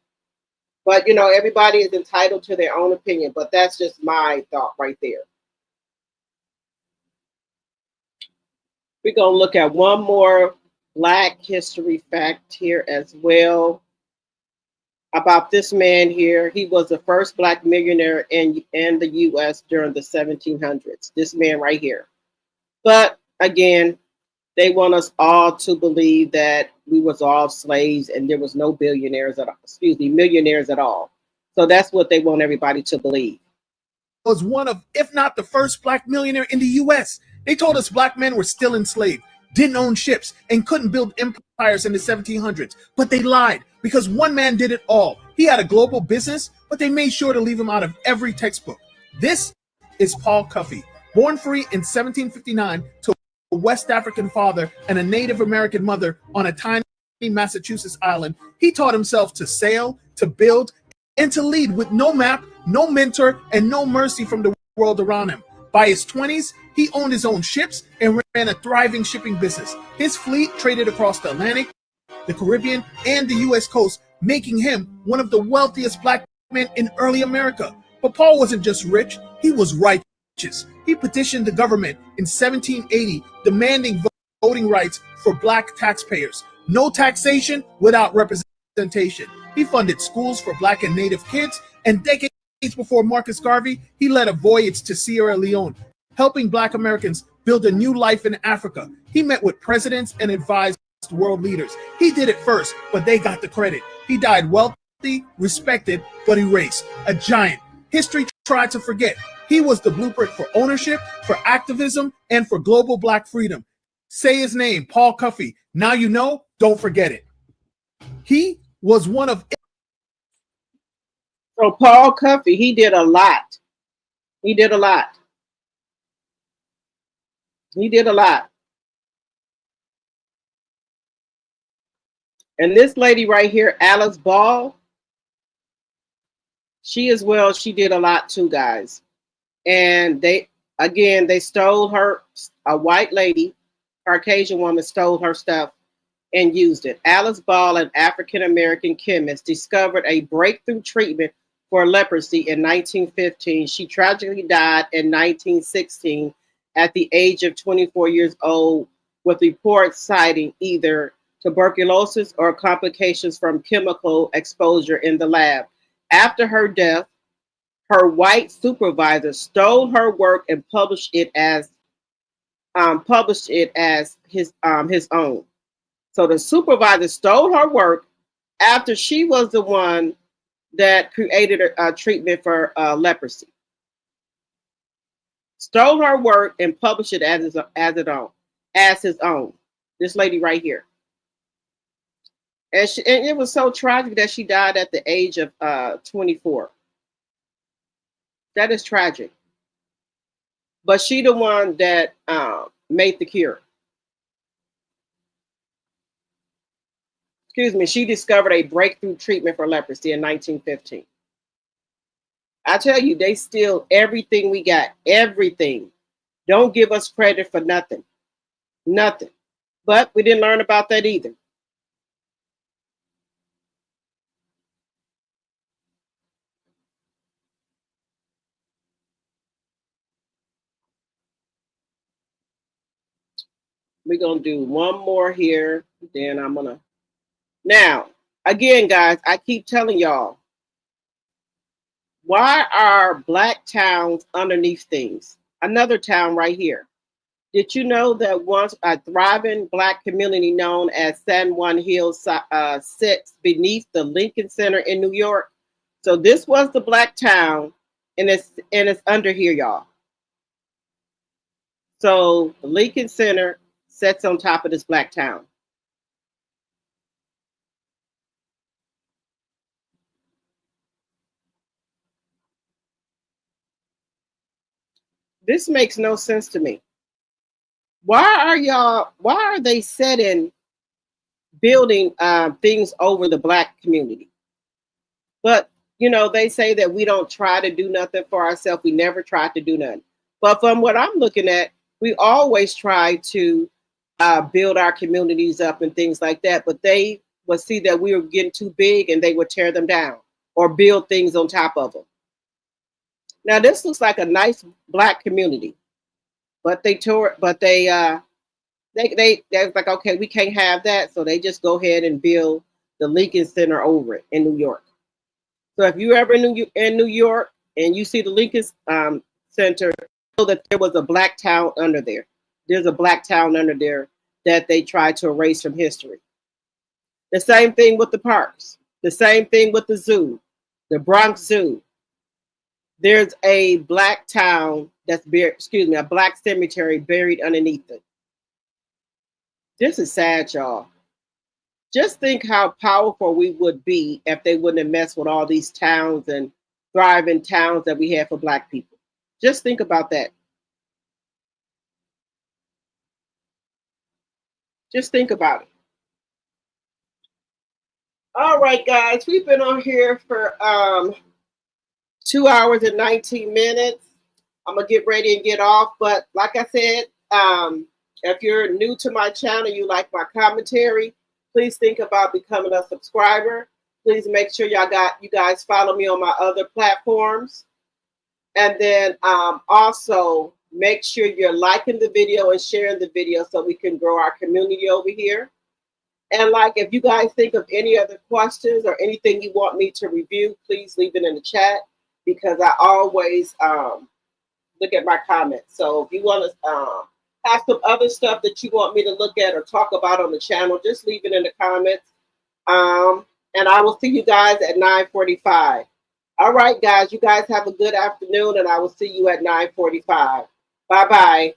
But everybody is entitled to their own opinion. But that's just my thought right there. We're gonna look at one more Black history fact here as well about this man here. He was the first Black millionaire in the U.S. during the 1700s. This man right here. But again, they want us all to believe that we was all slaves and there was no millionaires at all. So that's what they want everybody to believe. Was one of, if not the first Black millionaire in the U.S. They told us Black men were still enslaved, didn't own ships, and couldn't build empires in the 1700s. But they lied because one man did it all. He had a global business, but they made sure to leave him out of every textbook. This is Paul Cuffey, born free in 1759 to a West African father and a Native American mother on a tiny Massachusetts island. He taught himself to sail, to build, and to lead with no map, no mentor, and no mercy from the world around him. By his 20s, he owned his own ships and ran a thriving shipping business. His fleet traded across the Atlantic, the Caribbean, and the U.S. coast, making him one of the wealthiest Black men in early America. But Paul wasn't just rich, he was righteous. He petitioned the government in 1780, demanding voting rights for Black taxpayers. No taxation without representation. He funded schools for Black and Native kids, and decades before Marcus Garvey, he led a voyage to Sierra Leone, helping Black Americans build a new life in Africa. He met with presidents and advised world leaders. He did it first, but they got the credit. He died wealthy, respected, but erased. A giant. History tried to forget. He was the blueprint for ownership, for activism, and for global Black freedom. Say his name, Paul Cuffey. Now you know, don't forget it. He was one of... So Paul Cuffey, he did a lot. He did a lot. He did a lot. And this lady right here, Alice Ball, she as well, she did a lot too, guys. And they stole her, a white lady, Caucasian woman stole her stuff and used it. Alice Ball, an African-American chemist, discovered a breakthrough treatment for leprosy in 1915. She tragically died in 1916 at the age of 24 years old, with reports citing either tuberculosis or complications from chemical exposure in the lab. After her death, her white supervisor stole her work and published it as his own. So the supervisor stole her work after she was the one that created a treatment for leprosy. Stole her work and published it as his own. This lady right here, and it was so tragic that she died at the age of 24. That is tragic. But she the one that made the cure. Excuse me. She discovered a breakthrough treatment for leprosy in 1915. I tell you, they steal everything we got. Everything. Don't give us credit for nothing. Nothing. But we didn't learn about that either. We're going to do one more here. Then I'm going to. Now, again, guys, I keep telling y'all, why are black towns underneath things? Another town right here. Did you know that once a thriving black community known as San Juan Hills sits beneath the Lincoln Center in New York? So this was the black town, and it's under here, y'all. So the Lincoln Center sits on top of this black town. This makes no sense to me. Why are they setting building things over the black community? But they say that we don't try to do nothing for ourselves. We never try to do nothing. But from what I'm looking at, we always try to build our communities up and things like that. But they would see that we were getting too big and they would tear them down or build things on top of them. Now this looks like a nice black community, but they was like, okay, we can't have that, so they just go ahead and build the Lincoln Center over it in New York. So if you ever in New York and you see the Lincoln Center, know that there was a black town under there. There's a black town under there that they tried to erase from history. The same thing with the parks. The same thing with the zoo, the Bronx Zoo. There's a black town that's buried, a black cemetery buried underneath it. This is sad, y'all. Just think how powerful we would be if they wouldn't have messed with all these towns and thriving towns that we have for black people. Just think about that. Just think about it. All right, guys, we've been on here for 2 hours and 19 minutes. I'm gonna get ready and get off. But like I said, if you're new to my channel, you like my commentary, please think about becoming a subscriber. Please make sure you guys follow me on my other platforms. And then also make sure you're liking the video and sharing the video so we can grow our community over here. And like, if you guys think of any other questions or anything you want me to review, please leave it in the chat, because I always look at my comments. So if you want to have some other stuff that you want me to look at or talk about on the channel, just leave it in the comments. And I will see you guys at 9:45. All right, guys, you guys have a good afternoon, and I will see you at 9:45. Bye-bye.